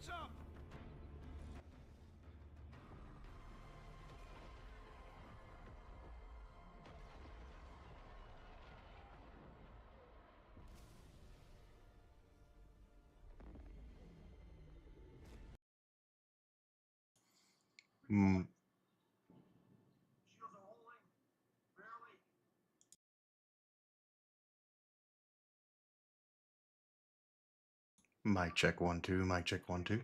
Suits up! Mm. Mic check 1 2. Mic check 1 2.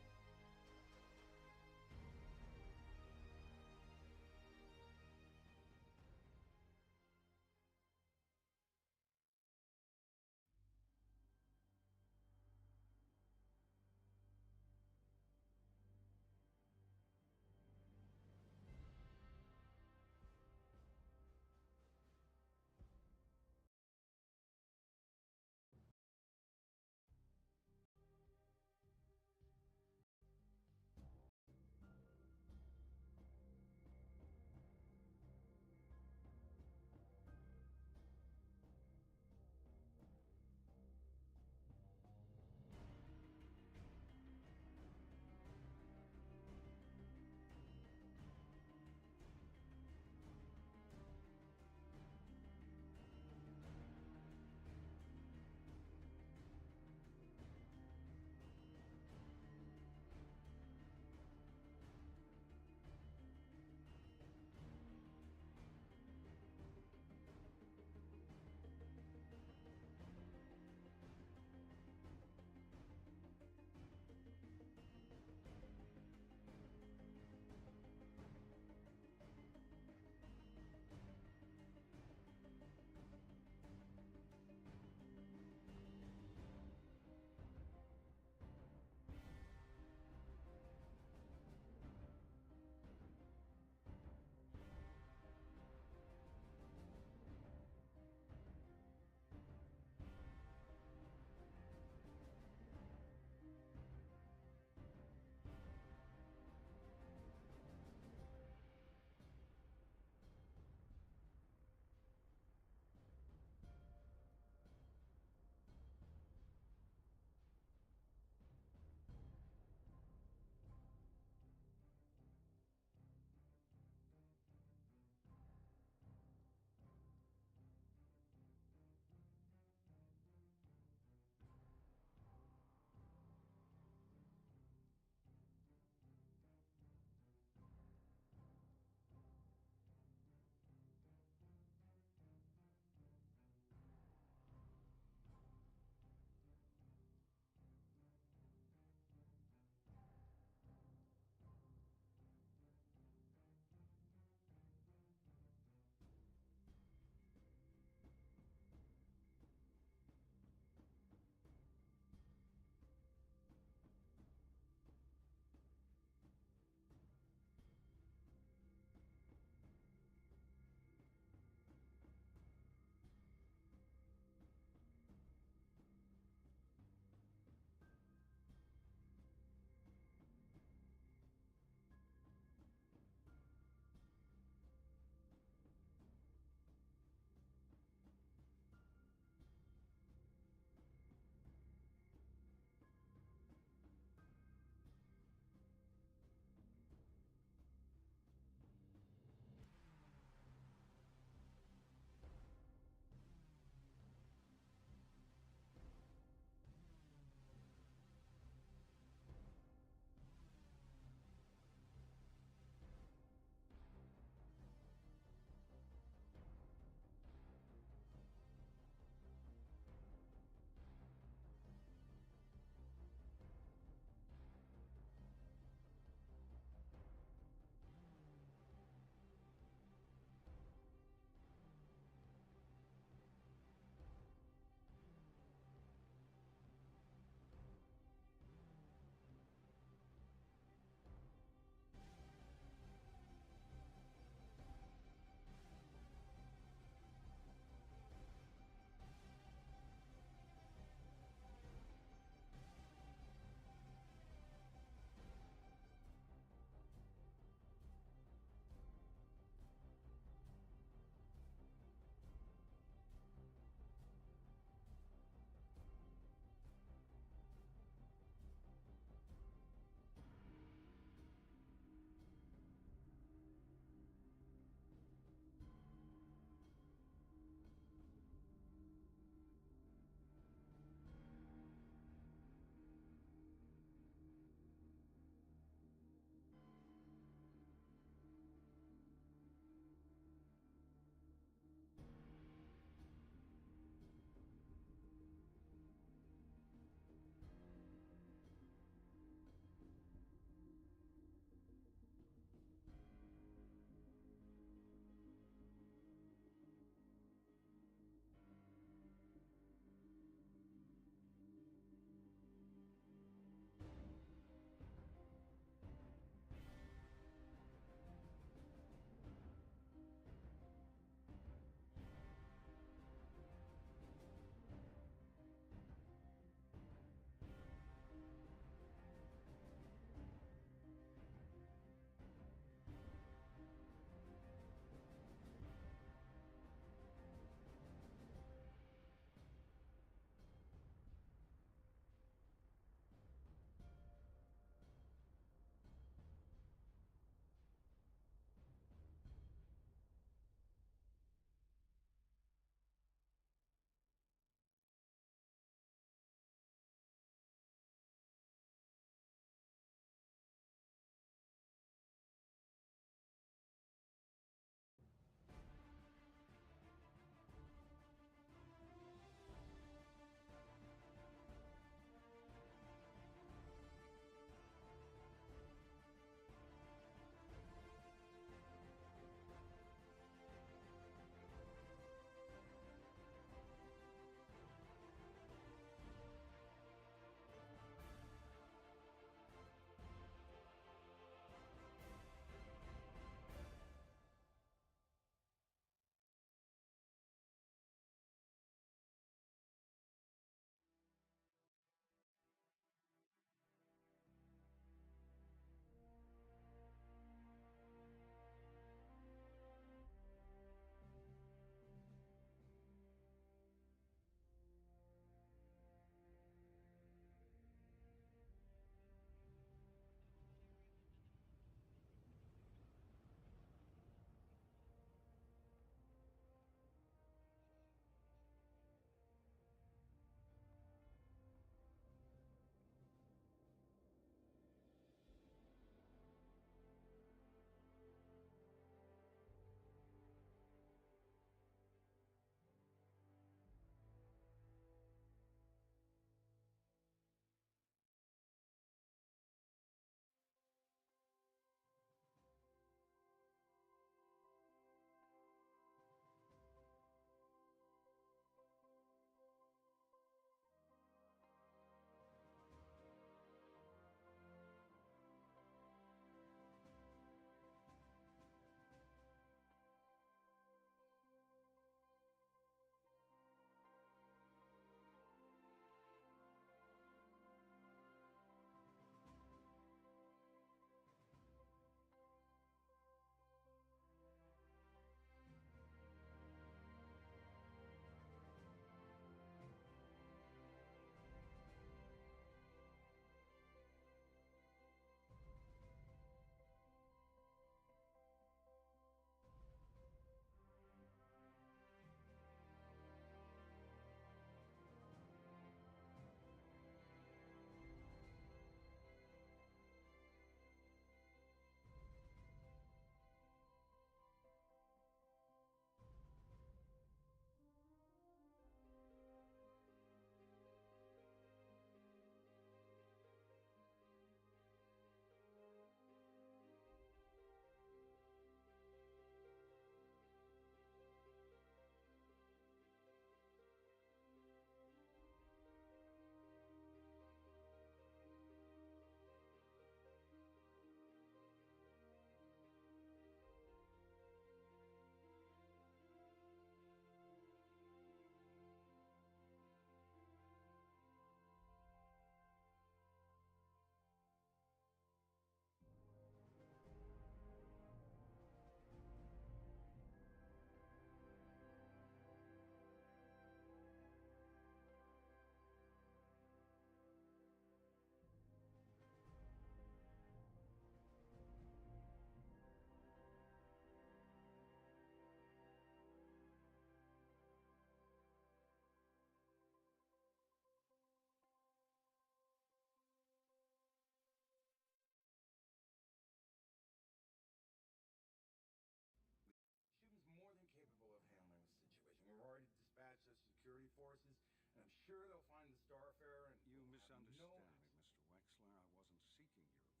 sure they'll find the Starfarer and You we'll have no misunderstand me, hassle. Mr. Wexler. I wasn't seeking your approval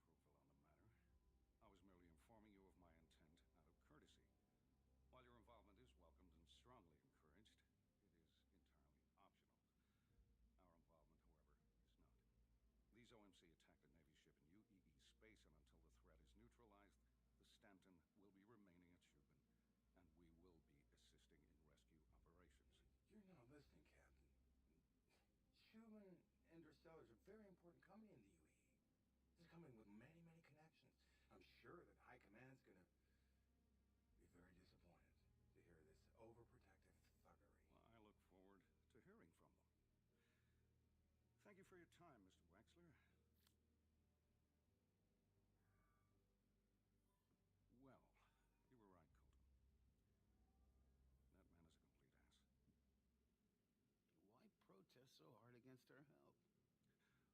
on the matter. I was merely informing you of my intent out of courtesy. While your involvement is welcomed and strongly encouraged, it is entirely optional. Our involvement, however, is not. These OMC attacked a Navy ship in UEE space, and until the threat is neutralized, the Stanton will be remaining at Cuban, and we will be assisting in rescue operations. You're not listening, Captain. Cuban Interstellar is a very important company in the UAE. It's a company with many, many connections. I'm sure that High Command's gonna be very disappointed to hear this overprotective thuggery. Well, I look forward to hearing from them. Thank you for your time, Mr. Wexler. Well, you were right, Colton. That man is a complete ass. Why protest so hard against our help?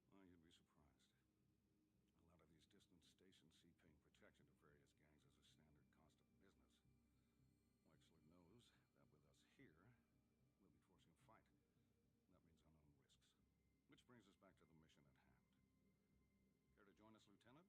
Well, you'd be surprised. A lot of these distant stations see paying protection to various gangs as a standard cost of business. Wexler knows that with us here, we'll be forcing a fight. That means unknown risks. Which brings us back to the mission at hand. Care to join us, Lieutenant?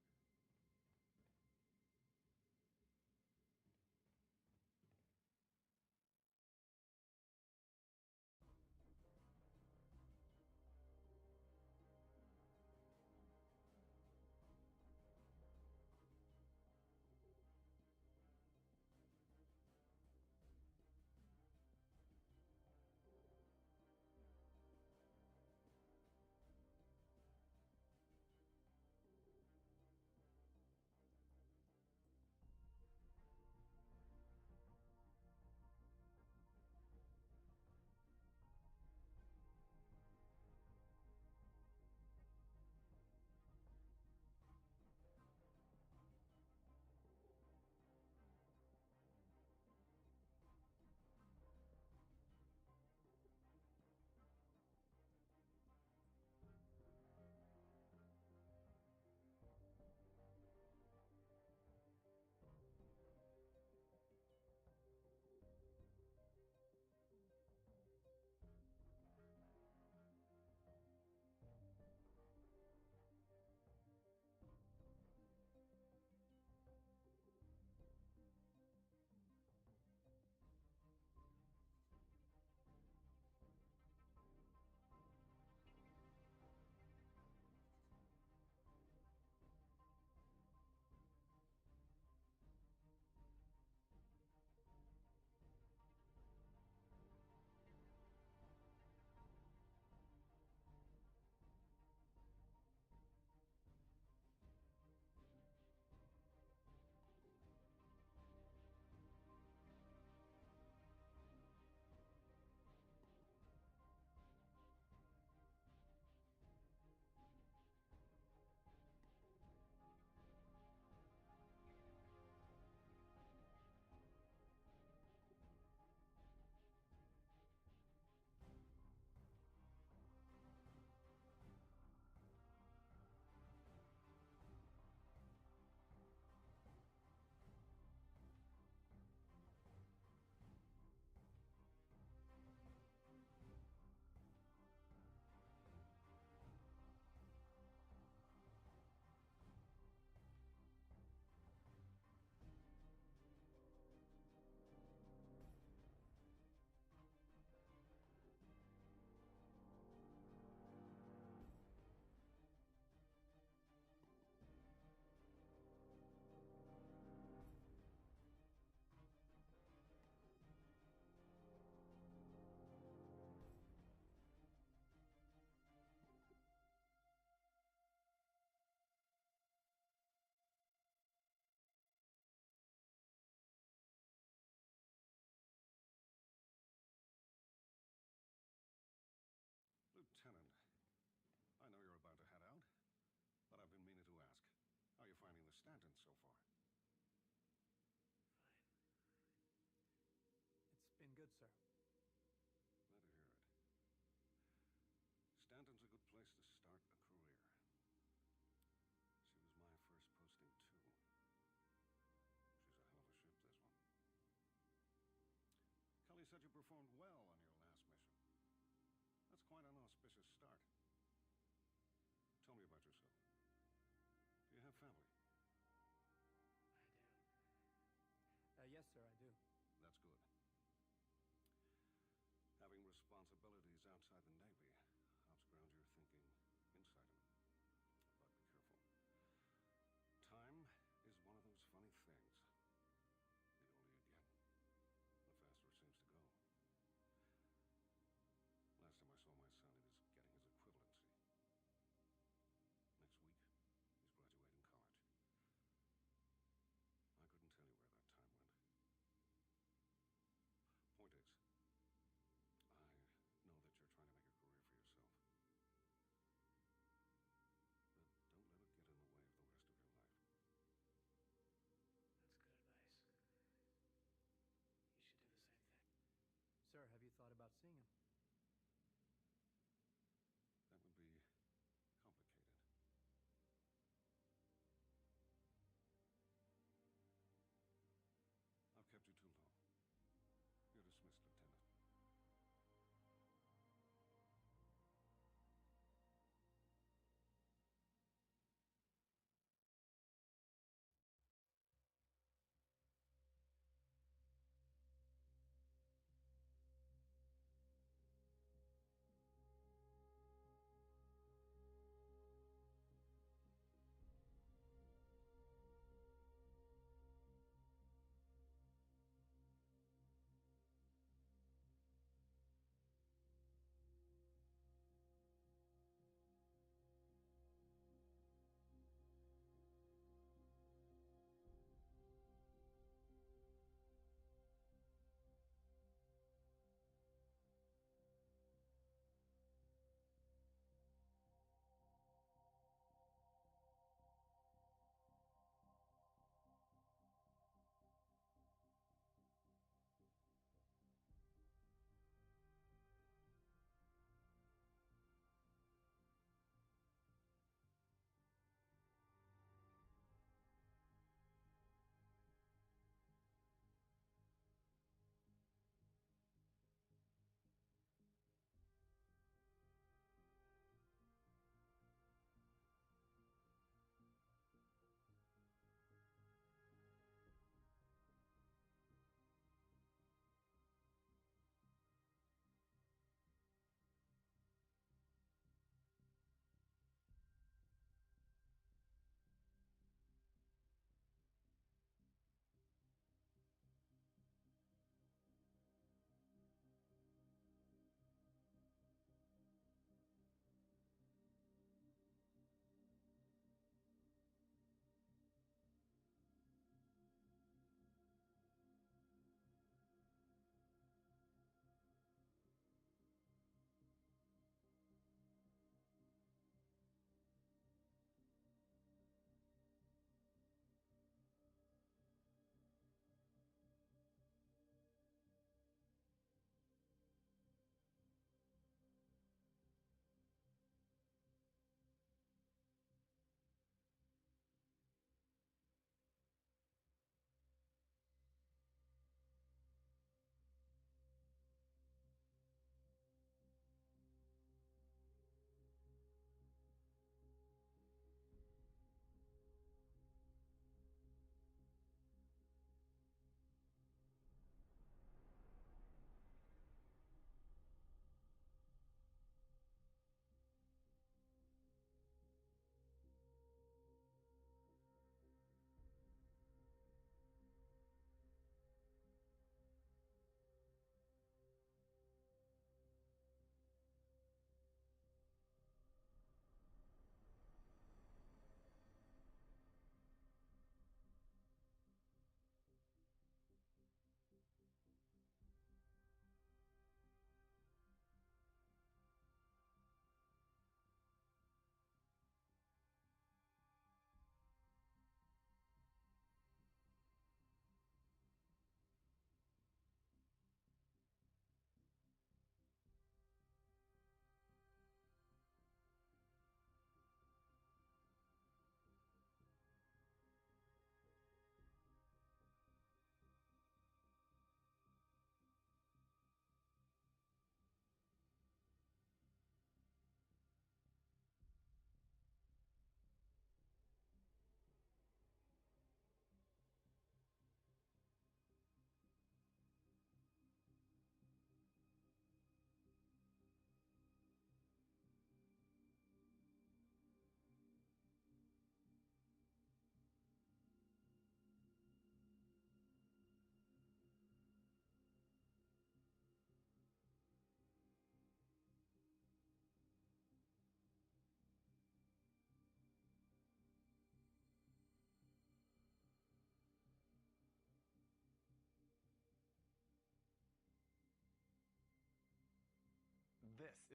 this.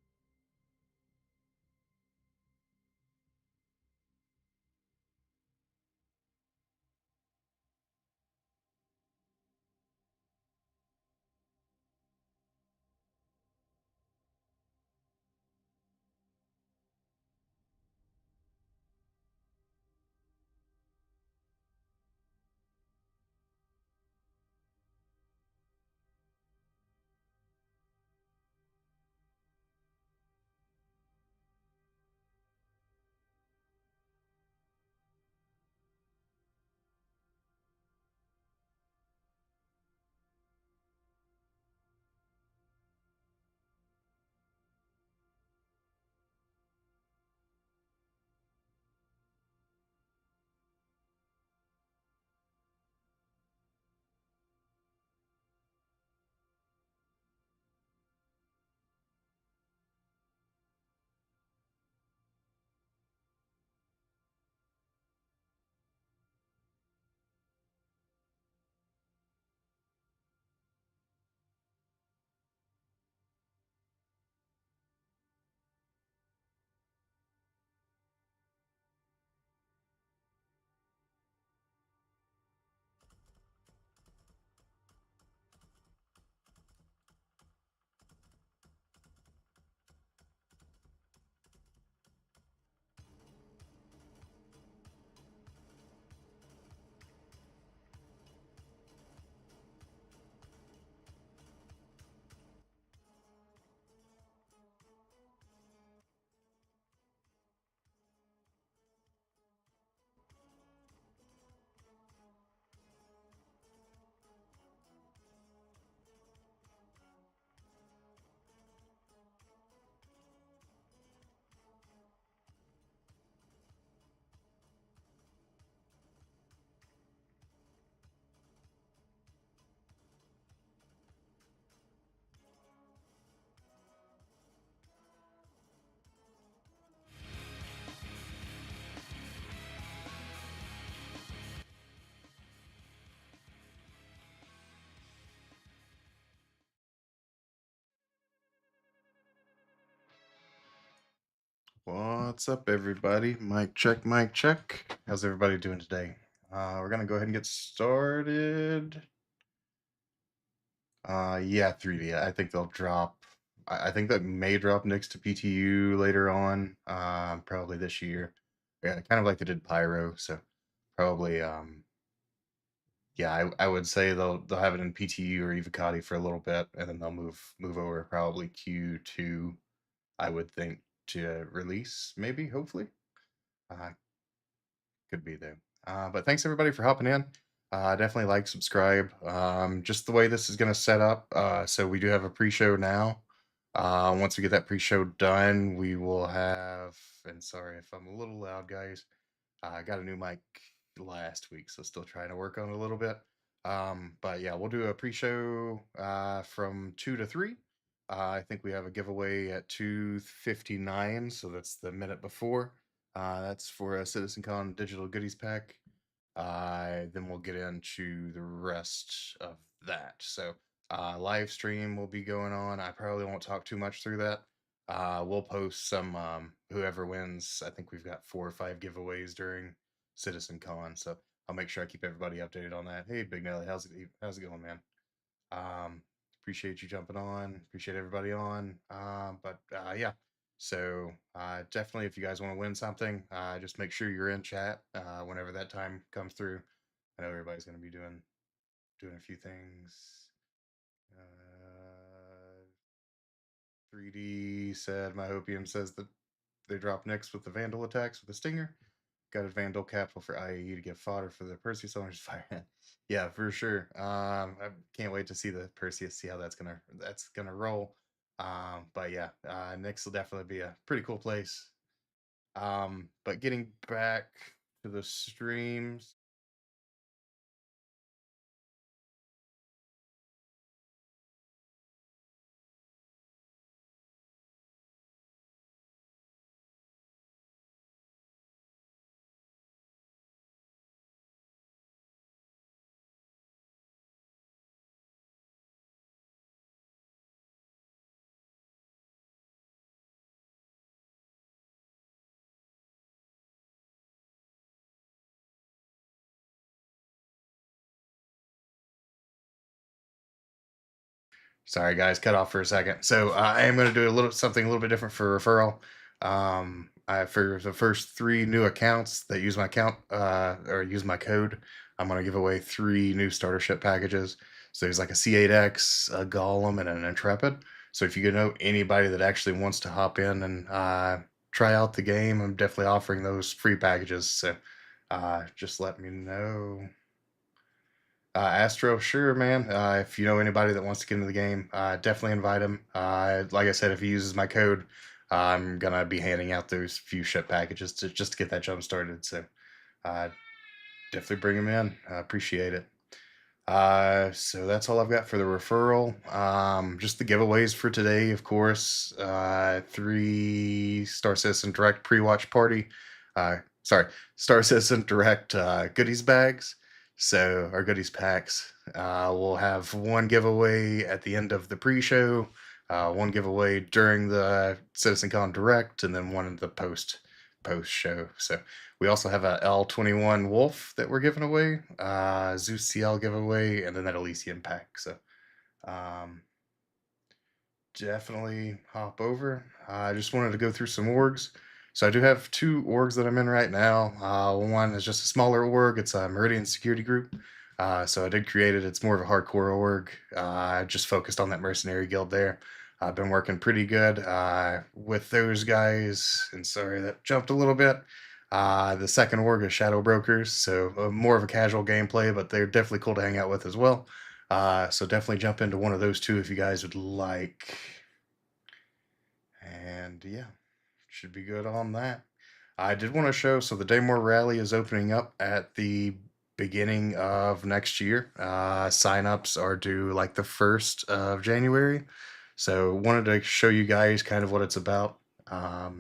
What's up, everybody? Mic check, mic check. How's everybody doing today? We're gonna go ahead and get started. Yeah, 3D. I think they'll drop. I think that may drop next to PTU later on, probably this year. Yeah, kind of like they did Pyro. So probably, yeah, I would say they'll have it in PTU or Evocati for a little bit, and then they'll move over probably Q2. I would think to release, maybe, hopefully. Uh, could be there. But thanks everybody for hopping in. Definitely like, subscribe. Just the way this is going to set up. So we do have a pre-show now. Once we get that pre-show done, we will have, and sorry if I'm a little loud, guys. I got a new mic last week, so still trying to work on it a little bit. But yeah, we'll do a pre-show from 2 to 3. I think we have a giveaway at 2:59, so that's the minute before. That's for a CitizenCon digital goodies pack. Then we'll get into the rest of that. So live stream will be going on. I probably won't talk too much through that. We'll post some whoever wins. I think we've got 4 or 5 giveaways during CitizenCon, so I'll make sure I keep everybody updated on that. Hey, Big Nelly, how's it going, man? Appreciate you jumping on. Appreciate everybody on. But yeah, so definitely, if you guys want to win something, just make sure you're in chat whenever that time comes through. I know everybody's going to be doing a few things. 3D said my hopium says that they drop next with the Vandal attacks with the Stinger. Got a Vandal capital for IAE to get fodder for the Perseus owners fire. Yeah, for sure. I can't wait to see the Perseus, see how that's gonna roll. But yeah, Nyx will definitely be a pretty cool place. But getting back to the streams. Sorry, guys, cut off for a second. So I am going to do something a little bit different for referral. For the first 3 new accounts that use my account or use my code, I'm going to give away 3 new starter ship packages. So there's like a C8X, a Golem, and an Intrepid. So if you know anybody that actually wants to hop in and try out the game, I'm definitely offering those free packages. So just let me know. Astro, sure, man. If you know anybody that wants to get into the game, definitely invite him. Like I said, if he uses my code, I'm gonna be handing out those few ship packages just to get that jump started. So uh, definitely bring him in. I appreciate it. So that's all I've got for the referral. Just the giveaways for today, of course. 3 Star Citizen Direct pre-watch party. Sorry, Star Citizen Direct goodies bags. So our goodies packs. We'll have 1 giveaway at the end of the pre-show, 1 giveaway during the CitizenCon Direct, and then 1 in the post show. So we also have a L21 Wolf that we're giving away, Zeus CL giveaway, and then that Elysium pack. So definitely hop over. I just wanted to go through some orgs. So I do have 2 orgs that I'm in right now. One is just a smaller org. It's a Meridian Security Group. So I did create it. It's more of a hardcore org. I just focused on that mercenary guild there. I've been working pretty good with those guys. And sorry, that jumped a little bit. The second org is Shadow Brokers. So more of a casual gameplay, but they're definitely cool to hang out with as well. So definitely jump into one of those 2 if you guys would like. And yeah, should be good on that. I did want to show, so the Daymore Rally is opening up at the beginning of next year. Sign-ups are due like the 1st of January. So wanted to show you guys kind of what it's about. Yeah.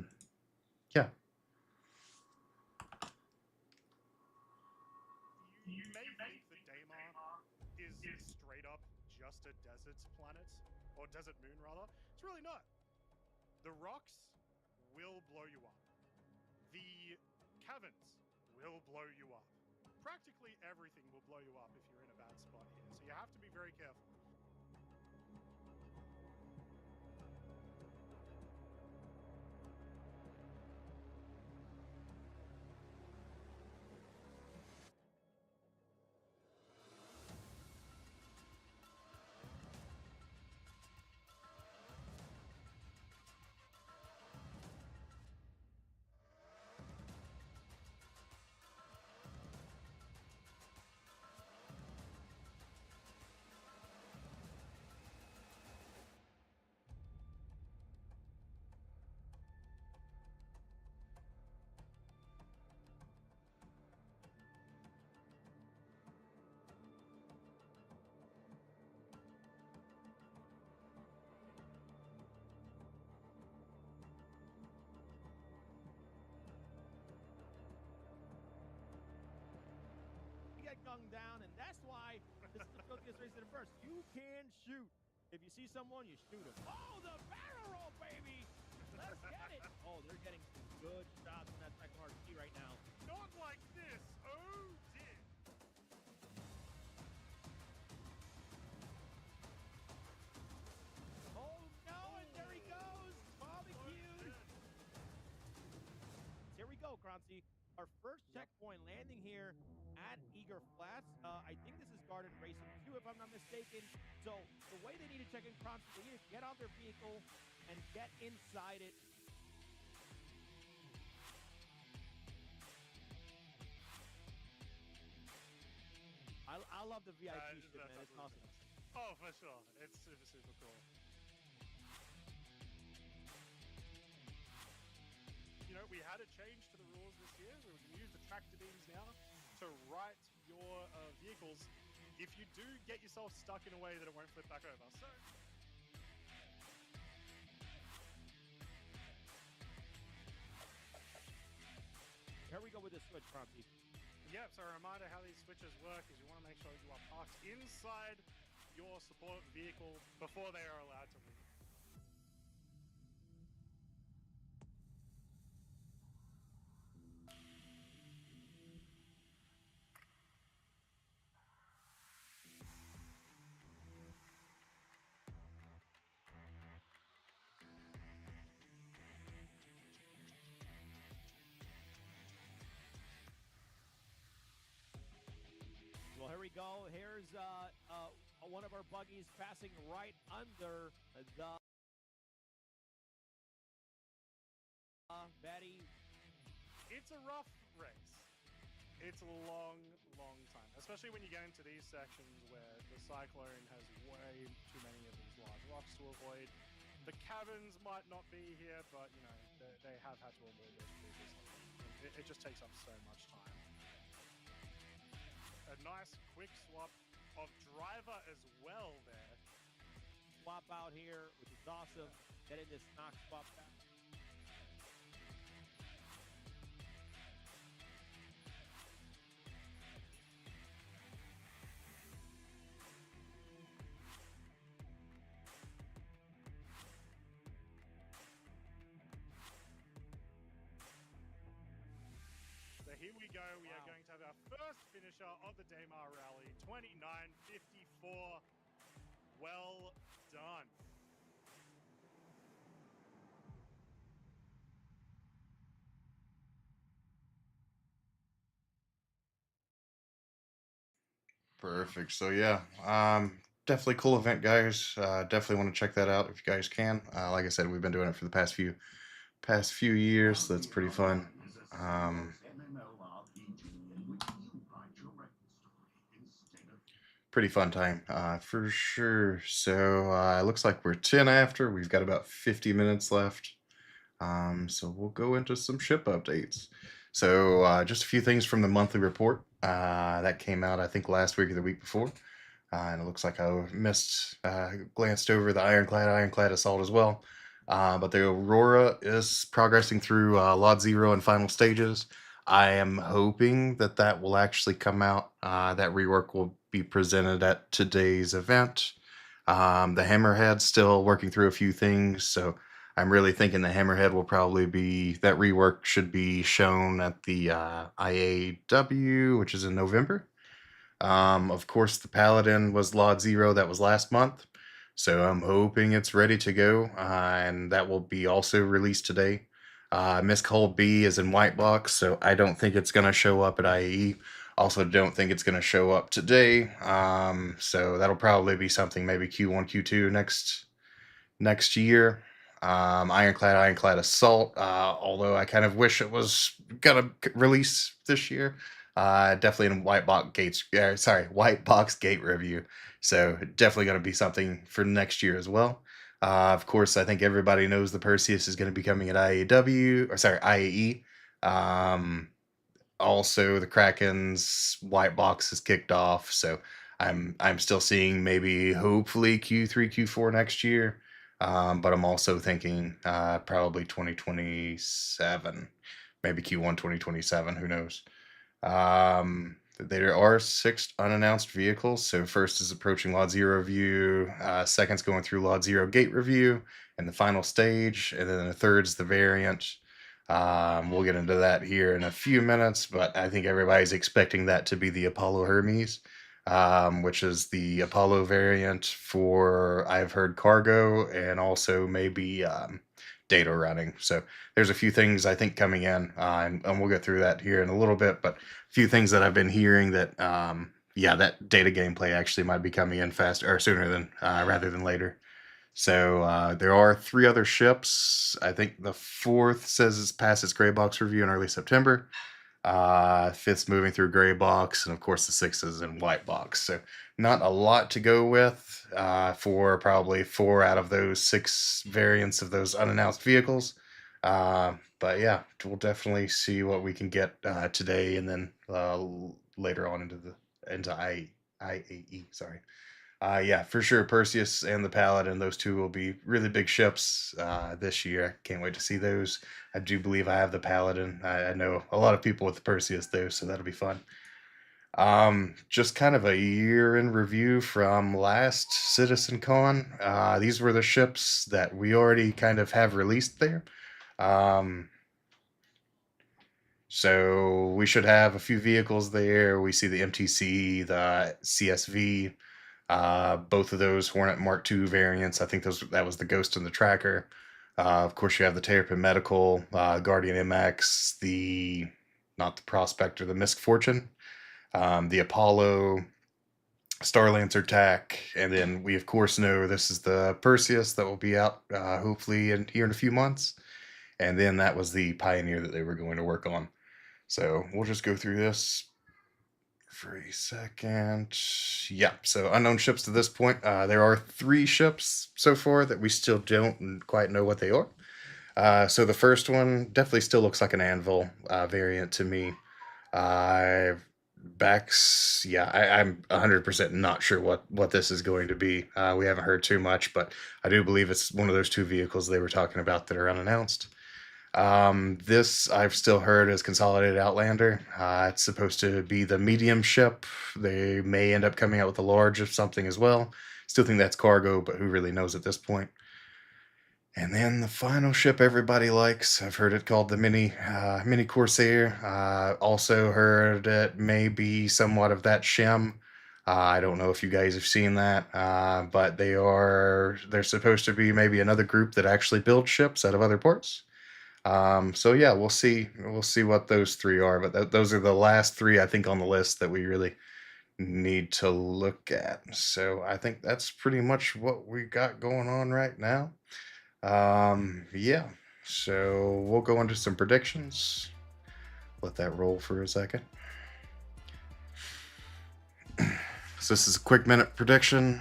You may think that Daymar is straight up just a desert planet, or desert moon rather. It's really not. The rocks will blow you up. The caverns will blow you up. Practically everything will blow you up if you're in a bad spot here, so you have to be very careful. Get gunned down, and that's why this is the filthiest race in the first. You can shoot. If you see someone, you shoot him. Oh, the barrel roll, baby! Let's get it! Oh, they're getting some good shots on that second RT right now. Not like this! Oh dear! Oh no, and there he goes! Barbecued! Here we go, Kronzi. Our first checkpoint landing here at Eager Flats. I think this is Garden Racing 2, if I'm not mistaken. So the way they need to check in Kronzi, they need to get on their vehicle and get inside it. I love the VIP shit, man. It's awesome. Oh, for sure. It's super, super cool. You know, we had a change to the rules this year. We can use the tractor beams now to right your vehicles if you do get yourself stuck in a way that it won't flip back over. So here we go with the switch, Kronzi. yep, so a reminder how these switches work is you want to make sure you are parked inside your support vehicle before they are allowed to leave. go. Here's one of our buggies passing right under the Betty. It's a rough race. It's a long, long time, especially when you get into these sections where the Cyclone has way too many of these large rocks to avoid. The caverns might not be here, but you know they have had to avoid those previously. It just takes up so much time. A nice quick swap of driver as well there. Swap out here, which is awesome. Getting this knock swap back. So here we go. We are going to have our first finisher of the Daymar Rally, 29.54. Well done. Perfect. So yeah, definitely cool event, guys. Definitely want to check that out if you guys can. Like I said, we've been doing it for the past few years, so that's pretty fun. Pretty fun time, for sure. So it looks like we're 10 after. We've got about 50 minutes left. So we'll go into some ship updates. So just a few things from the monthly report that came out, I think, last week or the week before. And it looks like I glanced over the Ironclad Assault as well. But the Aurora is progressing through Lot Zero and final stages. I am hoping that that will actually come out. That rework will be presented at today's event. The Hammerhead's still working through a few things, so I'm really thinking the Hammerhead will probably be, that rework should be shown at the IAW, which is in November. Of course, the Paladin was Lot Zero, that was last month. So I'm hoping it's ready to go, and that will be also released today. Miss Cold B is in white box, so I don't think it's going to show up at IAE. Also, don't think it's going to show up today. So that'll probably be something maybe Q1, Q2 next year. Ironclad Assault, although I kind of wish it was gonna release this year. Definitely in white box gate review. So definitely going to be something for next year as well. Of course, I think everybody knows the Perseus is going to be coming at IAE. Also, the Kraken's white box is kicked off, so I'm still seeing maybe hopefully Q3, Q4 next year. But I'm also thinking probably 2027, maybe Q1 2027. Who knows? There are 6 unannounced vehicles. So first is approaching Lot Zero review, second's going through Lot Zero gate review, and the final stage, and then the third's the variant. We'll get into that here in a few minutes, but I think everybody's expecting that to be the Apollo Hermes, which is the Apollo variant for, I've heard, cargo and also maybe data running. So there's a few things I think coming in, and we'll get through that here in a little bit, but a few things that I've been hearing that, that data gameplay actually might be coming in faster or sooner than rather than later. So there are 3 other ships. I think the 4th says it's past its gray box review in early September. 5th's moving through gray box, and of course the 6th is in white box. So not a lot to go with for probably 4 out of those 6 variants of those unannounced vehicles. But yeah, we'll definitely see what we can get today, and then later on into IAE. Sorry. Yeah, for sure. Perseus and the Paladin, those 2 will be really big ships this year. Can't wait to see those. I do believe I have the Paladin. I know a lot of people with the Perseus though, so that'll be fun. Just kind of a year in review from last CitizenCon. These were the ships that we already kind of have released there. So we should have a few vehicles there. We see the MTC, the CSV. Both of those Hornet Mark II variants. I think that was the Ghost and the Tracker. Of course, you have the Terrapin Medical, Guardian MX, not the Prospector, the Misk Fortune, the Apollo, Starlancer tack, and then we of course know this is the Perseus that will be out hopefully here in a few months, and then that was the Pioneer that they were going to work on. So we'll just go through this for a second. Yeah, so unknown ships to this point. There are 3 ships so far that we still don't quite know what they are. So the first one definitely still looks like an anvil variant to me. Backs, yeah, I'm 100% not sure what this is going to be. We haven't heard too much, but I do believe it's one of those 2 vehicles they were talking about that are unannounced. This I've still heard is Consolidated Outlander. It's supposed to be the medium ship. They may end up coming out with a large of something as well. Still think that's cargo, but who really knows at this point? And then the final ship everybody likes, I've heard it called the Mini Corsair. Also heard it may be somewhat of that Shem. I don't know if you guys have seen that, but they're supposed to be maybe another group that actually builds ships out of other ports. So yeah, we'll see what those 3 are, but those are the last 3 I think on the list that we really need to look at. So I think that's pretty much what we got going on right now. Yeah, so we'll go into some predictions. Let that roll for a second. So this is a quick minute prediction.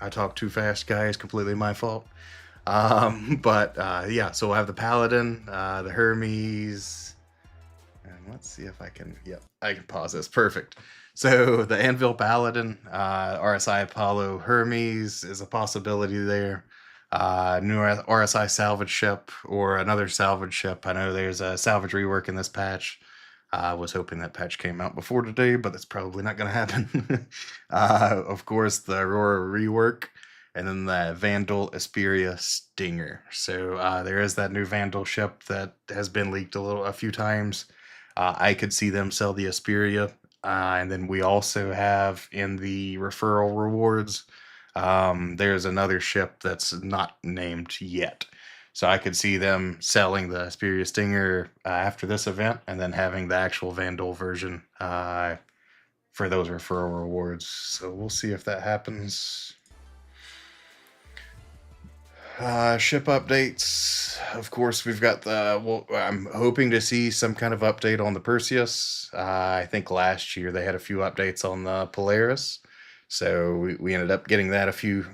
I talk too fast, guys. Completely my fault. But yeah, so we'll have the Paladin, the Hermes, and let's see if I can. Yep, I can pause this. Perfect. So the Anvil Paladin, RSI Apollo Hermes is a possibility there. New RSI salvage ship or another salvage ship. I know there's a salvage rework in this patch. I was hoping that patch came out before today, but that's probably not going to happen. Of course, the Aurora rework, and then the Vandal Asperia Stinger. So there is that new Vandal ship that has been leaked a few times. I could see them sell the Asperia, and then we also have in the referral rewards. There's another ship that's not named yet. So I could see them selling the Asperia Stinger after this event and then having the actual Vandal version for those referral rewards. So we'll see if that happens. Ship updates. Of course, we've got I'm hoping to see some kind of update on the Perseus. I think last year they had a few updates on the Polaris. So we ended up getting that a few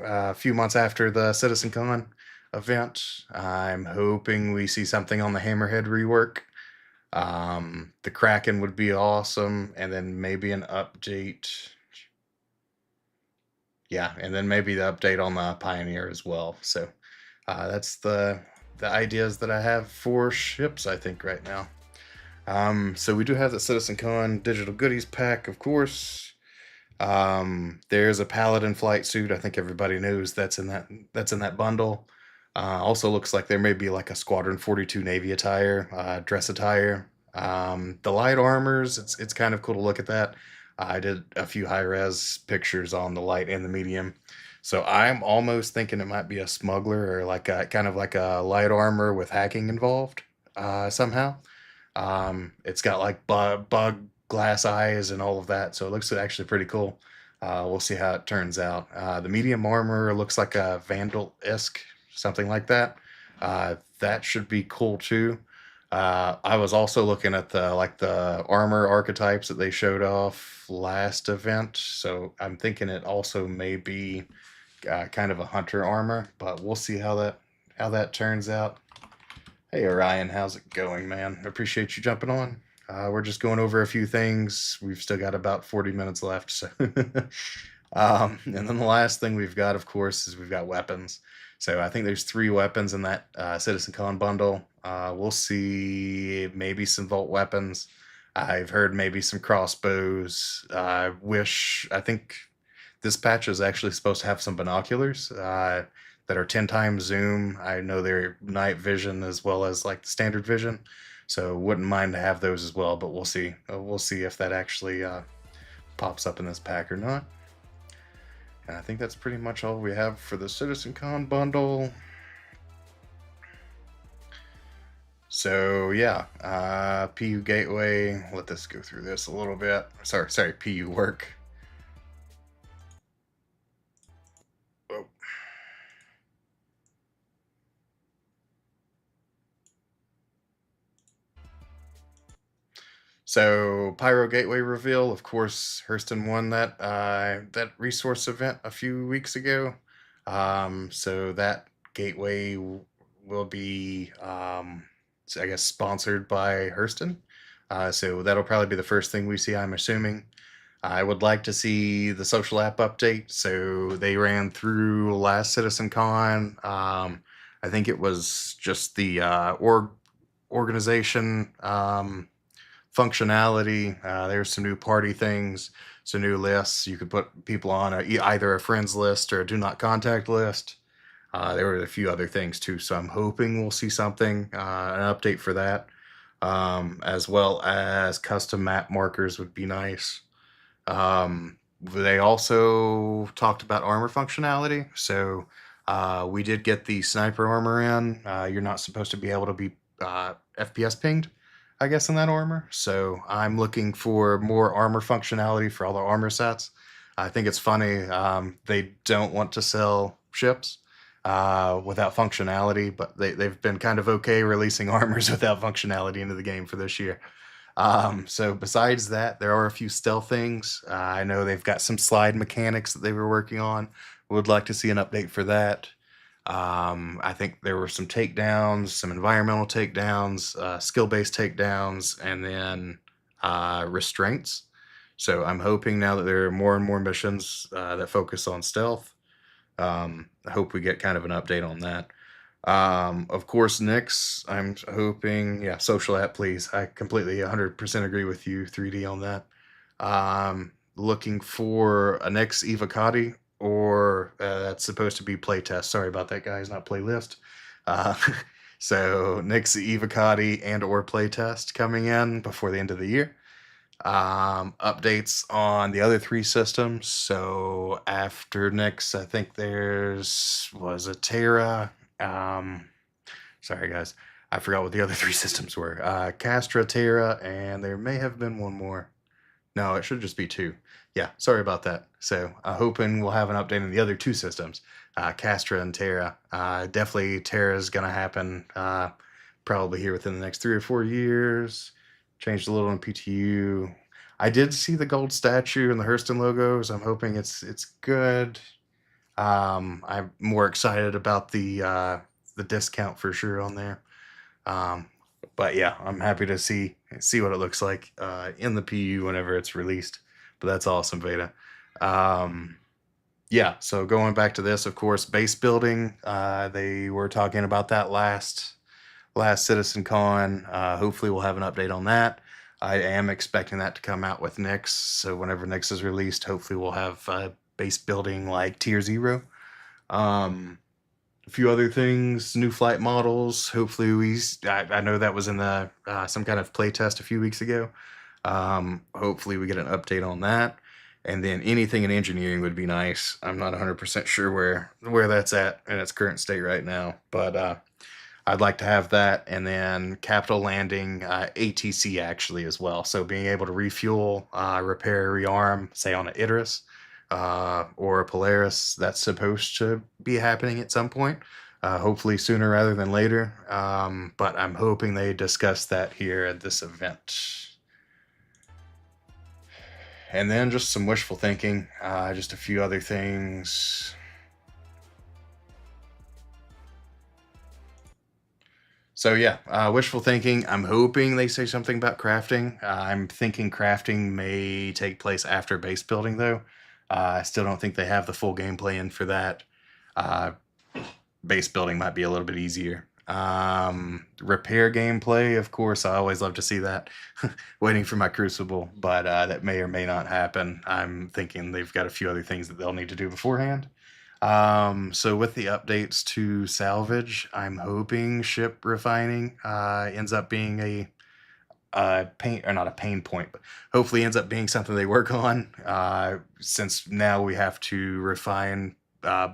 months after the CitizenCon event. I'm hoping we see something on the Hammerhead rework. The Kraken would be awesome, and then maybe an update. Yeah, and then maybe the update on the Pioneer as well. So that's the ideas that I have for ships, I think, right now. So we do have the CitizenCon digital goodies pack, of course. There's a Paladin flight suit. I think everybody knows that's in that bundle. Also looks like there may be like a Squadron 42 Navy attire, dress attire. The light armors, it's kind of cool to look at that. I did a few high-res pictures on the light and the medium. So I'm almost thinking it might be a smuggler or like a kind of like a light armor with hacking involved somehow. It's got like bug glass eyes and all of that, so it looks actually pretty cool. We'll see how it turns out. The medium armor looks like a Vandal-esque, something like that. That should be cool too. I was also looking at the armor archetypes that they showed off last event, so I'm thinking it also may be kind of a hunter armor, but we'll see how that turns out. Hey Orion, how's it going, man? Appreciate you jumping on. We're just going over a few things. We've still got about 40 minutes left. So, and then the last thing we've got, of course, is we've got weapons. So I think there's 3 weapons in that CitizenCon bundle. We'll see maybe some Volt weapons. I've heard maybe some crossbows. I think this patch is actually supposed to have some binoculars that are 10 times zoom. I know they're night vision as well as like the standard vision. So wouldn't mind to have those as well, but we'll see. We'll see if that actually pops up in this pack or not. And I think that's pretty much all we have for the CitizenCon bundle. So yeah, PU Gateway. Let this go through this a little bit. Sorry, PU work. So Pyro Gateway reveal, of course, Hurston won that resource event a few weeks ago. So that gateway will be, I guess, sponsored by Hurston. So that'll probably be the first thing we see, I'm assuming. I would like to see the social app update. So they ran through last CitizenCon. I think it was just the organization functionality. There's some new party things, some new lists. You could put people on either a friends list or a do not contact list. There were a few other things too. So I'm hoping we'll see something, an update for that, as well as custom map markers would be nice. They also talked about armor functionality. So we did get the sniper armor in. You're not supposed to be able to be FPS pinged, I guess, in that armor. So I'm looking for more armor functionality for all the armor sets. I think it's funny. They don't want to sell ships without functionality, but they've been kind of okay releasing armors without functionality into the game for this year. So besides that, there are a few stealth things. I know they've got some slide mechanics that they were working on. Would like to see an update for that. I think there were some takedowns, some environmental takedowns, skill-based takedowns, and then restraints. So I'm hoping now that there are more and more missions that focus on stealth. I hope we get kind of an update on that. Of course, Nyx, I'm hoping, yeah, social app, please. I completely 100% agree with you, 3D, on that. Looking for a Nyx Evocati, or that's supposed to be playtest. Sorry about that, guys, not playlist. Uh, so Nyx Evocati and or playtest coming in before the end of the year. Updates on the other three systems. So after Nyx, I think was a Terra. Sorry guys, I forgot what the other three systems were. Castra, Terra, and there may have been one more. No, it should just be two. Yeah, sorry about that. So hoping we'll have an update on the other two systems, Castra and Terra. Definitely Terra is going to happen probably here within the next 3 or 4 years. Changed a little in PTU. I did see the gold statue and the Hurston logos. I'm hoping it's good. I'm more excited about the discount for sure on there. But yeah, I'm happy to see what it looks like in the PU whenever it's released. But that's awesome, Veda. Yeah, so going back to this, of course, base building. They were talking about that last CitizenCon. Hopefully, we'll have an update on that. I am expecting that to come out with Nyx. So whenever Nyx is released, hopefully we'll have base building like Tier 0. A few other things, new flight models. Hopefully I know that was in the some kind of playtest a few weeks ago. Hopefully we get an update on that. And then anything in engineering would be nice. I'm not 100% sure where that's at in its current state right now, but I'd like to have that. And then capital landing, ATC actually as well. So being able to refuel, repair, rearm, say on an Idris or a Polaris, that's supposed to be happening at some point. Hopefully sooner rather than later. But I'm hoping they discuss that here at this event. And then just some wishful thinking, just a few other things. So yeah, wishful thinking. I'm hoping they say something about crafting. I'm thinking crafting may take place after base building, though. I still don't think they have the full gameplay in for that. Base building might be a little bit easier. Repair gameplay, of course, I always love to see that. Waiting for my Crucible, but that may or may not happen. I'm thinking they've got a few other things that they'll need to do beforehand. So with the updates to salvage, I'm hoping ship refining ends up being a pain, or not a pain point, but hopefully ends up being something they work on, since now we have to refine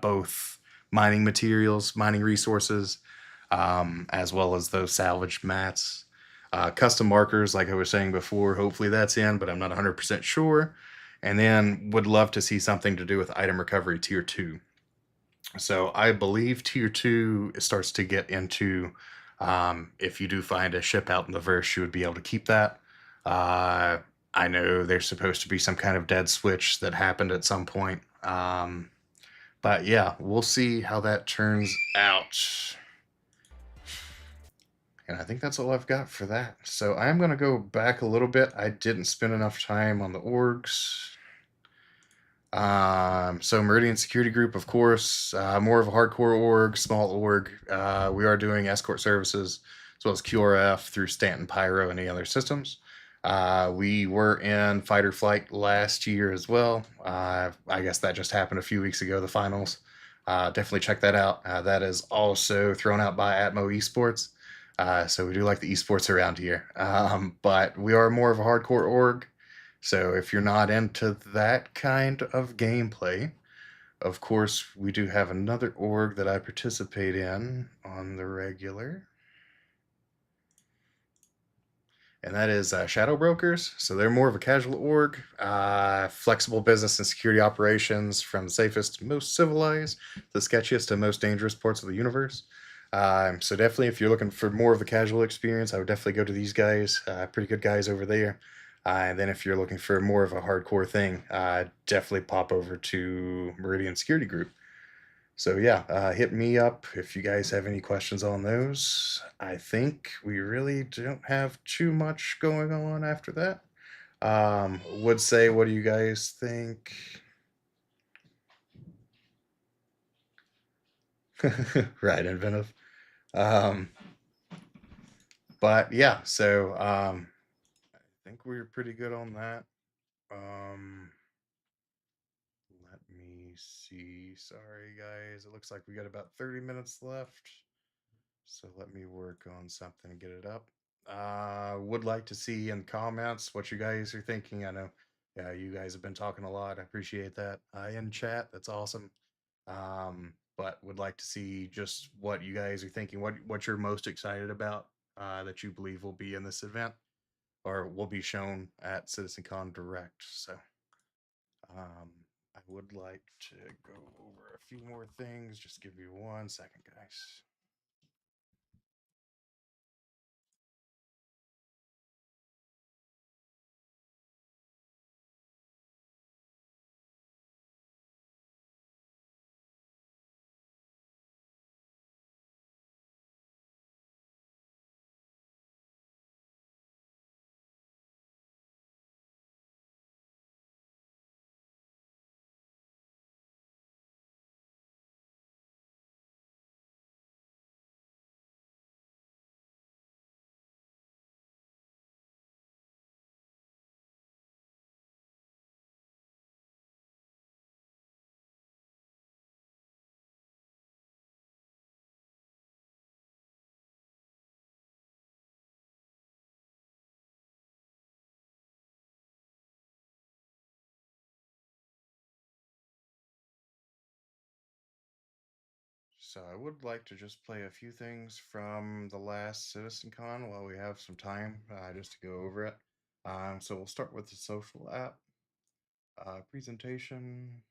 both mining materials, mining resources, as well as those salvage mats. Custom markers, like I was saying before, hopefully that's in, but I'm not 100% sure. And then would love to see something to do with item recovery tier 2. So I believe tier 2 starts to get into, if you do find a ship out in the verse, you would be able to keep that. I know there's supposed to be some kind of dead switch that happened at some point. But yeah, we'll see how that turns out. And I think that's all I've got for that. So I am going to go back a little bit. I didn't spend enough time on the orgs. So Meridian Security Group, of course, more of a hardcore org, small org. We are doing escort services as well as QRF through Stanton, Pyro, and any other systems. We were in Fight or Flight last year as well. I guess that just happened a few weeks ago, the finals. Definitely check that out. That is also thrown out by Atmo Esports. So we do like the esports around here. But we are more of a hardcore org. So if you're not into that kind of gameplay, of course, we do have another org that I participate in on the regular. And that is Shadow Brokers. So they're more of a casual org, flexible business and security operations from the safest, most civilized, the sketchiest, and most dangerous parts of the universe. So definitely, if you're looking for more of a casual experience, I would definitely go to these guys. Pretty good guys over there. And then if you're looking for more of a hardcore thing, definitely pop over to Meridian Security Group. So yeah, hit me up if you guys have any questions on those. I think we really don't have too much going on after that. Would say, what do you guys think? Right, inventive. Um, but yeah, so I think we're pretty good on that. Let me see. Sorry, guys. It looks like we got about 30 minutes left. So let me work on something and get it up. Would like to see in comments what you guys are thinking. I know, yeah, you guys have been talking a lot. I appreciate that. In chat, that's awesome. But would like to see just what you guys are thinking. What you're most excited about that you believe will be in this event or will be shown at CitizenCon Direct. So, I would like to go over a few more things. Just give me 1 second, guys. So I would like to just play a few things from the last CitizenCon while we have some time just to go over it. So we'll start with the social app presentation.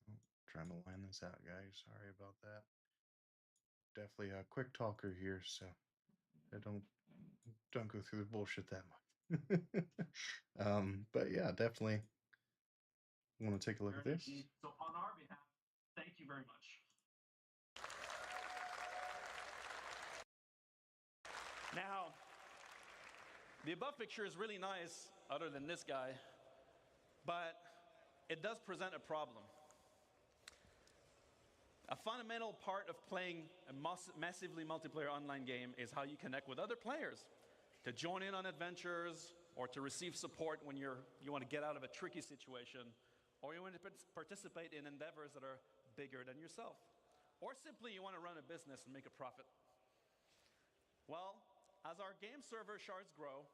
Oh, trying to line this out, guys. Sorry about that. Definitely a quick talker here, so I don't go through the bullshit that much. But yeah, definitely want to take a look at this. So on our behalf, thank you very much. Now, the above picture is really nice, other than this guy, but it does present a problem. A fundamental part of playing a massively multiplayer online game is how you connect with other players, to join in on adventures, or to receive support when you want to get out of a tricky situation, or you want to participate in endeavors that are bigger than yourself, or simply you want to run a business and make a profit. Well, as our game server shards grow,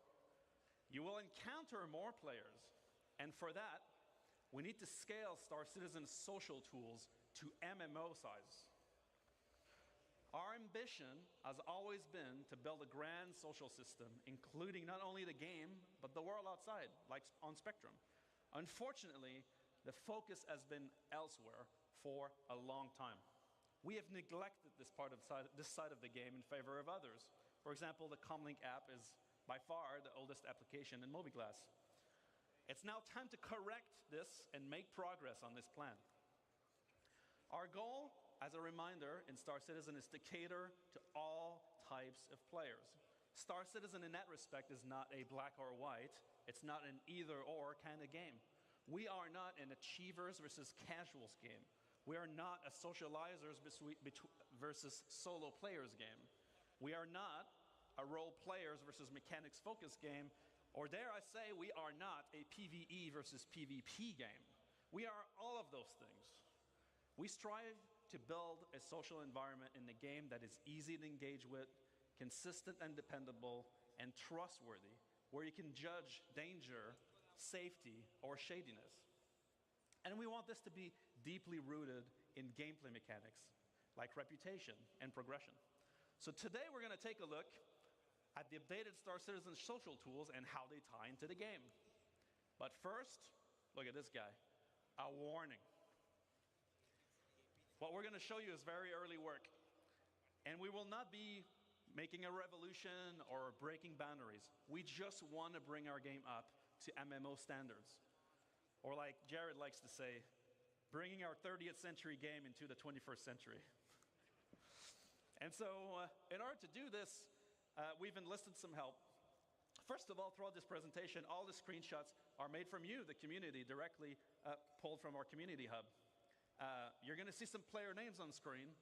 You will encounter more players, and for that, we need to scale Star Citizen's social tools to MMO size. Our ambition has always been to build a grand social system, including not only the game, but the world outside, like on Spectrum. Unfortunately, the focus has been elsewhere for a long time. We have neglected this side of the game in favor of others. For example, the Comlink app is by far the oldest application in mobiGlas. It's now time to correct this and make progress on this plan. Our goal, as a reminder, in Star Citizen is to cater to all types of players. Star Citizen in that respect is not a black or white. It's not an either-or kind of game. We are not an achievers versus casuals game. We are not a socializers versus solo players game. We are not a role players versus mechanics focused game. Or dare I say, we are not a PvE versus PvP game. We are all of those things. We strive to build a social environment in the game that is easy to engage with, consistent and dependable, and trustworthy, where you can judge danger, safety, or shadiness. And we want this to be deeply rooted in gameplay mechanics, like reputation and progression. So today we're going to take a look at the updated Star Citizen social tools and how they tie into the game. But first, look at this guy, a warning. What we're going to show you is very early work, and we will not be making a revolution or breaking boundaries. We just want to bring our game up to MMO standards. Or like Jared likes to say, bringing our 30th century game into the 21st century. And so in order to do this, we've enlisted some help. First of all, throughout this presentation, all the screenshots are made from you, the community, directly pulled from our community hub. You're going to see some player names on screen.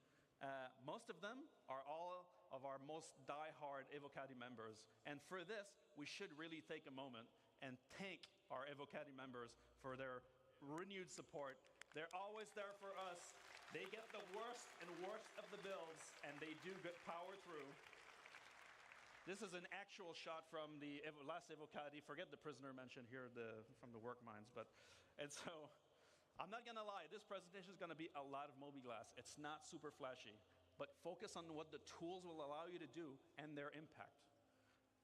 Most of them are all of our most die-hard Evocati members. And for this, we should really take a moment and thank our Evocati members for their renewed support. They're always there for us. They get the worst and worst of the builds, and they do power through. This is an actual shot from the last Evocati. Forget the prisoner mentioned here from the work mines. And so, I'm not going to lie, this presentation is going to be a lot of mobiGlas. It's not super flashy, but focus on what the tools will allow you to do and their impact.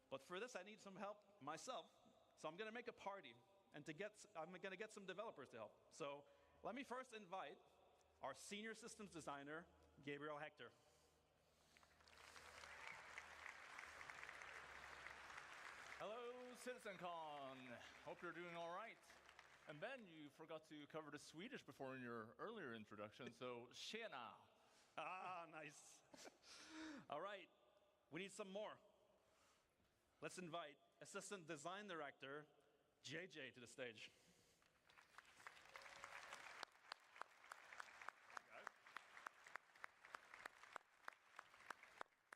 But for this, I need some help myself, so I'm going to make a party, and I'm going to get some developers to help. So let me first invite our senior systems designer, Gabriel Hector. Hello, CitizenCon. Hope you're doing all right. And Ben, you forgot to cover the Swedish before in your earlier introduction, so tjena. Ah, nice. All right, we need some more. Let's invite Assistant Design Director, JJ, to the stage.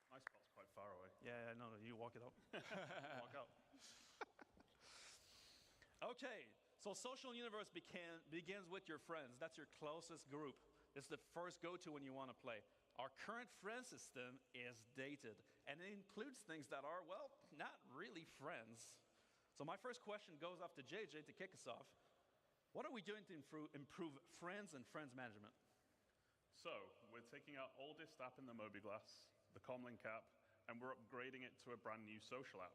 My spot's quite far away. Yeah, no, you walk it up. Walk out. Okay. So social universe begins with your friends. That's your closest group. It's the first go-to when you want to play. Our current friend system is dated, and it includes things that are, well, not really friends. So my first question goes off to JJ to kick us off. What are we doing to improve friends and friends management? So we're taking our oldest app in the mobiGlas, the Comlink app, and we're upgrading it to a brand new social app.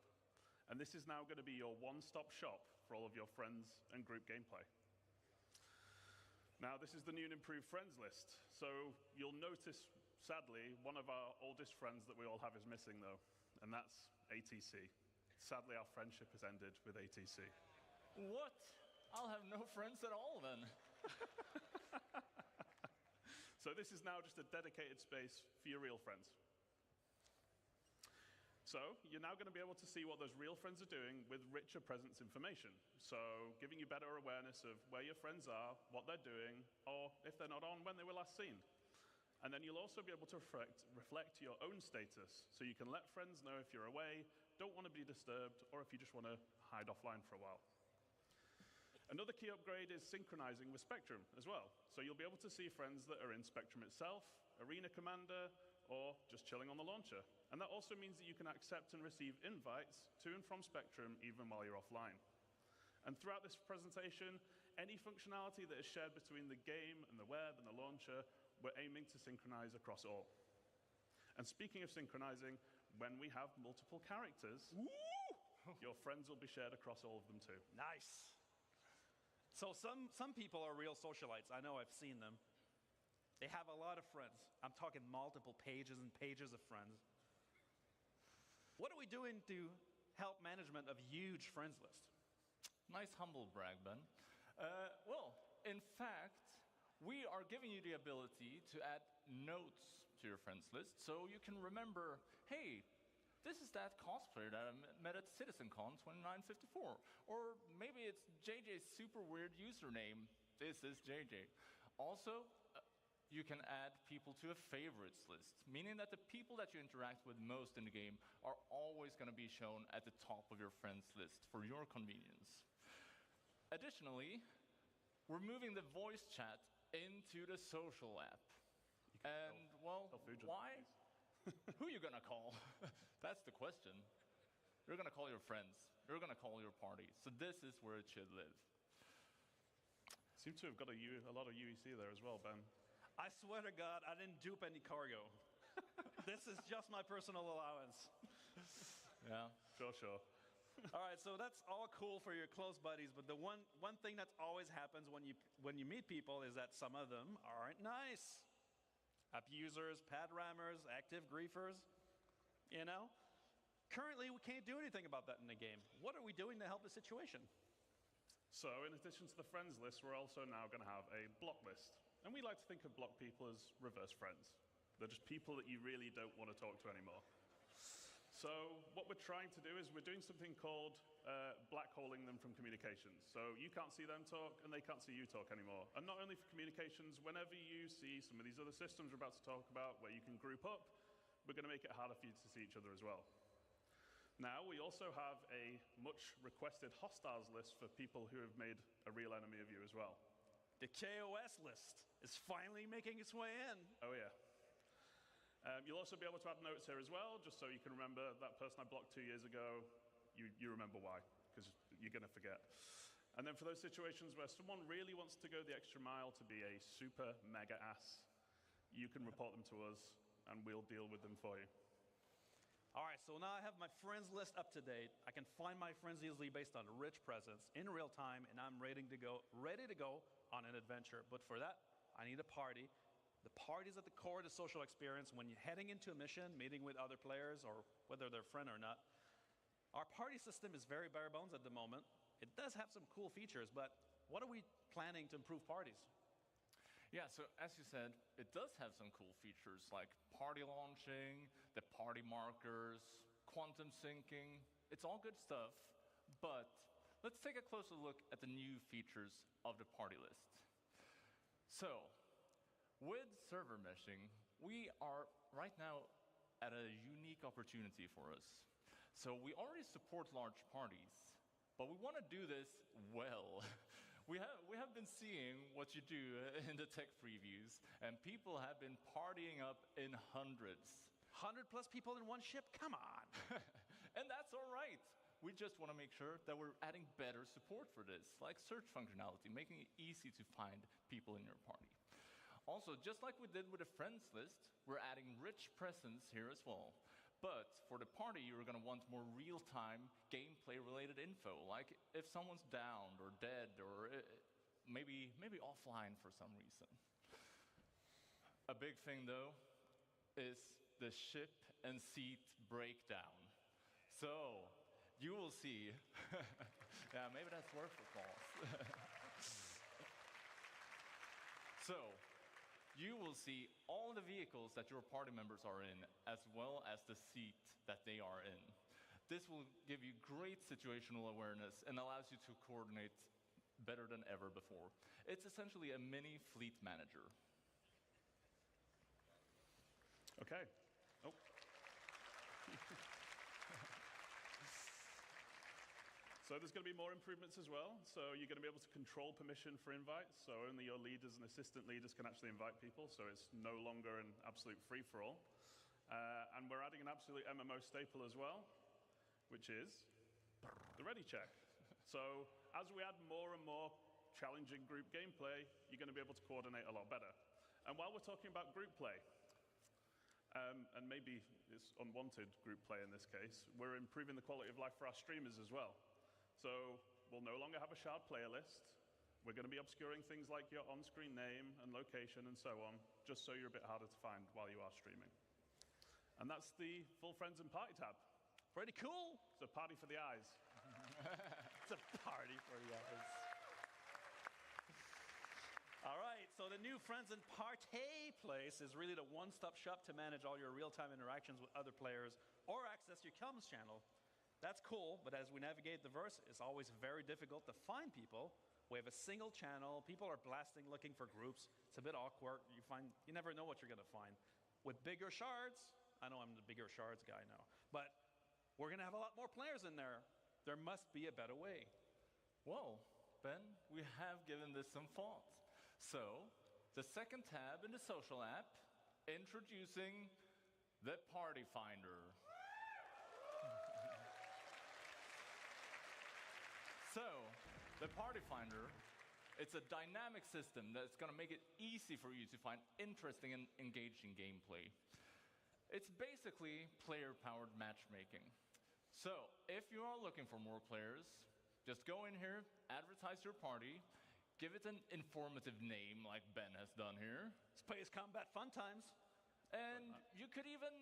And this is now going to be your one-stop shop for all of your friends and group gameplay. Now, this is the new and improved friends list. So you'll notice, sadly, one of our oldest friends that we all have is missing, though, and that's ATC. Sadly, our friendship has ended with ATC. What? I'll have no friends at all, then. So this is now just a dedicated space for your real friends. So you're now going to be able to see what those real friends are doing with richer presence information. So giving you better awareness of where your friends are, what they're doing, or if they're not on, when they were last seen. And then you'll also be able to reflect your own status. So you can let friends know if you're away, don't want to be disturbed, or if you just want to hide offline for a while. Another key upgrade is synchronizing with Spectrum as well. So you'll be able to see friends that are in Spectrum itself, Arena Commander, or just chilling on the launcher. And that also means that you can accept and receive invites to and from Spectrum even while you're offline. And throughout this presentation, any functionality that is shared between the game and the web and the launcher, we're aiming to synchronize across all. And speaking of synchronizing, when we have multiple characters, your friends will be shared across all of them too. Nice. So some people are real socialites. I know, I've seen them. They have a lot of friends. I'm talking multiple pages and pages of friends. What are we doing to help management of huge friends list? Nice humble brag, Ben. Well, in fact, we are giving you the ability to add notes to your friends list so you can remember, hey, this is that cosplayer that I met at CitizenCon 2954. Or maybe it's JJ's super weird username. This is JJ. Also, you can add people to a favorites list, meaning that the people that you interact with most in the game are always going to be shown at the top of your friends list for your convenience. Additionally, we're moving the voice chat into the social app. And, well, why? Who are you going to call? That's the question. You're going to call your friends. You're going to call your party. So this is where it should live. Seem to have got a lot of UEC there as well, Ben. I swear to God, I didn't dupe any cargo. This is just my personal allowance. Yeah, sure. All right, so that's all cool for your close buddies, but the one thing that always happens when you meet people is that some of them aren't nice. Abusers, pad rammers, active griefers, you know? Currently, we can't do anything about that in the game. What are we doing to help the situation? So in addition to the friends list, we're also now going to have a block list. And we like to think of block people as reverse friends. They're just people that you really don't want to talk to anymore. So what we're trying to do is we're doing something called black holing them from communications. So you can't see them talk and they can't see you talk anymore. And not only for communications, whenever you see some of these other systems we're about to talk about where you can group up, we're going to make it harder for you to see each other as well. Now, we also have a much requested hostiles list for people who have made a real enemy of you as well. The KOS list is finally making its way in. Oh, yeah. You'll also be able to add notes here as well, just so you can remember that person I blocked 2 years ago, you remember why, because you're going to forget. And then for those situations where someone really wants to go the extra mile to be a super mega ass, you can report them to us, and we'll deal with them for you. All right, so now I have my friends list up to date. I can find my friends easily based on rich presence in real time, and I'm ready to go on an adventure. But for that, I need a party. The party is at the core of the social experience when you're heading into a mission, meeting with other players, or whether they're a friend or not. Our party system is very bare bones at the moment. It does have some cool features, but what are we planning to improve parties? Yeah, so as you said, it does have some cool features like party launching, the party markers, quantum syncing. It's all good stuff, but let's take a closer look at the new features of the party list. So, with server meshing, we are right now at a unique opportunity for us. So we already support large parties, but we want to do this well. We have been seeing what you do in the tech previews, and people have been partying up in hundreds. 100 plus people in one ship? Come on. And that's all right. We just want to make sure that we're adding better support for this, like search functionality, making it easy to find people in your party. Also, just like we did with the friends list, we're adding rich presence here as well. But for the party, you're going to want more real-time gameplay-related info, like if someone's downed or dead or maybe offline for some reason. A big thing, though, is the ship and seat breakdown. So, you will see. Yeah, maybe that's worth applause. So, you will see all the vehicles that your party members are in, as well as the seat that they are in. This will give you great situational awareness and allows you to coordinate better than ever before. It's essentially a mini fleet manager. Okay. Oh. So there's going to be more improvements as well. So you're going to be able to control permission for invites. So only your leaders and assistant leaders can actually invite people. So it's no longer an absolute free-for-all. And we're adding an absolute MMO staple as well, which is the ready check. So as we add more and more challenging group gameplay, you're going to be able to coordinate a lot better. And while we're talking about group play, and maybe it's unwanted group play in this case, we're improving the quality of life for our streamers as well. So we'll no longer have a shard player list. We're going to be obscuring things like your on-screen name and location and so on, just so you're a bit harder to find while you are streaming. And that's the full friends and party tab. Pretty cool. It's a party for the eyes. It's a party for the eyes. All right, so the new Friends and Party place is really the one-stop shop to manage all your real-time interactions with other players or access your comms channel. That's cool, but as we navigate the verse, it's always very difficult to find people. We have a single channel. People are blasting looking for groups. It's a bit awkward. You never know what you're going to find. With bigger shards, I know I'm the bigger shards guy now, but we're going to have a lot more players in there. There must be a better way. Well, Ben, we have given this some thought. So, the second tab in the social app, introducing the Party Finder. So, the Party Finder, it's a dynamic system that's going to make it easy for you to find interesting and engaging gameplay. It's basically player-powered matchmaking. So, if you are looking for more players, just go in here, advertise your party, give it an informative name like Ben has done here. Space Combat Fun Times. And you could even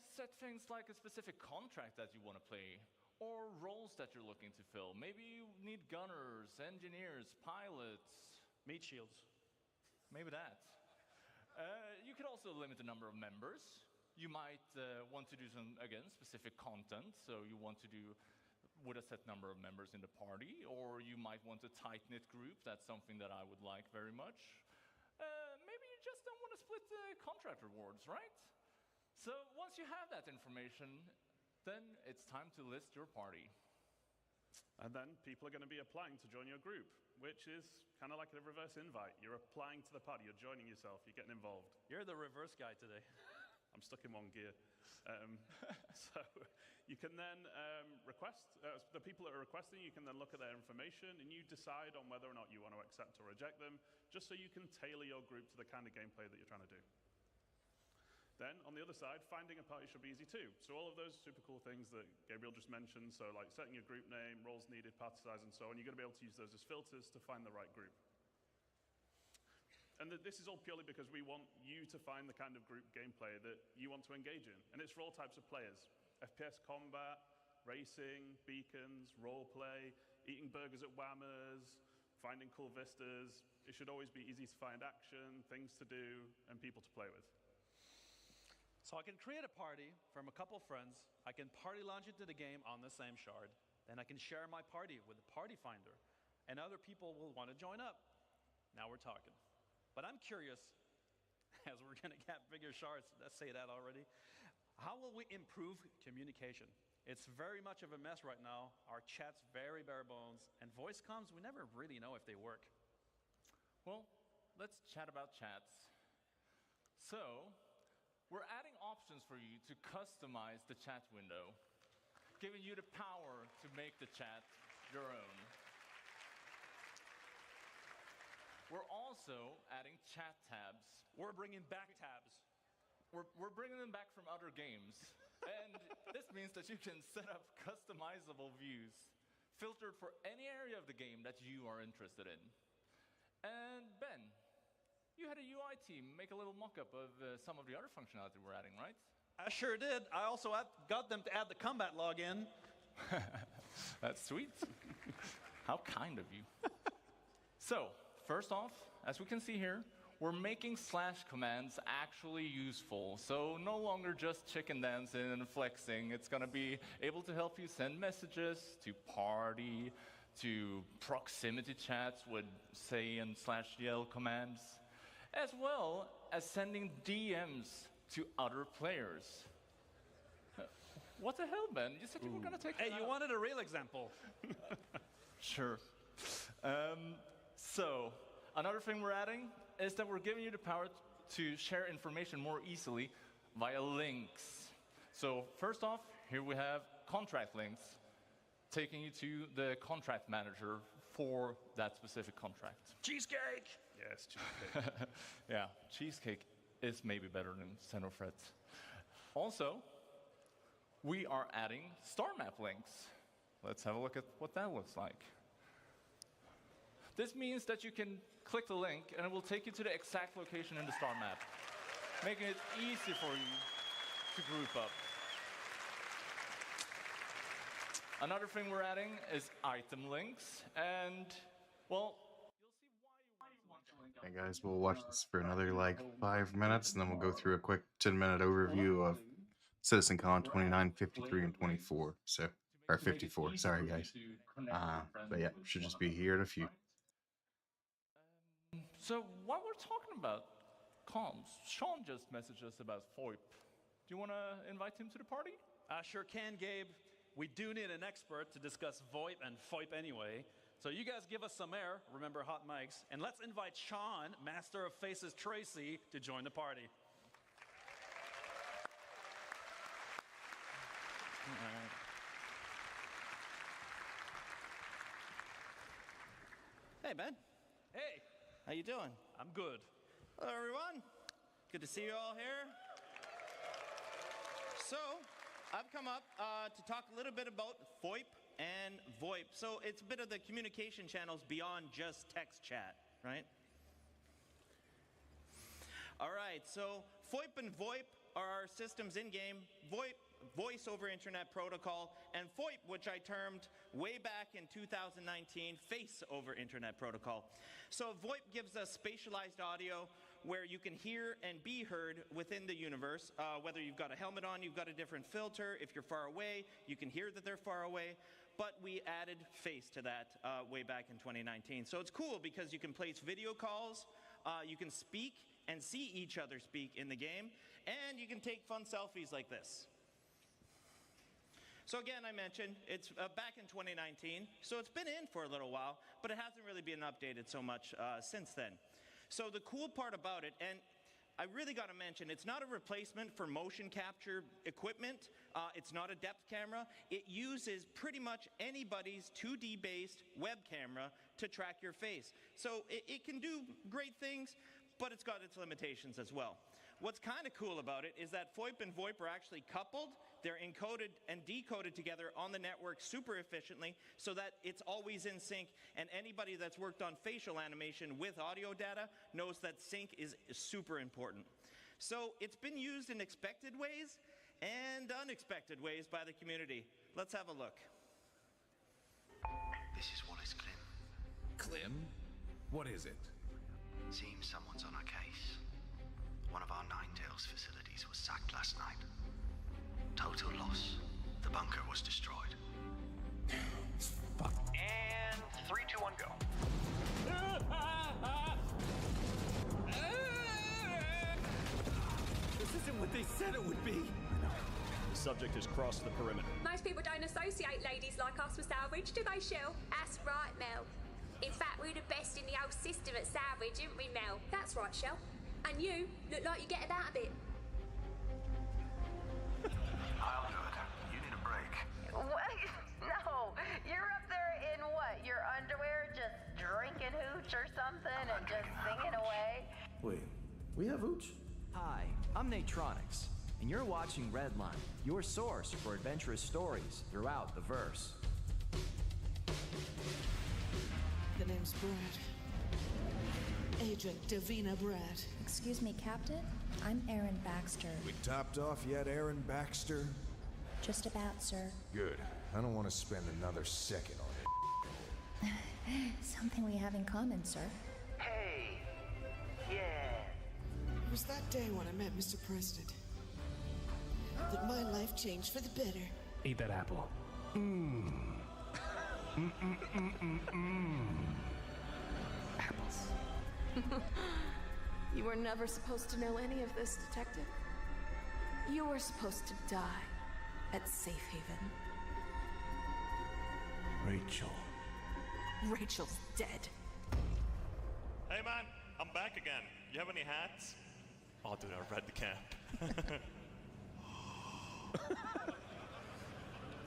set things like a specific contract that you want to play, or roles that you're looking to fill. Maybe you need gunners, engineers, pilots. Meat shields. Maybe that. You could also limit the number of members. You might want to do some, again, specific content. So you want to do with a set number of members in the party, or you might want a tight-knit group. That's something that I would like very much. Maybe you just don't want to split the contract rewards, right? So once you have that information, then it's time to list your party. And then people are going to be applying to join your group, which is kind of like a reverse invite. You're applying to the party, you're joining yourself, you're getting involved. You're the reverse guy today. I'm stuck in one gear. So you can then request, the people that are requesting, you can then look at their information and you decide on whether or not you want to accept or reject them, just so you can tailor your group to the kind of gameplay that you're trying to do. Then, on the other side, finding a party should be easy too. So all of those super cool things that Gabriel just mentioned, so like setting your group name, roles needed, party size, and so on, you're going to be able to use those as filters to find the right group. And this is all purely because we want you to find the kind of group gameplay that you want to engage in. And it's for all types of players. FPS combat, racing, beacons, roleplay, eating burgers at Whammers, finding cool vistas. It should always be easy to find action, things to do, and people to play with. So I can create a party from a couple friends. I can party launch into the game on the same shard. Then I can share my party with the Party Finder. And other people will want to join up. Now we're talking. But I'm curious, as we're going to get bigger shards, let's say that already, how will we improve communication? It's very much of a mess right now. Our chat's very bare bones. And voice comms, we never really know if they work. Well, let's chat about chats. So, we're adding options for you to customize the chat window, giving you the power to make the chat your own. We're also adding chat tabs. We're bringing back tabs. We're bringing them back from other games. And this means that you can set up customizable views, filtered for any area of the game that you are interested in. And Ben, you had a UI team make a little mock-up of some of the other functionality we're adding, right? I sure did. I also got them to add the combat login. That's sweet. How kind of you. So, first off, as we can see here, we're making slash commands actually useful. So no longer just chicken dancing and flexing. It's going to be able to help you send messages to party, to proximity chats with say and slash yell commands, as well as sending DMs to other players. What the hell, Ben? You said you were going to take Hey, that you out. wanted a real example. Sure. So, another thing we're adding is that we're giving you the power to share information more easily via links. So first off, here we have contract links, taking you to the contract manager for that specific contract. Cheesecake! Yes, cheesecake. Yeah, cheesecake is maybe better than Xenofret. Also, we are adding star map links. Let's have a look at what that looks like. This means that you can click the link and it will take you to the exact location in the star map, making it easy for you to group up. Another thing we're adding is item links, and well, Hey guys, we'll watch this for another like 5 minutes, and then we'll go through a quick 10-minute overview of CitizenCon 29, 53, and 24. So, or 54. Sorry guys. But yeah, should just be here in a few. So while we're talking about comms, Sean just messaged us about VoIP. Do you want to invite him to the party? I sure can, Gabe. We do need an expert to discuss VoIP and FOIP anyway. So you guys give us some air, remember hot mics, and let's invite Sean, Master of Faces Tracy, to join the party. Hey, Ben. Hey, How you doing? I'm good. Hello, everyone. Good to see you all here. So, I've come up to talk a little bit about VoIP and VoIP. So, it's a bit of the communication channels beyond just text chat, right? All right, so VoIP and VoIP are our systems in-game. VoIP, Voice over Internet Protocol, and FOIP, which I termed way back in 2019, Face over Internet Protocol. So VoIP gives us spatialized audio where you can hear and be heard within the universe. Whether you've got a helmet on, you've got a different filter. If you're far away, you can hear that they're far away. But we added Face to that way back in 2019. So it's cool because you can place video calls, you can speak and see each other speak in the game, and you can take fun selfies like this. So again, I mentioned, it's back in 2019, so it's been in for a little while, but it hasn't really been updated so much since then. So the cool part about it, and I really got to mention, it's not a replacement for motion capture equipment. It's not a depth camera. It uses pretty much anybody's 2D-based web camera to track your face. So it can do great things, but it's got its limitations as well. What's kind of cool about it is that FOIP and VoIP are actually coupled. They're encoded and decoded together on the network super efficiently so that it's always in sync, and anybody that's worked on facial animation with audio data knows that sync is super important. So it's been used in expected ways and unexpected ways by the community. Let's have a look. This is Wallace Clem. Clem? What is it? Seems someone's on our case. One of our Ninetales facilities was sacked last night. Total loss. The bunker was destroyed. Fuck. And 3, 2, 1, go. This isn't what they said it would be. The subject has crossed the perimeter. Most people don't associate ladies like us with salvage, do they, Shell? That's right, Mel. In fact, we're the best in the whole system at salvage, aren't we, Mel? That's right, Shell. And you look like you get about a bit. I'll do it. You need a break. What? No. You're up there in what? Your underwear just drinking hooch or something and just singing away? Wait, we have hooch? Hi, I'm Natronics, and you're watching Redline, your source for adventurous stories throughout the verse. The name's Brad. Agent Davina Brad. Excuse me, Captain? I'm Aaron Baxter. We topped off yet, Aaron Baxter? Just about, sir. Good. I don't want to spend another second on it. Something we have in common, sir. Hey. Yeah. It was that day when I met Mr. President that my life changed for the better. Eat that apple. Apples. You were never supposed to know any of this, Detective. You were supposed to die at Safe Haven. Rachel. Rachel's dead. Hey man, I'm back again. You have any hats? Oh dude, I read the cap.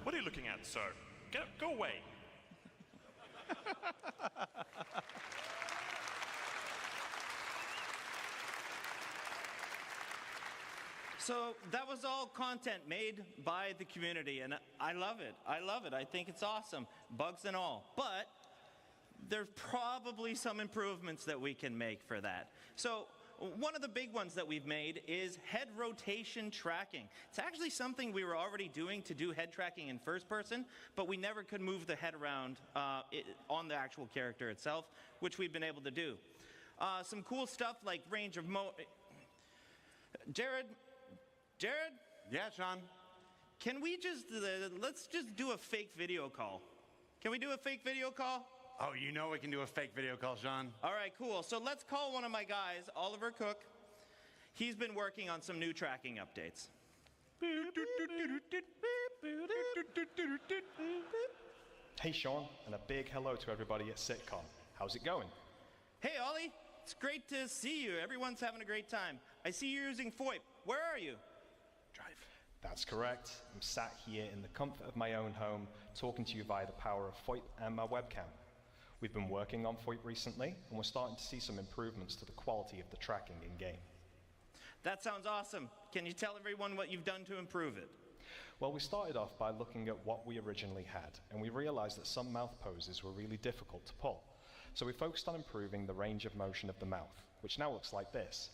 What are you looking at, sir? Go away. So that was all content made by the community, and I love it. I love it. I think it's awesome, bugs and all. But there's probably some improvements that we can make for that. So one of the big ones that we've made is head rotation tracking. It's actually something we were already doing to do head tracking in first person, but we never could move the head around on the actual character itself, which we've been able to do. Some cool stuff like range of Jared? Yeah, Sean? Can we just, let's just do a fake video call. Can we do a fake video call? Oh, you know we can do a fake video call, Sean. All right, cool. So let's call one of my guys, Oliver Cook. He's been working on some new tracking updates. Hey, Sean, and a big hello to everybody at CitizenCon. How's it going? Hey, Ollie. It's great to see you. Everyone's having a great time. I see you're using FOIP. Where are you? That's correct. I'm sat here in the comfort of my own home, talking to you via the power of FOIP and my webcam. We've been working on FOIP recently, and we're starting to see some improvements to the quality of the tracking in-game. That sounds awesome. Can you tell everyone what you've done to improve it? Well, we started off by looking at what we originally had, and we realized that some mouth poses were really difficult to pull. So we focused on improving the range of motion of the mouth, which now looks like this.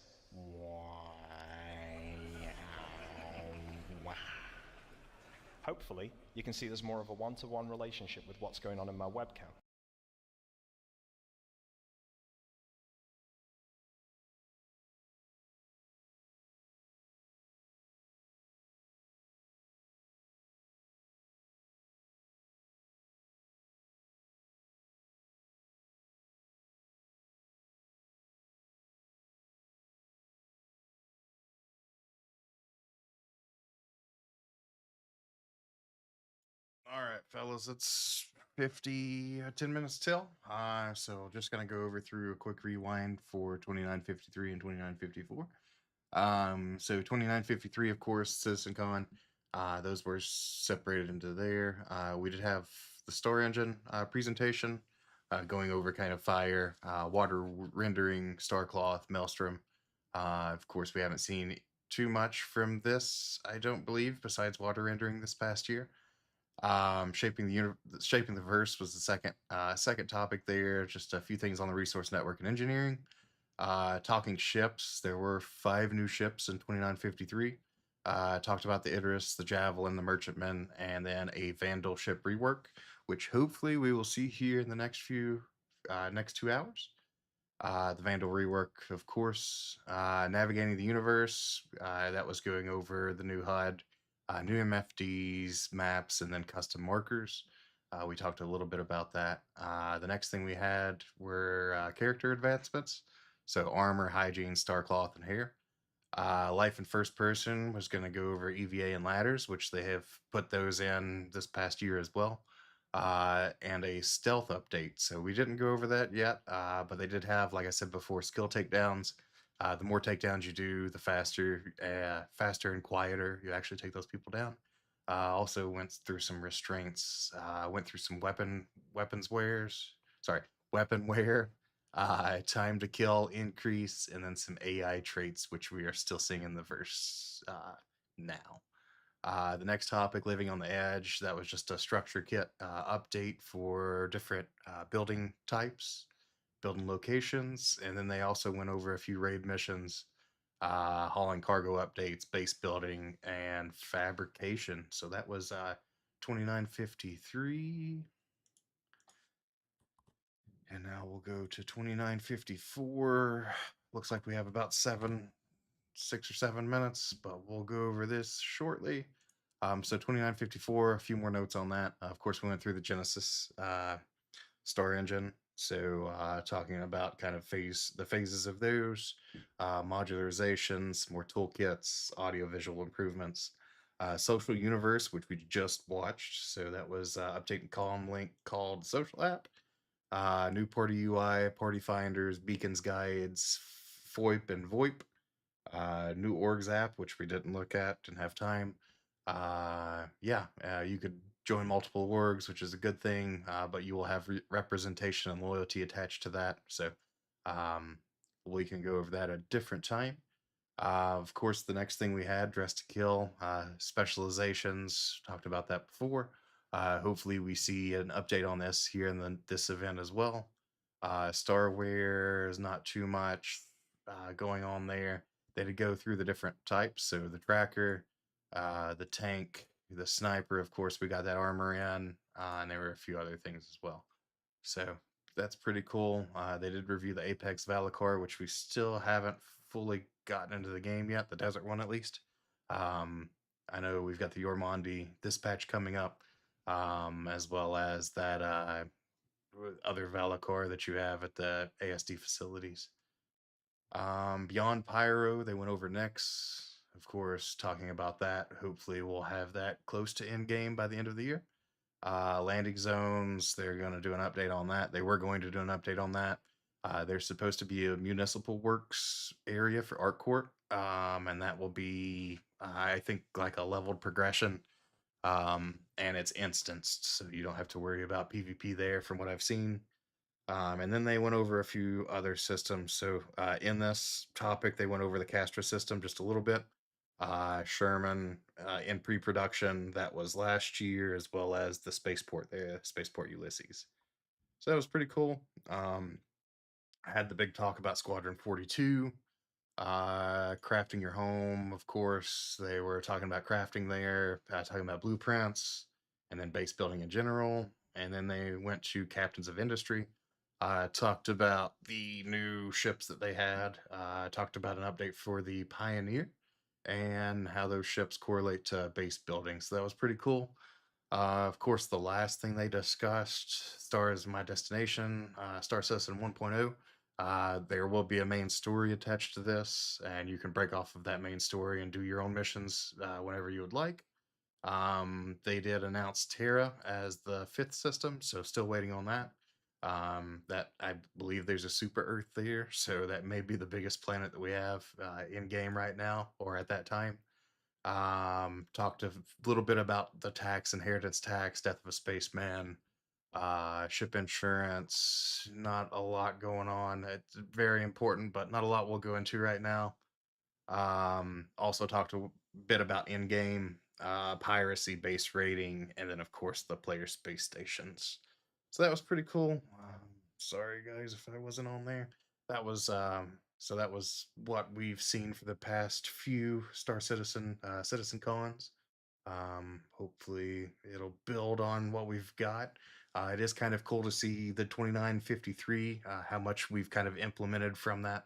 Hopefully, you can see there's more of a one-to-one relationship with what's going on in my webcam. All right, fellas, it's 10 minutes till. So just gonna go over through a quick rewind for 2953 and 2954. So 2953, of course, CitizenCon. Those were separated into there. We did have the story engine presentation, going over kind of fire, water rendering, Starcloth, Maelstrom. Of course, we haven't seen too much from this, I don't believe, besides water rendering this past year. Shaping the verse was the second topic there. Just a few things on the resource network and engineering. Talking ships, there were 5 new ships in 2953. Talked about the Idris, the Javelin, the Merchantman, and then a Vandal ship rework, which hopefully we will see here in the next 2 hours. The Vandal rework, of course. Navigating the universe, that was going over the new HUD, new MFDs, maps, and then custom markers. We talked a little bit about that. The next thing we had were character advancements. So armor, hygiene, Starcloth, and hair. Life in first person was going to go over EVA and ladders, which they have put those in this past year as well. And a stealth update. So we didn't go over that yet, but they did have, like I said before, skill takedowns. The more takedowns you do, the faster and quieter you actually take those people down. Also went through some restraints. Went through some weapon wear. Time to kill increase, and then some AI traits, which we are still seeing in the verse now. The next topic, living on the edge, that was just a structure kit update for different building types, building locations, and then they also went over a few raid missions, hauling cargo updates, base building, and fabrication. So that was 2953. And now we'll go to 2954. Looks like we have about 6 or 7 minutes, but we'll go over this shortly. So 2954, a few more notes on that. Of course, we went through the Genesis Star Engine. So talking about kind of the phases of those, modularizations, more toolkits, audio-visual improvements. Social Universe, which we just watched. So that was updating column link called Social App. New party UI, party finders, beacons, guides, FOIP and VoIP. New orgs app, which we didn't look at, didn't have time. Yeah, you could join multiple orgs, which is a good thing, but you will have representation and loyalty attached to that. So um, we can go over that at a different time. Of course, the next thing we had, Dress to Kill, specializations, talked about that before. Hopefully we see an update on this here in this event as well. Starware is not too much going on there. They did go through the different types, so the tracker, the tank, the sniper, of course, we got that armor in, and there were a few other things as well. So that's pretty cool. They did review the Apex Valakar, which we still haven't fully gotten into the game yet, the desert one at least. I know we've got the Yormandi dispatch coming up, as well as that other Valakar that you have at the ASD facilities. Beyond Pyro, they went over next. Of course, talking about that. Hopefully, we'll have that close to end game by the end of the year. Landing zones, they're going to do an update on that. They were going to do an update on that. There's supposed to be a municipal works area for Art Court, and that will be, I think, like a leveled progression. And it's instanced, so you don't have to worry about PvP there from what I've seen. And then they went over a few other systems. So in this topic, they went over the Castra system just a little bit. Sherman in pre-production, that was last year, as well as the Spaceport Ulysses. So that was pretty cool. I had the big talk about Squadron 42, crafting your home. Of course, they were talking about crafting there, talking about blueprints, and then base building in general. And then they went to Captains of Industry. Talked about the new ships that they had. Talked about an update for the Pioneer and how those ships correlate to base building. So that was pretty cool. Of course, the last thing they discussed, Star is My Destination, Star Citizen 1.0. There will be a main story attached to this, and you can break off of that main story and do your own missions whenever you would like. They did announce Terra as the fifth system, so still waiting on that. That I believe there's a super Earth there, so that may be the biggest planet that we have in game right now or at that time. Talked a little bit about the tax, inheritance tax, death of a spaceman, ship insurance. Not a lot going on. It's very important, but not a lot we'll go into right now. Also talked a bit about in-game piracy, base rating, and then of course the player space stations. So that was pretty cool. Sorry guys if I wasn't on there. That was so that was what we've seen for the past few Star Citizen CitizenCons. Hopefully it'll build on what we've got. It is kind of cool to see the 2953, how much we've kind of implemented from that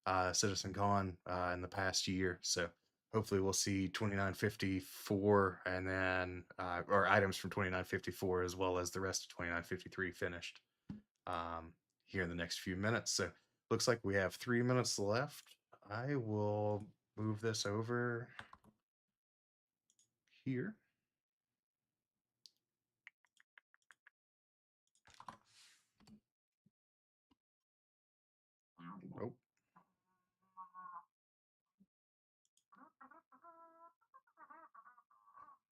CitizenCon in the past year. So hopefully we'll see 2954 and then or items from 2954 as well as the rest of 2953 finished here in the next few minutes. So looks like we have 3 minutes left. I will move this over here. Nope.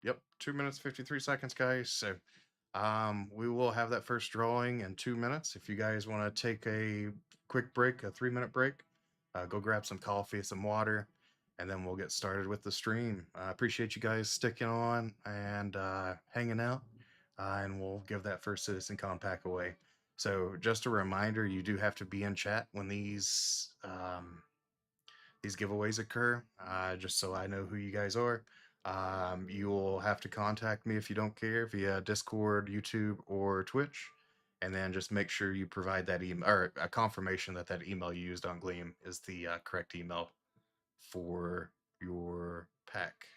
Yep, 2 minutes 53 seconds, guys. So we will have that first drawing in 2 minutes. If you guys want to take a quick break, a 3-minute break, go grab some coffee, some water, and then we'll get started with the stream. I appreciate you guys sticking on and hanging out, and we'll give that first CitizenCon pack away. So just a reminder, you do have to be in chat when these giveaways occur, just so I know who you guys are. You will have to contact me if you don't care via Discord, YouTube, or Twitch, and then just make sure you provide that email or a confirmation that that email you used on Gleam is the correct email for your pack.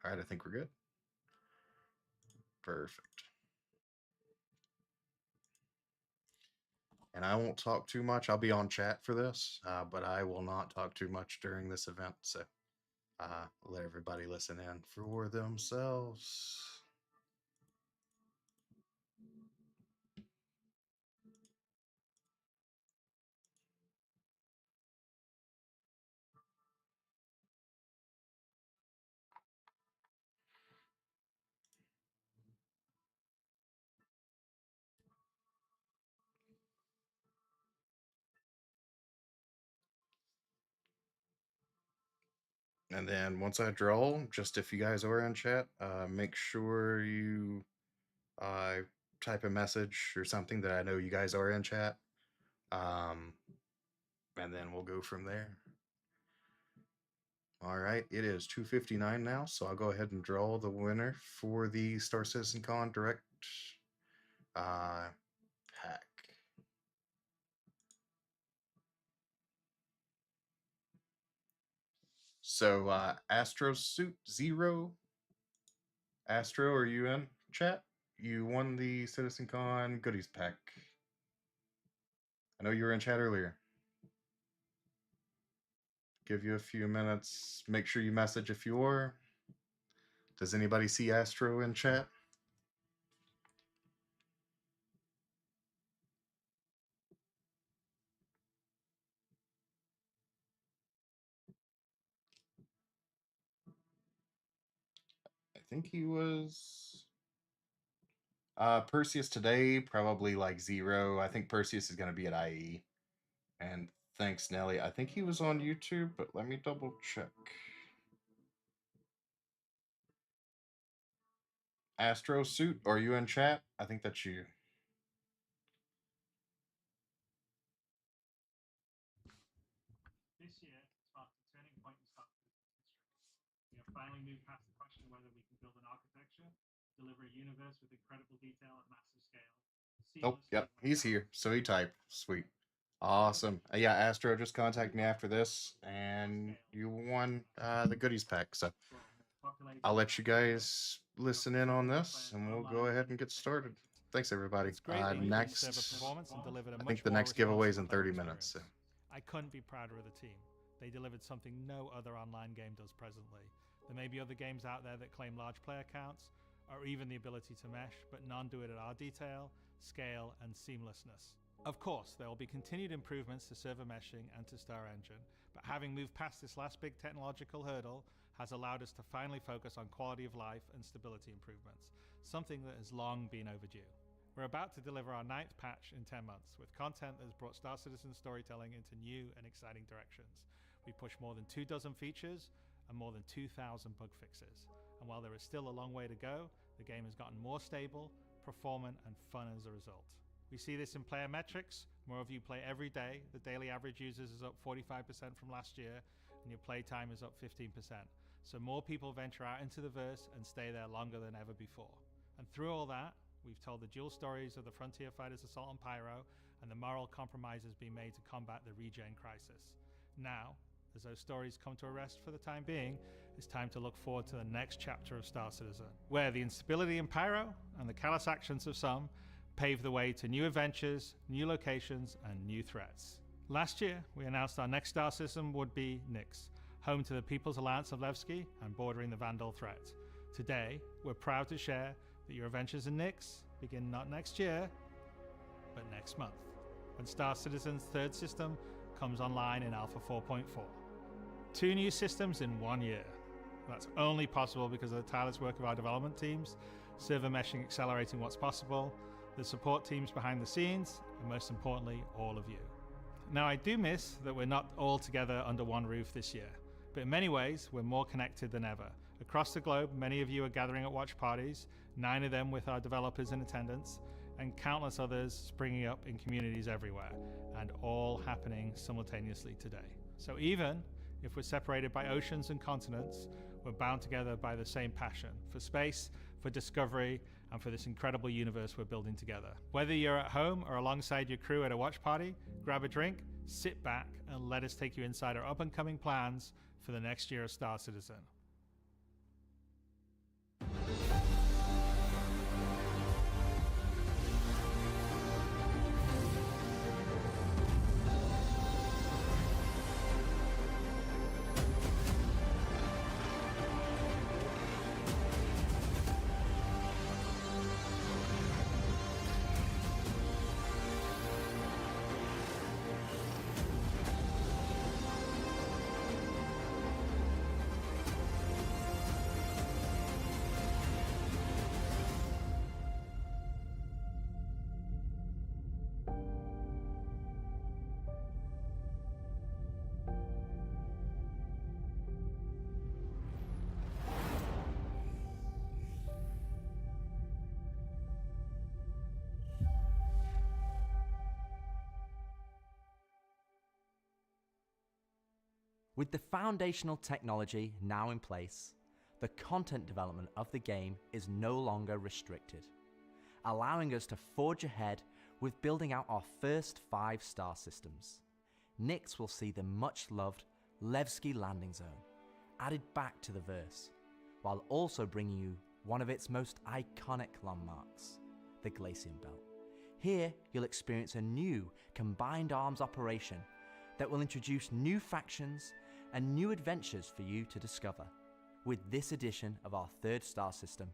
All right, I think we're good. Perfect. And I won't talk too much. I'll be on chat for this, but I will not talk too much during this event. So let everybody listen in for themselves. And then once I draw, just if you guys are in chat, make sure you type a message or something that I know you guys are in chat. And then we'll go from there. All right, it is 2:59 now, so I'll go ahead and draw the winner for the Star Citizen Con Direct pack. So Astro Suit Zero. Astro, are you in chat? You won the CitizenCon goodies pack. I know you were in chat earlier. Give you a few minutes. Make sure you message if you are. Does anybody see Astro in chat? I think he was Perseus today, probably like 0. I think Perseus is going to be at IE. And thanks, Nelly. I think he was on YouTube, but let me double check. Astro Suit, are you in chat? I think that's you. This year marked a turning point in Star Citizen's history. We have finally moved past the question of whether we can build an architecture, deliver a universe with incredible detail at massive scale. Oh, yep, he's here. So he typed. Sweet. Awesome. Yeah, Astro, just contact me after this, and you won the goodies pack. So I'll let you guys listen in on this, and we'll go ahead and get started. Thanks, everybody. Next, I think the next giveaway is in 30 minutes. So. I couldn't be prouder of the team. They delivered something no other online game does presently. There may be other games out there that claim large player counts, or even the ability to mesh, but none do it at our detail, scale, and seamlessness. Of course, there will be continued improvements to server meshing and to Star Engine, but having moved past this last big technological hurdle has allowed us to finally focus on quality of life and stability improvements, something that has long been overdue. We're about to deliver our 9th patch in 10 months, with content that has brought Star Citizen storytelling into new and exciting directions. We pushed more than 24 features and more than 2,000 bug fixes. And while there is still a long way to go, the game has gotten more stable, performant, and fun as a result. We see this in player metrics. More of you play every day. The daily average users is up 45% from last year, and your playtime is up 15%. So more people venture out into the verse and stay there longer than ever before. And through all that, we've told the dual stories of the Frontier Fighters Assault on Pyro and the moral compromises being made to combat the regen crisis. Now, as those stories come to a rest for the time being, it's time to look forward to the next chapter of Star Citizen, where the instability in Pyro and the callous actions of some pave the way to new adventures, new locations, and new threats. Last year, we announced our next Star Citizen would be Nyx, home to the People's Alliance of Levski and bordering the Vandal threat. Today, we're proud to share that your adventures in Nyx begin not next year, but next month, when Star Citizen's 3rd system comes online in Alpha 4.4. 2 new systems in 1 year. That's only possible because of the tireless work of our development teams, server meshing accelerating what's possible, the support teams behind the scenes, and most importantly, all of you. Now, I do miss that we're not all together under one roof this year, but in many ways, we're more connected than ever. Across the globe, many of you are gathering at watch parties, 9 of them with our developers in attendance, and countless others springing up in communities everywhere, and all happening simultaneously today. So even if we're separated by oceans and continents, we're bound together by the same passion for space, for discovery, and for this incredible universe we're building together. Whether you're at home or alongside your crew at a watch party, grab a drink, sit back, and let us take you inside our up-and-coming plans for the next year of Star Citizen. With the foundational technology now in place, the content development of the game is no longer restricted, allowing us to forge ahead with building out our first 5 star systems. Nyx will see the much-loved Levski landing zone added back to the verse, while also bringing you one of its most iconic landmarks, the Glacium Belt. Here, you'll experience a new combined arms operation that will introduce new factions and new adventures for you to discover. With this edition of our 3rd star system,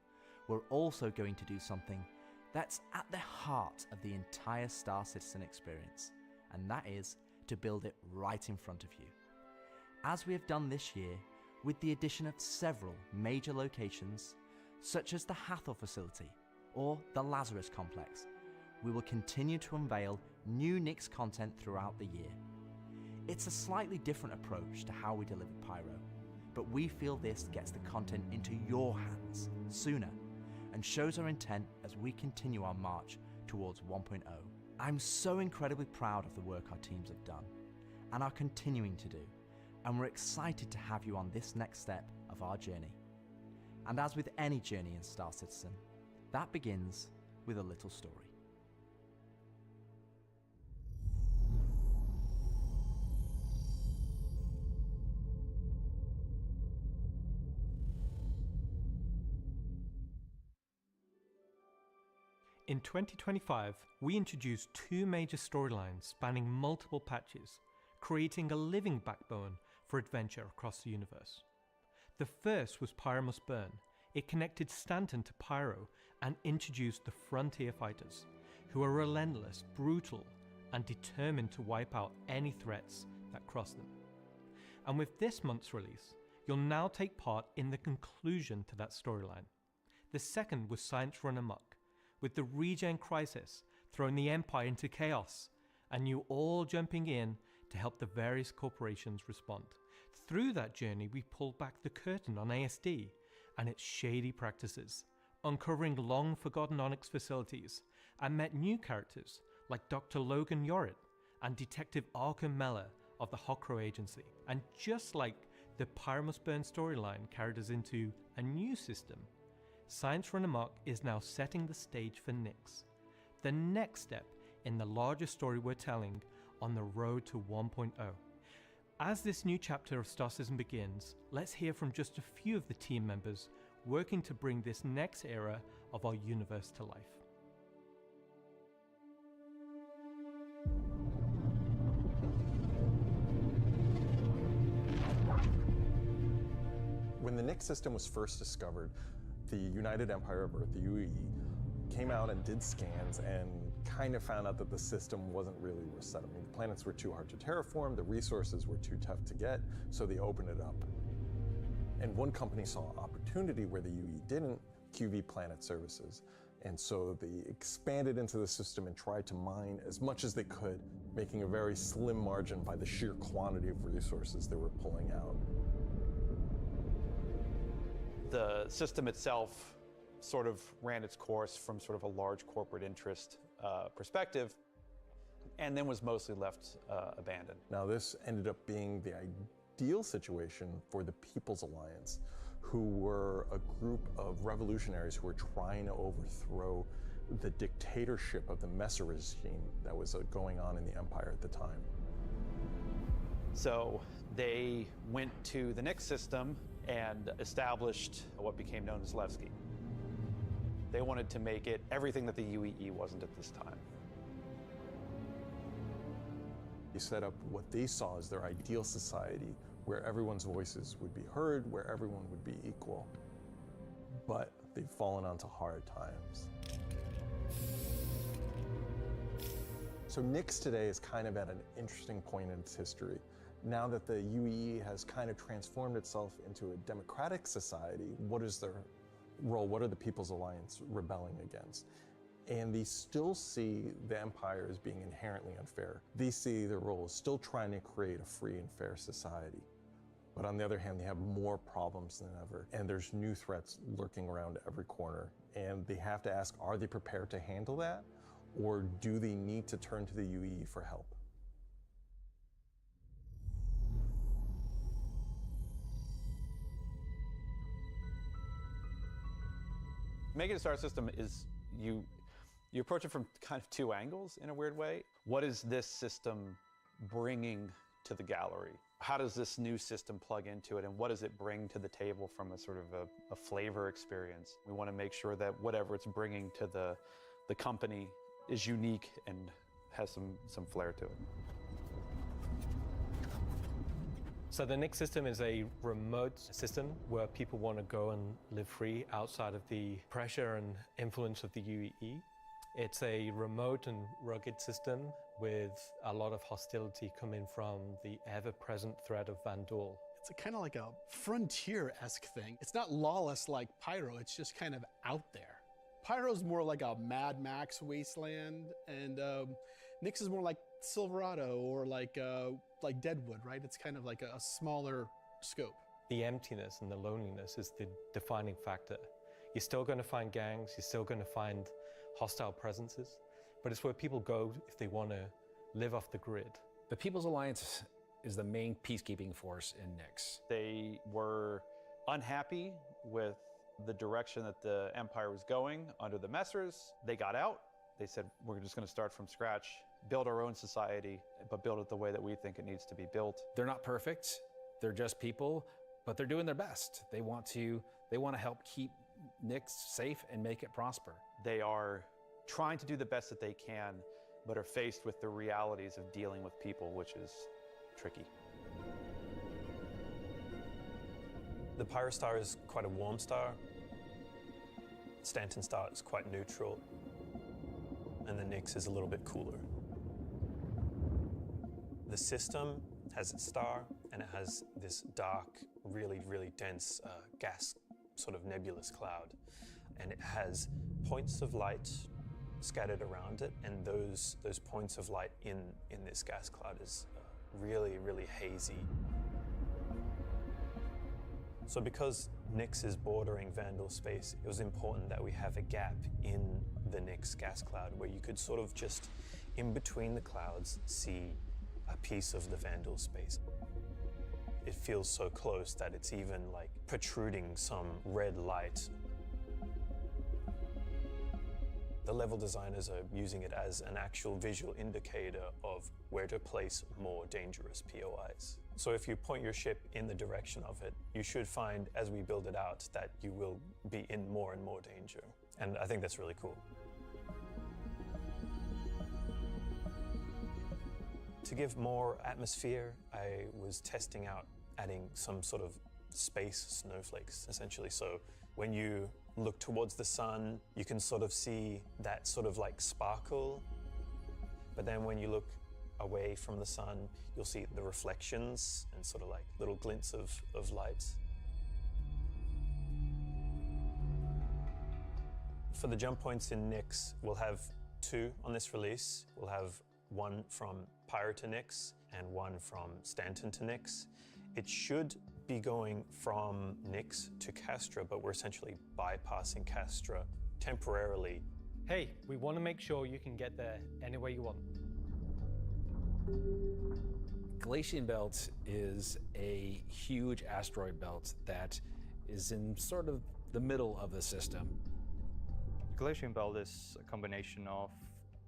we're also going to do something that's at the heart of the entire Star Citizen experience, and that is to build it right in front of you. As we have done this year, with the addition of several major locations, such as the Hathor facility or the Lazarus complex, we will continue to unveil new Nyx content throughout the year. It's a slightly different approach to how we deliver Pyro, but we feel this gets the content into your hands sooner and shows our intent as we continue our march towards 1.0. I'm so incredibly proud of the work our teams have done and are continuing to do, and we're excited to have you on this next step of our journey. And as with any journey in Star Citizen, that begins with a little story. In 2025, we introduced 2 major storylines spanning multiple patches, creating a living backbone for adventure across the universe. The first was Pyro Must Burn. It connected Stanton to Pyro and introduced the Frontier Fighters, who are relentless, brutal, and determined to wipe out any threats that cross them. And with this month's release, you'll now take part in the conclusion to that storyline. The second was Science Run Amok, with the Regen Crisis throwing the Empire into chaos, and you all jumping in to help the various corporations respond. Through that journey, we pulled back the curtain on ASD and its shady practices, uncovering long-forgotten Onyx facilities, and met new characters like Dr. Logan Yorit and Detective Arkham Mella of the Hokro Agency. And just like the Pyro Must Burn storyline carried us into a new system, Science Run Amok is now setting the stage for Nyx, the next step in the larger story we're telling on the road to 1.0. As this new chapter of Star Citizen begins, let's hear from just a few of the team members working to bring this next era of our universe to life. When the Nyx system was first discovered, the United Empire of Earth, the UEE, came out and did scans and kind of found out that the system wasn't really worth settling. The planets were too hard to terraform, the resources were too tough to get, so they opened it up. And one company saw opportunity where the UE didn't, QV Planet Services. And so they expanded into the system and tried to mine as much as they could, making a very slim margin by the sheer quantity of resources they were pulling out. The system itself sort of ran its course from sort of a large corporate interest perspective, and then was mostly left abandoned. Now this ended up being the ideal situation for the People's Alliance, who were a group of revolutionaries who were trying to overthrow the dictatorship of the Messer regime that was going on in the Empire at the time. So they went to the Nyx system and established what became known as Levski. They wanted to make it everything that the UEE wasn't at this time. They set up what they saw as their ideal society, where everyone's voices would be heard, where everyone would be equal. But they've fallen onto hard times. So Nyx today is kind of at an interesting point in its history. Now that the UEE has kind of transformed itself into a democratic society, what is their role? What are the People's Alliance rebelling against? And they still see the Empire as being inherently unfair. They see their role as still trying to create a free and fair society. But on the other hand, they have more problems than ever, and there's new threats lurking around every corner. And they have to ask, are they prepared to handle that? Or do they need to turn to the UEE for help? Making a star system is you approach it from kind of two angles in a weird way. What is this system bringing to the gallery? How does this new system plug into it, and what does it bring to the table from a sort of a flavor experience? We want to make sure that whatever it's bringing to the company is unique and has some flair to it. So the Nix system is a remote system where people want to go and live free outside of the pressure and influence of the UEE. It's a remote and rugged system with a lot of hostility coming from the ever-present threat of Vandal. It's kind of like a frontier-esque thing. It's not lawless like Pyro, it's just kind of out there. Pyro's more like a Mad Max wasteland, and Nix is more like Silverado or like Deadwood, right? It's kind of like a smaller scope. The emptiness and the loneliness is the defining factor. You're still going to find gangs, you're still going to find hostile presences, but it's where people go if they want to live off the grid. The People's Alliance is the main peacekeeping force in Nix. They were unhappy with the direction that the Empire was going under the Messers. They got out. They said, we're just going to start from scratch, build our own society, but build it the way that we think it needs to be built. They're not perfect. They're just people, but they're doing their best. They want to help keep Nix safe and make it prosper. They are trying to do the best that they can, but are faced with the realities of dealing with people, which is tricky. The Pyro star is quite a warm star. Stanton star is quite neutral. And the Nix is a little bit cooler. The system has its star, and it has this dark, really, really dense gas sort of nebulous cloud. And it has points of light scattered around it, and those points of light in this gas cloud is really, really hazy. So because Nix is bordering Vandal space, it was important that we have a gap in the Nix gas cloud where you could sort of just, in between the clouds, see a piece of the Vandal space. It feels so close that it's even like protruding some red light. The level designers are using it as an actual visual indicator of where to place more dangerous POIs. So if you point your ship in the direction of it, you should find, as we build it out, that you will be in more and more danger. And I think that's really cool. To give more atmosphere, I was testing out adding some sort of space snowflakes, essentially. So when you look towards the sun, you can sort of see that sort of like sparkle. But then when you look away from the sun, you'll see the reflections and sort of like little glints of light. For the jump points in Nix, we'll have 2 on this release. We'll have one from Pyro to Nix and one from Stanton to Nix. It should be going from Nix to Castra, but we're essentially bypassing Castra temporarily. Hey, we want to make sure you can get there any way you want. Glacian Belt is a huge asteroid belt that is in sort of the middle of the system. The Glacian Belt is a combination of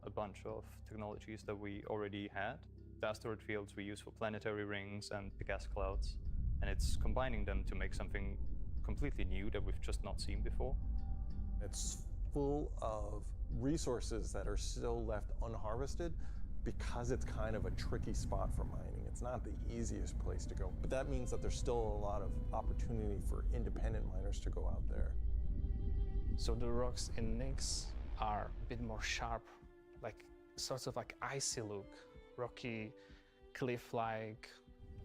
a bunch of technologies that we already had. The asteroid fields we use for planetary rings and the gas clouds, and it's combining them to make something completely new that we've just not seen before. It's full of resources that are still left unharvested because it's kind of a tricky spot for mining. It's not the easiest place to go, but that means that there's still a lot of opportunity for independent miners to go out there. So the rocks in Nix are a bit more sharp, like sorts of like icy look, rocky, cliff-like,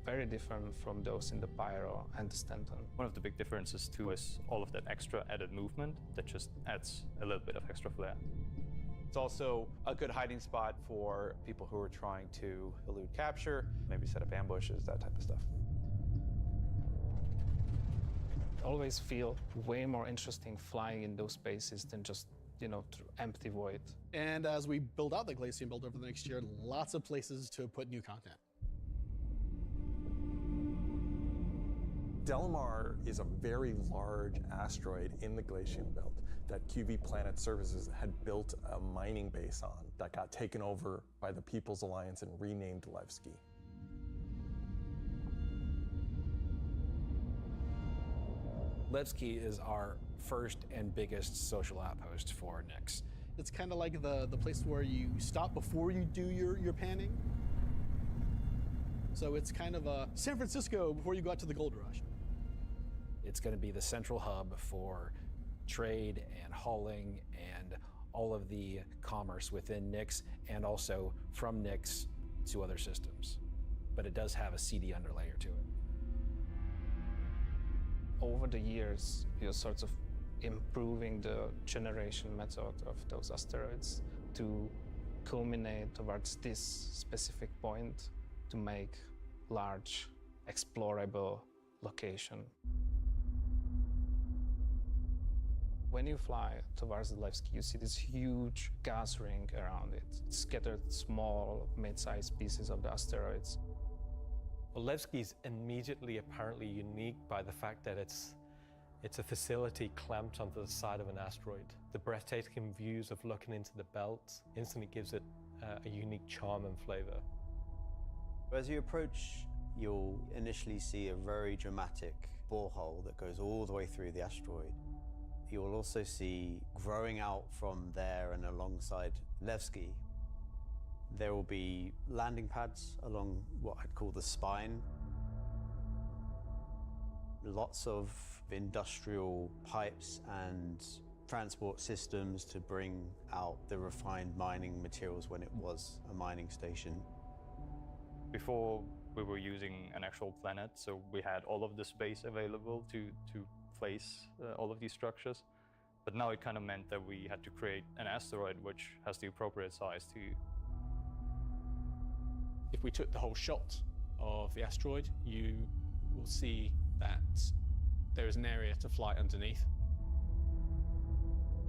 very different from those in the Pyro and the Stanton. One of the big differences too is all of that extra added movement that just adds a little bit of extra flair. It's also a good hiding spot for people who are trying to elude capture, maybe set up ambushes, that type of stuff. I always feel way more interesting flying in those spaces than just, through empty void. And as we build out the Glacian Belt over the next year, lots of places to put new content. Delamar is a very large asteroid in the Glacian Belt that QV Planet Services had built a mining base on that got taken over by the People's Alliance and renamed Levski. Levski is our first and biggest social outpost for Nyx. It's kind of like the place where you stop before you do your panning. So it's kind of a San Francisco before you go out to the gold rush. It's going to be the central hub for trade and hauling and all of the commerce within Nyx and also from Nyx to other systems. But it does have a CD underlayer to it. Over the years, we are sort of improving the generation method of those asteroids to culminate towards this specific point to make large, explorable location. When you fly towards the Levski, you see this huge gas ring around it, scattered small, mid-sized pieces of the asteroids. Well, Levski is immediately apparently unique by the fact that it's a facility clamped onto the side of an asteroid. The breathtaking views of looking into the belt instantly gives it a unique charm and flavor. As you approach, you'll initially see a very dramatic borehole that goes all the way through the asteroid. You'll also see, growing out from there and alongside Levski, there will be landing pads along what I'd call the spine. Lots of industrial pipes and transport systems to bring out the refined mining materials when it was a mining station. Before, we were using an actual planet, so we had all of the space available to place all of these structures. But now it kind of meant that we had to create an asteroid which has the appropriate size to. If we took the whole shot of the asteroid, you will see that there is an area to fly underneath.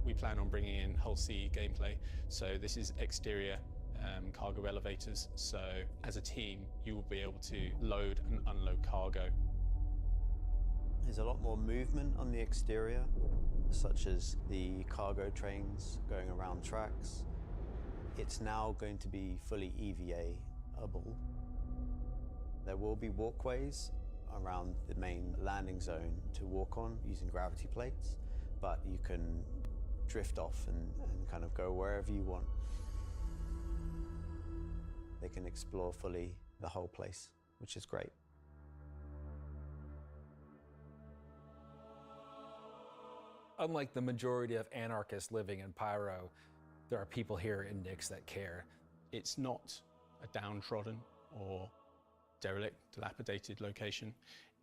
We plan on bringing in hull C gameplay, so this is exterior cargo elevators, so as a team you will be able to load and unload cargo. There's a lot more movement on the exterior, such as the cargo trains going around tracks. It's now going to be fully EVA-able. There will be walkways around the main landing zone to walk on using gravity plates, but you can drift off and kind of go wherever you want. They can explore fully the whole place, which is great. Unlike the majority of anarchists living in Pyro, there are people here in Nyx that care. It's not a downtrodden or derelict, dilapidated location.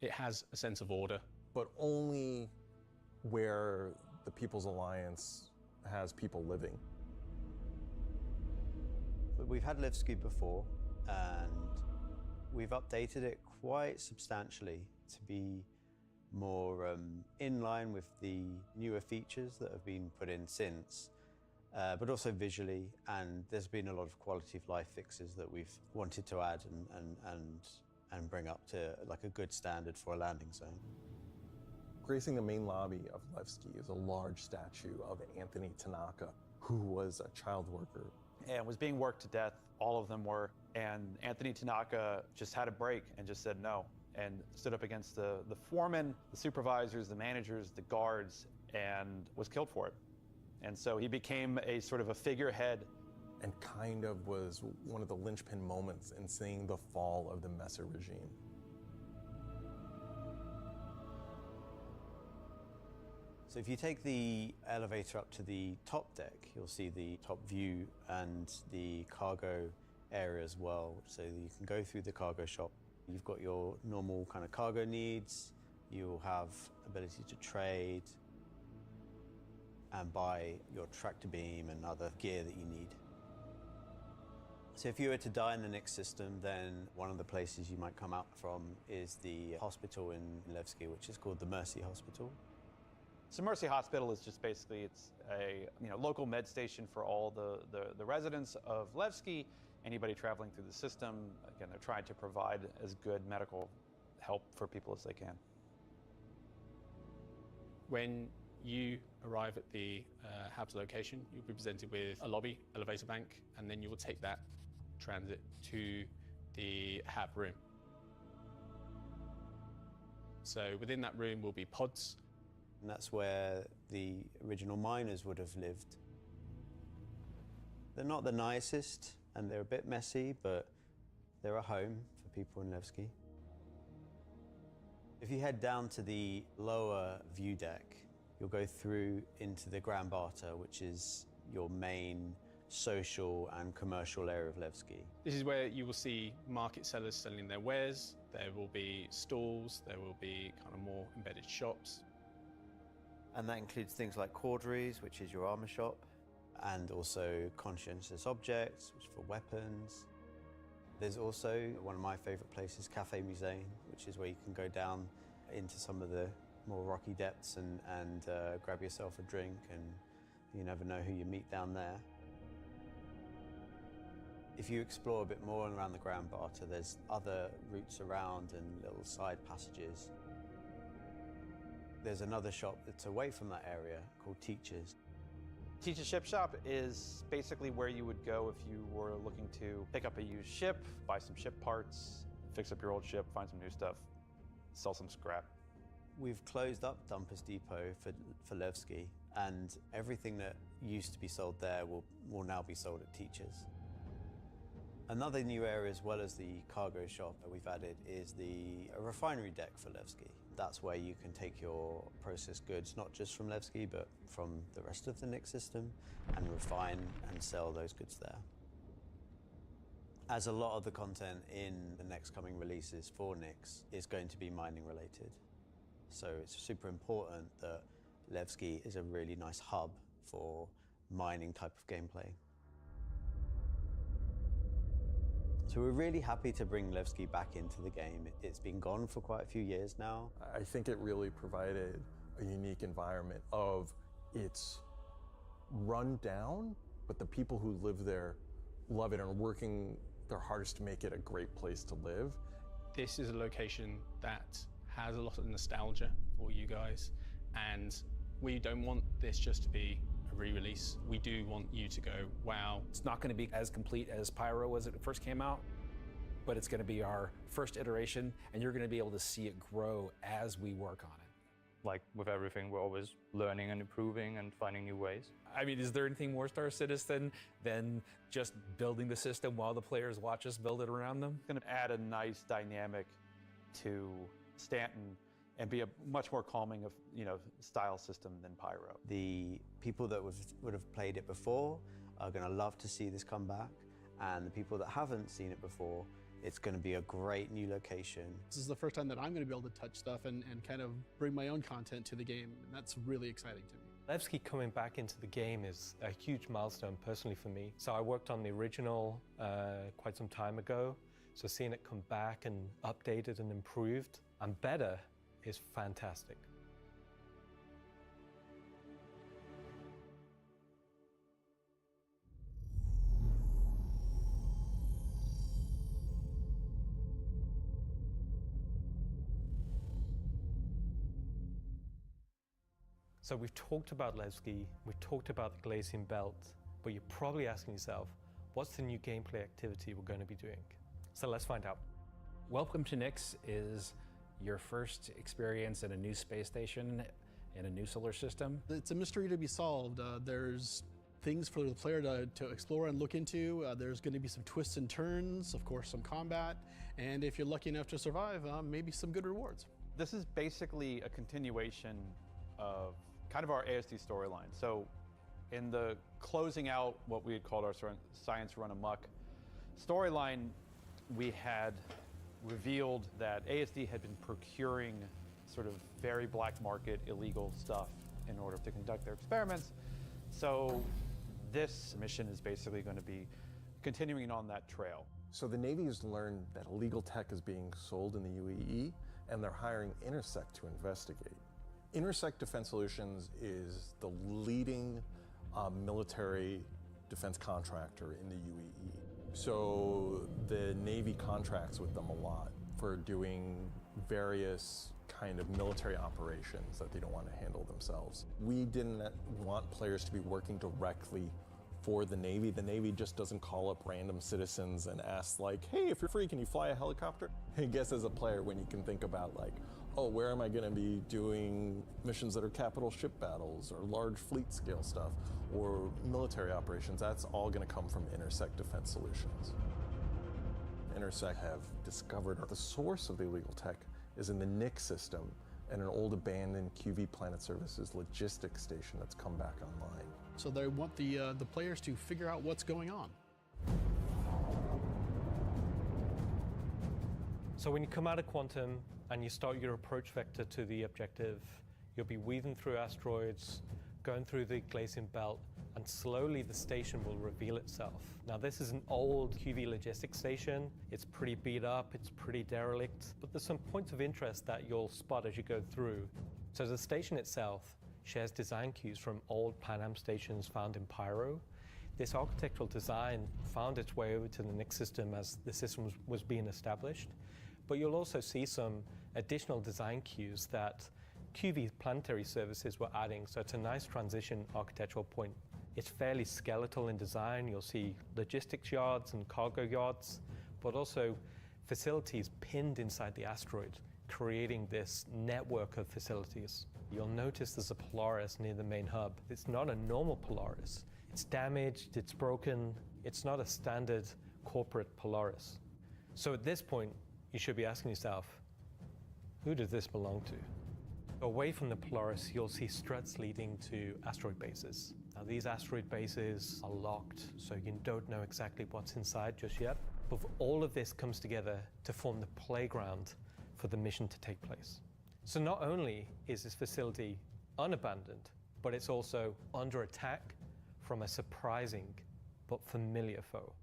It has a sense of order. But only where the People's Alliance has people living. But we've had Levski before, and we've updated it quite substantially to be more in line with the newer features that have been put in since, but also visually, and there's been a lot of quality of life fixes that we've wanted to add and bring up to like a good standard for a landing zone. Gracing the main lobby of Levski is a large statue of Anthony Tanaka, who was a child worker. And was being worked to death, all of them were, and Anthony Tanaka just had a break and just said no, and stood up against the foremen, the supervisors, the managers, the guards, and was killed for it. And so he became a sort of a figurehead. And kind of was one of the linchpin moments in seeing the fall of the Messer regime. So if you take the elevator up to the top deck, you'll see the top view and the cargo area as well. So you can go through the cargo shop. You've got your normal kind of cargo needs. You'll have ability to trade and buy your tractor beam and other gear that you need. So if you were to die in the Nyx system, then one of the places you might come out from is the hospital in Levski, which is called the Mercy Hospital. So Mercy Hospital is just basically, it's a local med station for all the residents of Levski, anybody traveling through the system. Again, they're trying to provide as good medical help for people as they can. When you arrive at the HAB's location, you'll be presented with a lobby, elevator bank, and then you will take that transit to the HAB room. So within that room will be pods. And that's where the original miners would have lived. They're not the nicest, and they're a bit messy, but they're a home for people in Levski. If you head down to the lower view deck, you'll go through into the Grand Barter, which is your main social and commercial area of Levski. This is where you will see market sellers selling their wares. There will be stalls, there will be kind of more embedded shops. And that includes things like Corderies, which is your armor shop, and also conscientious objects, which is for weapons. There's also one of my favorite places, Cafe Musée, which is where you can go down into some of the more rocky depths and grab yourself a drink, and you never know who you meet down there. If you explore a bit more around the Grand Barter, there's other routes around and little side passages. There's another shop that's away from that area called Teachers. Teach's Ship Shop is basically where you would go if you were looking to pick up a used ship, buy some ship parts, fix up your old ship, find some new stuff, sell some scrap. We've closed up Dumpers Depot for Levski, and everything that used to be sold there will now be sold at Teachers. Another new area, as well as the cargo shop that we've added, is the refinery deck for Levski. That's where you can take your processed goods, not just from Levski, but from the rest of the Nix system, and refine and sell those goods there. As a lot of the content in the next coming releases for Nix is going to be mining related. So it's super important that Levski is a really nice hub for mining type of gameplay. So we're really happy to bring Levski back into the game. It's been gone for quite a few years now. I think it really provided a unique environment of it's run down, but the people who live there love it and are working their hardest to make it a great place to live. This is a location that has a lot of nostalgia for you guys, and we don't want this just to be a re-release. We do want you to go, wow. It's not going to be as complete as Pyro was when it first came out, but it's going to be our first iteration, and you're going to be able to see it grow as we work on it. Like with everything, we're always learning and improving and finding new ways. I mean, is there anything more Star Citizen than just building the system while the players watch us build it around them? It's going to add a nice dynamic to Stanton and be a much more calming of, style system than Pyro. The people that would have played it before are going to love to see this come back, and the people that haven't seen it before, it's going to be a great new location. This is the first time that I'm going to be able to touch stuff and kind of bring my own content to the game, and that's really exciting to me. Levski coming back into the game is a huge milestone personally for me. So I worked on the original quite some time ago, so seeing it come back and updated and improved and better is fantastic. So we've talked about Levski, we've talked about the Glacian Belt, but you're probably asking yourself, what's the new gameplay activity we're going to be doing? So let's find out. Welcome to Nix is your first experience in a new space station in a new solar system. It's a mystery to be solved. There's things for the player to explore and look into. There's going to be some twists and turns, of course some combat, and if you're lucky enough to survive, maybe some good rewards. This is basically a continuation of kind of our ASD storyline. So in the closing out what we had called our Science Run Amok storyline, we had revealed that ASD had been procuring sort of very black market illegal stuff in order to conduct their experiments. So this mission is basically going to be continuing on that trail. So the Navy has learned that illegal tech is being sold in the UAE, and they're hiring Intersect to investigate. Intersect Defense Solutions is the leading military defense contractor in the UAE. So the Navy contracts with them a lot for doing various kind of military operations that they don't want to handle themselves. We didn't want players to be working directly for the Navy. The Navy just doesn't call up random citizens and ask like, hey, if you're free, can you fly a helicopter? I guess as a player, when you can think about like, oh, where am I going to be doing missions that are capital ship battles or large fleet scale stuff or military operations, that's all going to come from Intersect Defense Solutions. Intersect have discovered the source of the illegal tech is in the NIC system and an old abandoned QV Planet Services logistics station that's come back online. So they want the players to figure out what's going on. So when you come out of Quantum and you start your approach vector to the objective, you'll be weaving through asteroids, going through the Glacian belt, and slowly the station will reveal itself. Now this is an old QV logistics station. It's pretty beat up, it's pretty derelict, but there's some points of interest that you'll spot as you go through. So the station itself shares design cues from old Pan Am stations found in Pyro. This architectural design found its way over to the NIC system as the system was being established, but you'll also see some additional design cues that QV Planetary Services were adding, so it's a nice transition architectural point. It's fairly skeletal in design. You'll see logistics yards and cargo yards, but also facilities pinned inside the asteroid, creating this network of facilities. You'll notice there's a Polaris near the main hub. It's not a normal Polaris. It's damaged, it's broken. It's not a standard corporate Polaris. So at this point, you should be asking yourself, who does this belong to? Away from the Polaris, you'll see struts leading to asteroid bases. Now these asteroid bases are locked, so you don't know exactly what's inside just yet. But all of this comes together to form the playground for the mission to take place. So not only is this facility unabandoned, but it's also under attack from a surprising but familiar foe.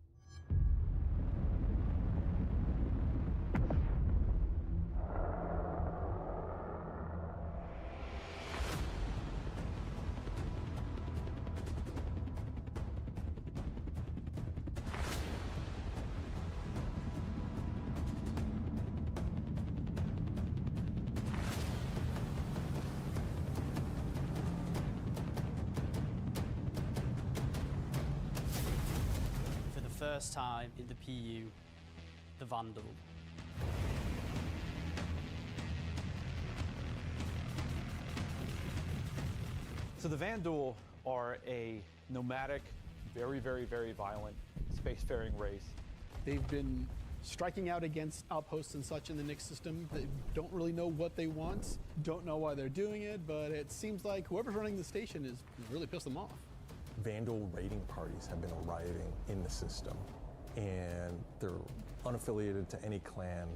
First time in the PU, the Vandal. So the Vandal are a nomadic, very, very, very violent spacefaring race. They've been striking out against outposts and such in the NIC system. They don't really know what they want, don't know why they're doing it, but it seems like whoever's running the station is really pissed them off. Vandal raiding parties have been arriving in the system, and they're unaffiliated to any clan.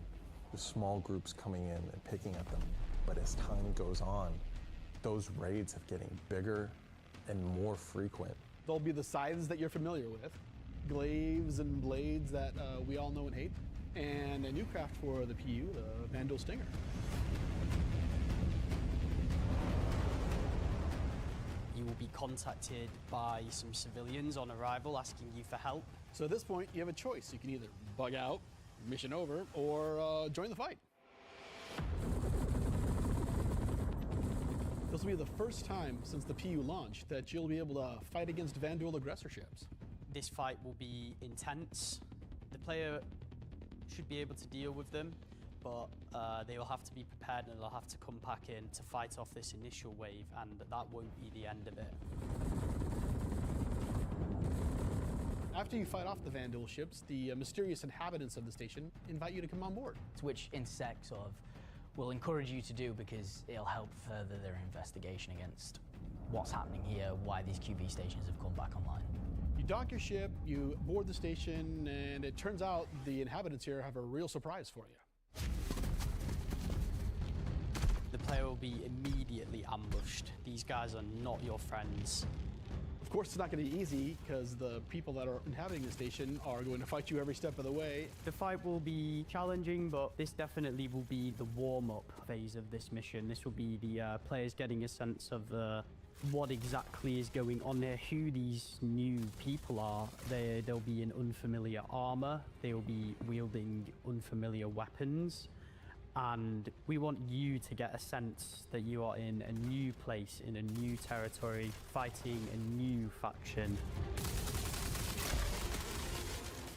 There's small groups coming in and picking at them. But as time goes on, those raids are getting bigger and more frequent. There'll be the scythes that you're familiar with, glaives and blades that we all know and hate, and a new craft for the PU, the Vandal Stinger. You will be contacted by some civilians on arrival asking you for help. So at this point, you have a choice. You can either bug out, mission over, or join the fight. This will be the first time since the PU launch that you'll be able to fight against Vandal aggressor ships. This fight will be intense. The player should be able to deal with them, but they will have to be prepared and they'll have to come back in to fight off this initial wave, and that won't be the end of it. After you fight off the Vandal ships, the mysterious inhabitants of the station invite you to come on board. Which Intersect sort of will encourage you to do because it'll help further their investigation against what's happening here, why these QV stations have come back online. You dock your ship, you board the station, and it turns out the inhabitants here have a real surprise for you. The player will be immediately ambushed. These guys are not your friends. Of course, it's not going to be easy because the people that are inhabiting the station are going to fight you every step of the way. The fight will be challenging, but this definitely will be the warm-up phase of this mission. This will be the players getting a sense of what exactly is going on there, who these new people are. They'll be in unfamiliar armor, they'll be wielding unfamiliar weapons, and we want you to get a sense that you are in a new place, in a new territory, fighting a new faction.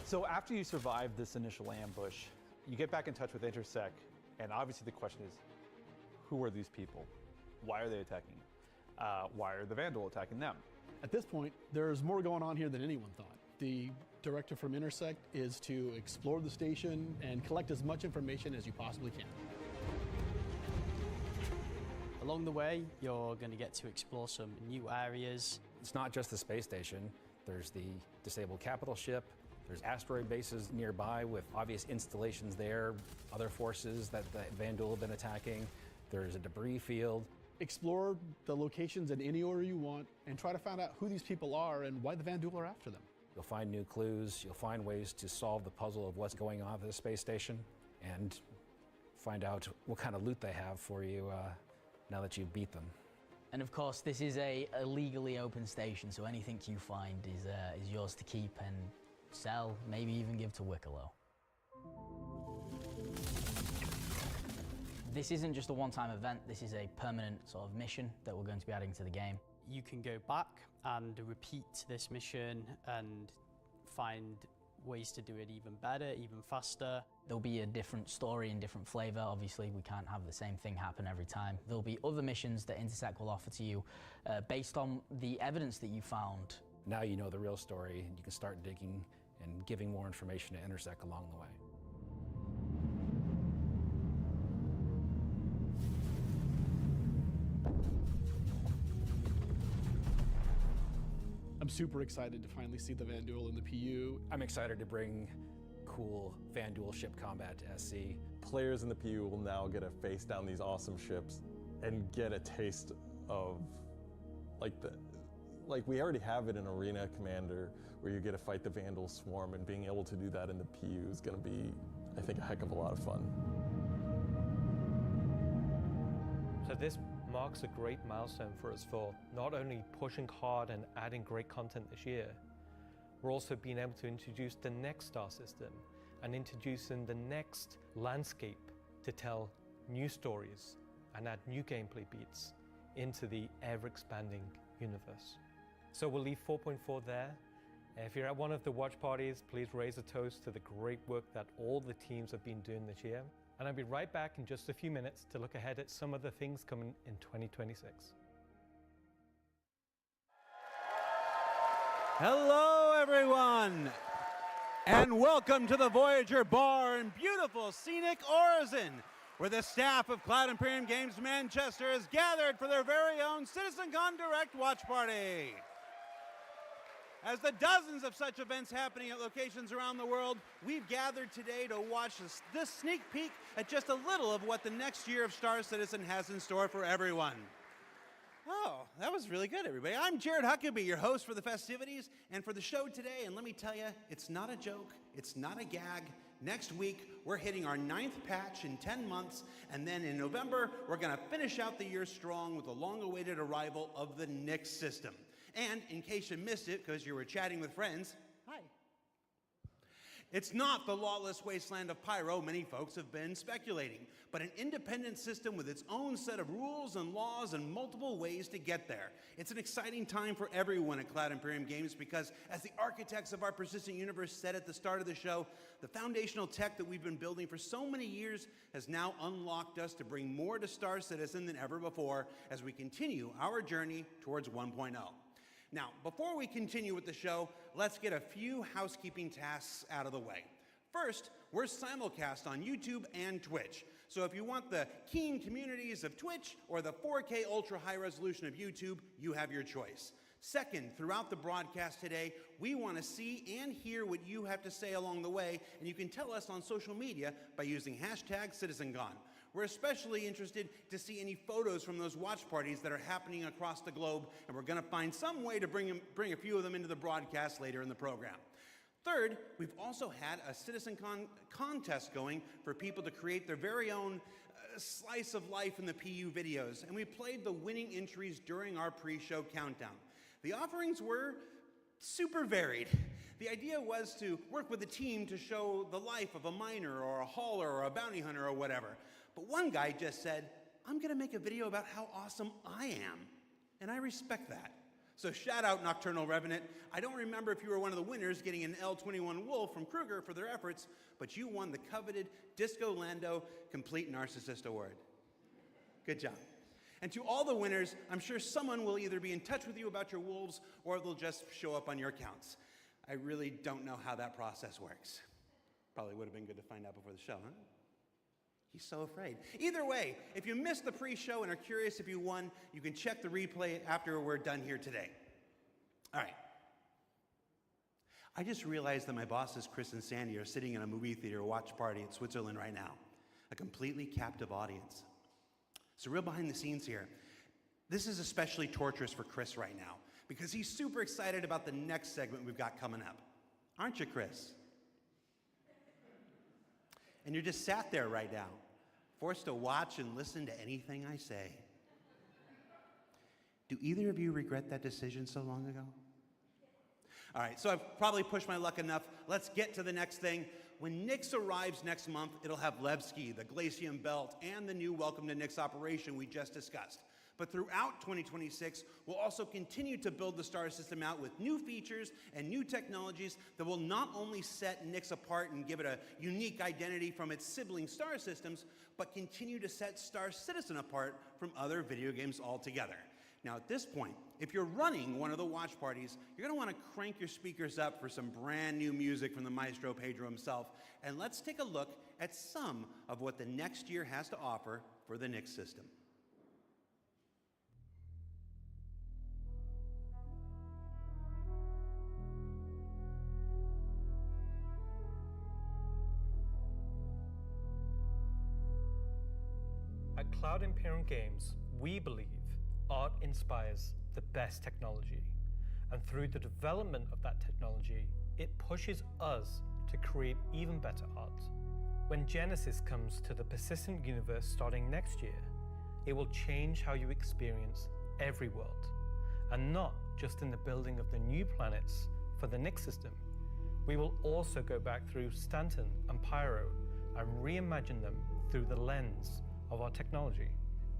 So after you survive this initial ambush, you get back in touch with Intersec, and obviously the question is, who are these people? Why are they attacking you? Why are the Vandal attacking them? At this point, there's more going on here than anyone thought. The directive from Intersect is to explore the station and collect as much information as you possibly can. Along the way, you're going to get to explore some new areas. It's not just the space station. There's the disabled capital ship. There's asteroid bases nearby with obvious installations there, other forces that the Vandal have been attacking. There's a debris field. Explore the locations in any order you want and try to find out who these people are and why the Vandal are after them. You'll find new clues. You'll find ways to solve the puzzle of what's going on at the space station and find out what kind of loot they have for you now that you beat them. And of course, this is a legally open station, so anything you find is yours to keep and sell, maybe even give to Wicklow. This isn't just a one-time event, this is a permanent sort of mission that we're going to be adding to the game. You can go back and repeat this mission and find ways to do it even better, even faster. There'll be a different story and different flavor. Obviously, we can't have the same thing happen every time. There'll be other missions that Intersec will offer to you based on the evidence that you found. Now you know the real story, and you can start digging and giving more information to Intersec along the way. I'm super excited to finally see the Vandal in the PU. I'm excited to bring cool Vandal ship combat to SC. Players in the PU will now get to face down these awesome ships and get a taste of like we already have it in Arena Commander, where you get to fight the Vandal swarm, and being able to do that in the PU is going to be, I think, a heck of a lot of fun. So this marks a great milestone for us for not only pushing hard and adding great content this year, we're also being able to introduce the next star system and introducing the next landscape to tell new stories and add new gameplay beats into the ever-expanding universe. So we'll leave 4.4 there. If you're at one of the watch parties, please raise a toast to the great work that all the teams have been doing this year. And I'll be right back in just a few minutes to look ahead at some of the things coming in 2026. Hello, everyone, and welcome to the Voyager Bar in beautiful scenic Orizon, where the staff of Cloud Imperium Games Manchester is gathered for their very own CitizenCon Direct watch party. As the dozens of such events happening at locations around the world, we've gathered today to watch this sneak peek at just a little of what the next year of Star Citizen has in store for everyone. Oh, that was really good, everybody. I'm Jared Huckabee, your host for the festivities and for the show today, and let me tell you, it's not a joke, it's not a gag. Next week, we're hitting our 9th patch in 10 months, and then in November, we're going to finish out the year strong with the long-awaited arrival of the Nix system. And in case you missed it because you were chatting with friends, hi. It's not the lawless wasteland of Pyro many folks have been speculating, but an independent system with its own set of rules and laws and multiple ways to get there. It's an exciting time for everyone at Cloud Imperium Games because, as the architects of our persistent universe said at the start of the show, the foundational tech that we've been building for so many years has now unlocked us to bring more to Star Citizen than ever before as we continue our journey towards 1.0. Now, before we continue with the show, let's get a few housekeeping tasks out of the way. First, we're simulcast on YouTube and Twitch. So if you want the keen communities of Twitch or the 4K ultra high resolution of YouTube, you have your choice. Second, throughout the broadcast today, we want to see and hear what you have to say along the way, and you can tell us on social media by using #CitizenCon. We're especially interested to see any photos from those watch parties that are happening across the globe, and we're going to find some way to bring a few of them into the broadcast later in the program. Third, we've also had a CitizenCon contest going for people to create their very own slice of life in the PU videos, and we played the winning entries during our pre-show countdown. The offerings were super varied. The idea was to work with a team to show the life of a miner or a hauler or a bounty hunter or whatever. But one guy just said, I'm gonna make a video about how awesome I am. And I respect that. So shout out Nocturnal Revenant. I don't remember if you were one of the winners getting an L21 Wolf from Kruger for their efforts, but you won the coveted Disco Lando Complete Narcissist Award. Good job. And to all the winners, I'm sure someone will either be in touch with you about your wolves or they'll just show up on your accounts. I really don't know how that process works. Probably would have been good to find out before the show, huh? He's so afraid. Either way, if you missed the pre-show and are curious if you won, you can check the replay after we're done here today. All right. I just realized that my bosses, Chris and Sandy, are sitting in a movie theater watch party in Switzerland right now. A completely captive audience. So real behind the scenes here. This is especially torturous for Chris right now because he's super excited about the next segment we've got coming up. Aren't you, Chris? And you're just sat there right now, forced to watch and listen to anything I say. Do either of you regret that decision so long ago? All right, so I've probably pushed my luck enough. Let's get to the next thing. When Nyx arrives next month, it'll have Levski, the Glacium Belt, and the new Welcome to Nyx operation we just discussed. But throughout 2026, we'll also continue to build the star system out with new features and new technologies that will not only set Nyx apart and give it a unique identity from its sibling star systems, but continue to set Star Citizen apart from other video games altogether. Now at this point, if you're running one of the watch parties, you're gonna wanna crank your speakers up for some brand new music from the maestro Pedro himself, and let's take a look at some of what the next year has to offer for the Nyx system. At Cloud Imperium Games, we believe art inspires the best technology. And through the development of that technology, it pushes us to create even better art. When Genesis comes to the persistent universe starting next year, it will change how you experience every world. And not just in the building of the new planets for the Nyx system. We will also go back through Stanton and Pyro and reimagine them through the lens of our technology.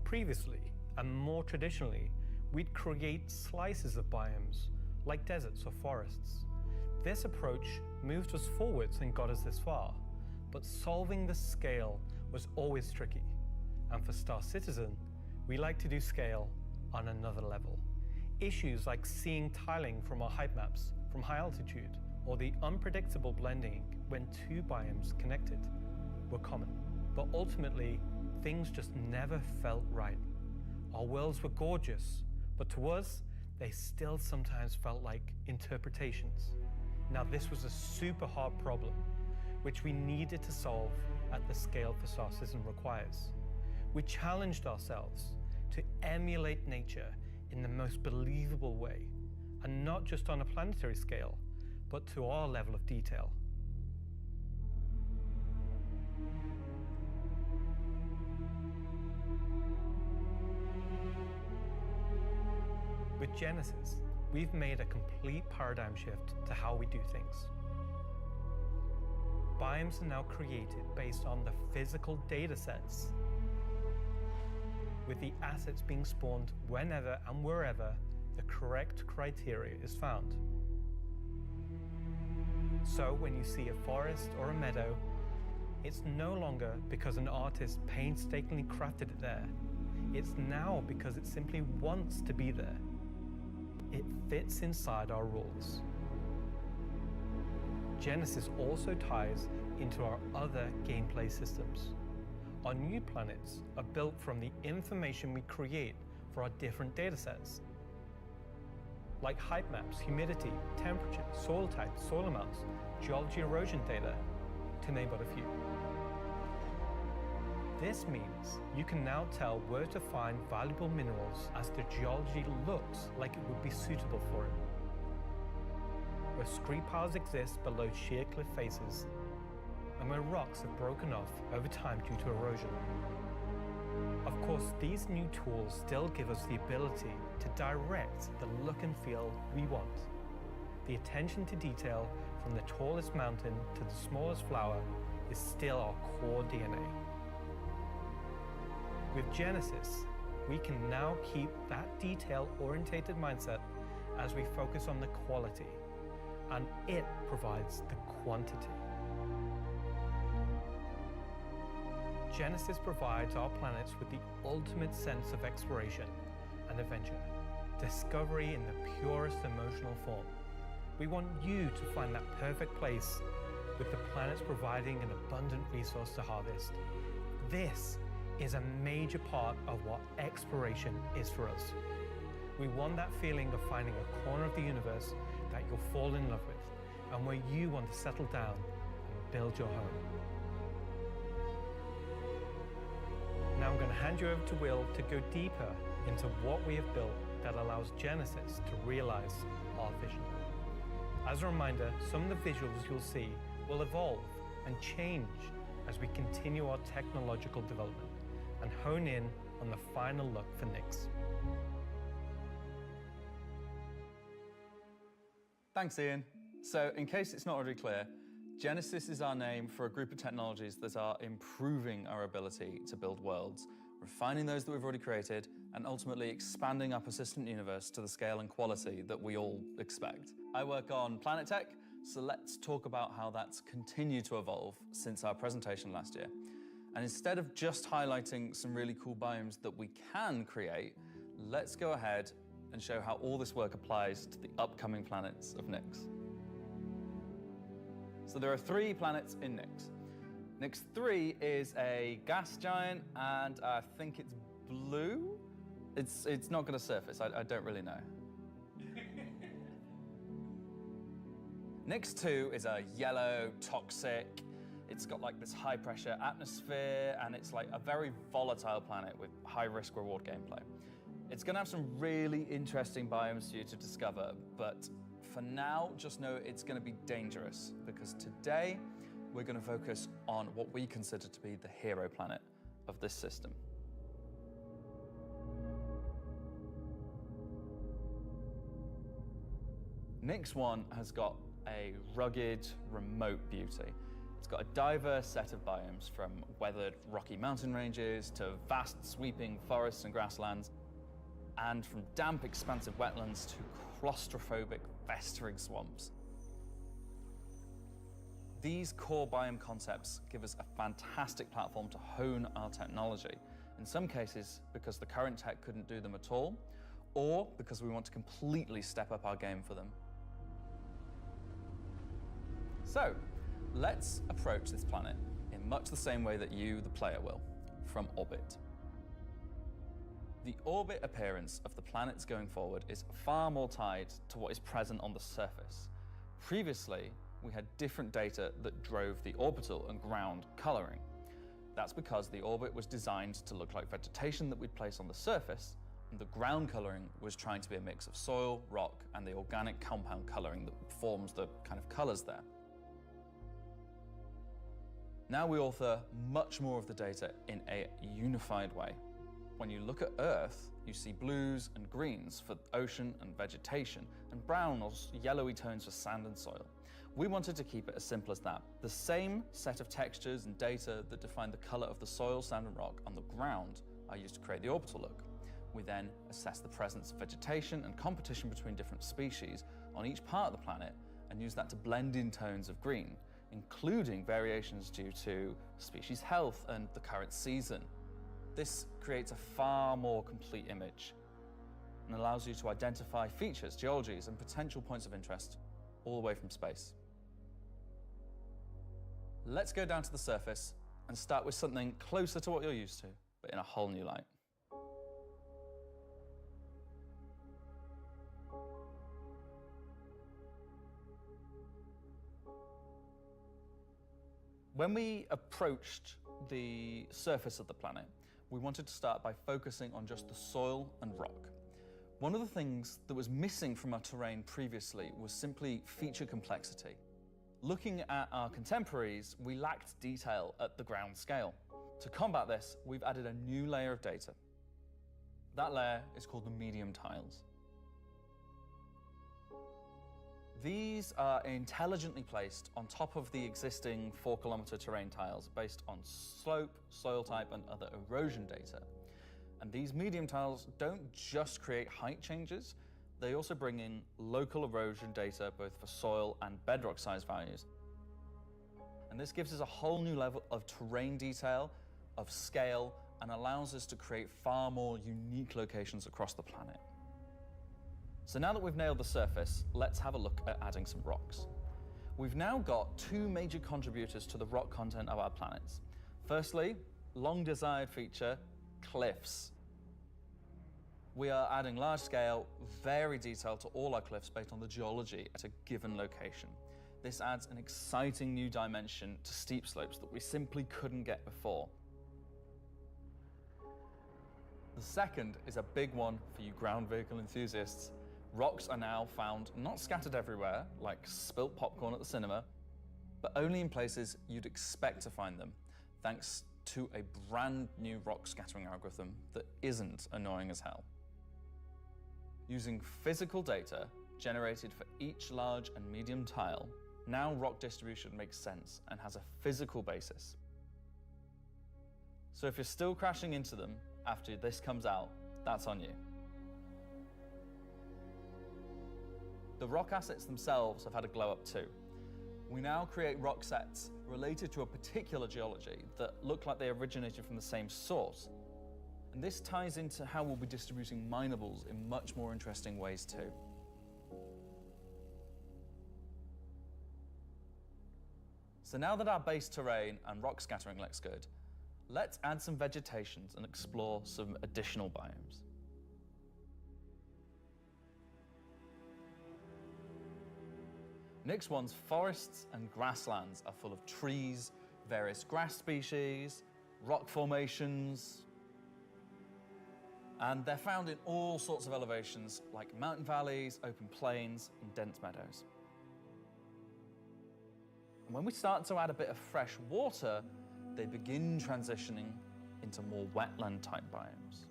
Previously, and more traditionally, we'd create slices of biomes, like deserts or forests. This approach moved us forwards and got us this far, but solving the scale was always tricky. And for Star Citizen, we like to do scale on another level. Issues like seeing tiling from our height maps from high altitude, or the unpredictable blending when two biomes connected, were common. But ultimately, things just never felt right. Our worlds were gorgeous, but to us, they still sometimes felt like interpretations. Now this was a super hard problem, which we needed to solve at the scale for Star Citizen requires. We challenged ourselves to emulate nature in the most believable way, and not just on a planetary scale, but to our level of detail. With Genesis, we've made a complete paradigm shift to how we do things. Biomes are now created based on the physical data sets, with the assets being spawned whenever and wherever the correct criteria is found. So when you see a forest or a meadow, it's no longer because an artist painstakingly crafted it there. It's now because it simply wants to be there. It fits inside our rules. Genesis also ties into our other gameplay systems. Our new planets are built from the information we create for our different datasets, like height maps, humidity, temperature, soil type, soil amounts, geology erosion data, to name but a few. This means you can now tell where to find valuable minerals as the geology looks like it would be suitable for it. Where scree piles exist below sheer cliff faces, and where rocks have broken off over time due to erosion. Of course, these new tools still give us the ability to direct the look and feel we want. The attention to detail from the tallest mountain to the smallest flower is still our core DNA. With Genesis, we can now keep that detail-orientated mindset as we focus on the quality, and it provides the quantity. Genesis provides our planets with the ultimate sense of exploration and adventure, discovery in the purest emotional form. We want you to find that perfect place, with the planets providing an abundant resource to harvest. This is a major part of what exploration is for us. We want that feeling of finding a corner of the universe that you'll fall in love with, and where you want to settle down and build your home. Now I'm going to hand you over to Will to go deeper into what we have built that allows Genesis to realize our vision. As a reminder, some of the visuals you'll see will evolve and change as we continue our technological development and hone in on the final look for Nyx. Thanks, Ian. So, in case it's not already clear, Genesis is our name for a group of technologies that are improving our ability to build worlds, refining those that we've already created, and ultimately expanding our persistent universe to the scale and quality that we all expect. I work on planet tech, so let's talk about how that's continued to evolve since our presentation last year. And instead of just highlighting some really cool biomes that we can create, let's go ahead and show how all this work applies to the upcoming planets of Nyx. So there are 3 planets in Nyx. Nyx 3 is a gas giant, and I think it's blue. It's not going to surface, I don't really know. Nyx 2 is a yellow, toxic, it's got like this high pressure atmosphere, and it's like a very volatile planet with high risk reward gameplay. It's going to have some really interesting biomes for you to discover, but for now, just know it's going to be dangerous, because today we're going to focus on what we consider to be the hero planet of this system. Nyx 1 has got a rugged, remote beauty. It's got a diverse set of biomes, from weathered rocky mountain ranges to vast sweeping forests and grasslands, and from damp, expansive wetlands to claustrophobic, festering swamps. These core biome concepts give us a fantastic platform to hone our technology, in some cases because the current tech couldn't do them at all, or because we want to completely step up our game for them. So, let's approach this planet in much the same way that you, the player, will, from orbit. The orbit appearance of the planets going forward is far more tied to what is present on the surface. Previously, we had different data that drove the orbital and ground coloring. That's because the orbit was designed to look like vegetation that we'd place on the surface, and the ground coloring was trying to be a mix of soil, rock, and the organic compound coloring that forms the kind of colors there. Now we author much more of the data in a unified way. When you look at Earth, you see blues and greens for ocean and vegetation, and brown or yellowy tones for sand and soil. We wanted to keep it as simple as that. The same set of textures and data that define the color of the soil, sand, and rock on the ground are used to create the orbital look. We then assess the presence of vegetation and competition between different species on each part of the planet, and use that to blend in tones of green, including variations due to species health and the current season. This creates a far more complete image and allows you to identify features, geologies, and potential points of interest all the way from space. Let's go down to the surface and start with something closer to what you're used to, but in a whole new light. When we approached the surface of the planet, we wanted to start by focusing on just the soil and rock. One of the things that was missing from our terrain previously was simply feature complexity. Looking at our contemporaries, we lacked detail at the ground scale. To combat this, we've added a new layer of data. That layer is called the medium tiles. These are intelligently placed on top of the existing 4-kilometer terrain tiles based on slope, soil type, and other erosion data. And these medium tiles don't just create height changes, they also bring in local erosion data both for soil and bedrock size values. And this gives us a whole new level of terrain detail, of scale, and allows us to create far more unique locations across the planet. So now that we've nailed the surface, let's have a look at adding some rocks. We've now got two major contributors to the rock content of our planets. Firstly, long desired feature, cliffs. We are adding large scale, very detailed to all our cliffs based on the geology at a given location. This adds an exciting new dimension to steep slopes that we simply couldn't get before. The second is a big one for you ground vehicle enthusiasts. Rocks are now found not scattered everywhere, like spilt popcorn at the cinema, but only in places you'd expect to find them, thanks to a brand new rock scattering algorithm that isn't annoying as hell. Using physical data generated for each large and medium tile, now rock distribution makes sense and has a physical basis. So if you're still crashing into them after this comes out, that's on you. The rock assets themselves have had a glow up too. We now create rock sets related to a particular geology that look like they originated from the same source. And this ties into how we'll be distributing minables in much more interesting ways too. So now that our base terrain and rock scattering looks good, let's add some vegetations and explore some additional biomes. Nyx 1's forests and grasslands are full of trees, various grass species, rock formations, and they're found in all sorts of elevations like mountain valleys, open plains, and dense meadows. And when we start to add a bit of fresh water, they begin transitioning into more wetland-type biomes.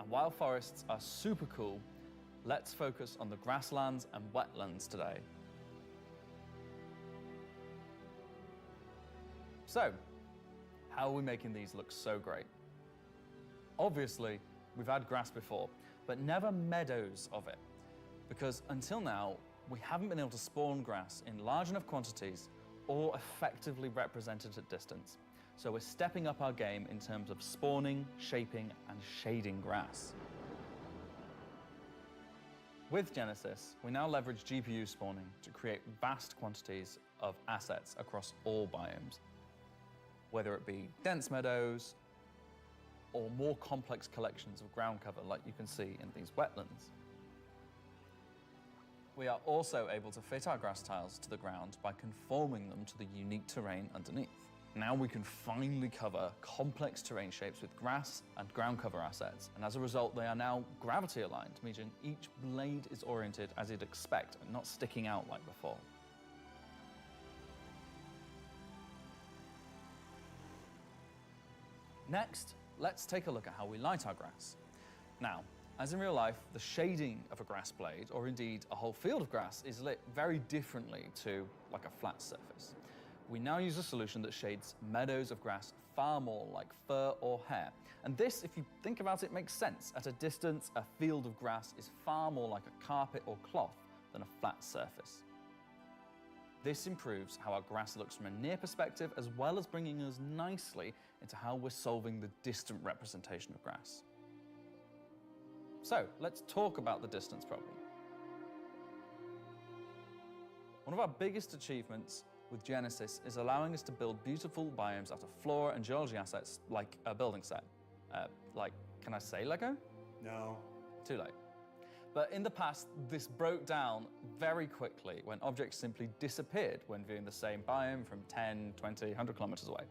And while forests are super cool, let's focus on the grasslands and wetlands today. So, how are we making these look so great? Obviously, we've had grass before, but never meadows of it, because until now, we haven't been able to spawn grass in large enough quantities or effectively represented at distance. So we're stepping up our game in terms of spawning, shaping, and shading grass. With Genesis, we now leverage GPU spawning to create vast quantities of assets across all biomes, whether it be dense meadows or more complex collections of ground cover like you can see in these wetlands. We are also able to fit our grass tiles to the ground by conforming them to the unique terrain underneath. Now we can finally cover complex terrain shapes with grass and ground cover assets, and as a result they are now gravity aligned, meaning each blade is oriented as you'd expect and not sticking out like before. Next, let's take a look at how we light our grass. Now, as in real life, the shading of a grass blade, or indeed a whole field of grass, is lit very differently to like a flat surface. We now use a solution that shades meadows of grass far more like fur or hair. And this, if you think about it, makes sense. At a distance, a field of grass is far more like a carpet or cloth than a flat surface. This improves how our grass looks from a near perspective, as well as bringing us nicely into how we're solving the distant representation of grass. So let's talk about the distance problem. One of our biggest achievements with Genesis is allowing us to build beautiful biomes out of flora and geology assets like a building set. Can I say Lego? No. Too late. But in the past, this broke down very quickly when objects simply disappeared when viewing the same biome from 10, 20, 100 kilometers away.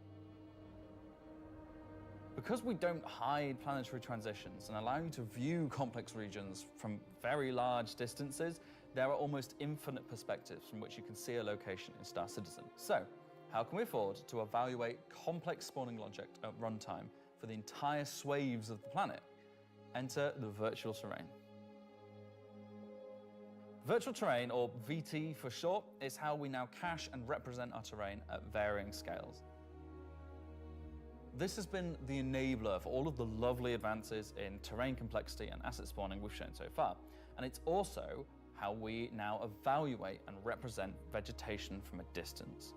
Because we don't hide planetary transitions and allow you to view complex regions from very large distances, there are almost infinite perspectives from which you can see a location in Star Citizen. So, how can we afford to evaluate complex spawning logic at runtime for the entire swathes of the planet? Enter the virtual terrain. Virtual terrain, or VT for short, is how we now cache and represent our terrain at varying scales. This has been the enabler for all of the lovely advances in terrain complexity and asset spawning we've shown so far. And it's also how we now evaluate and represent vegetation from a distance.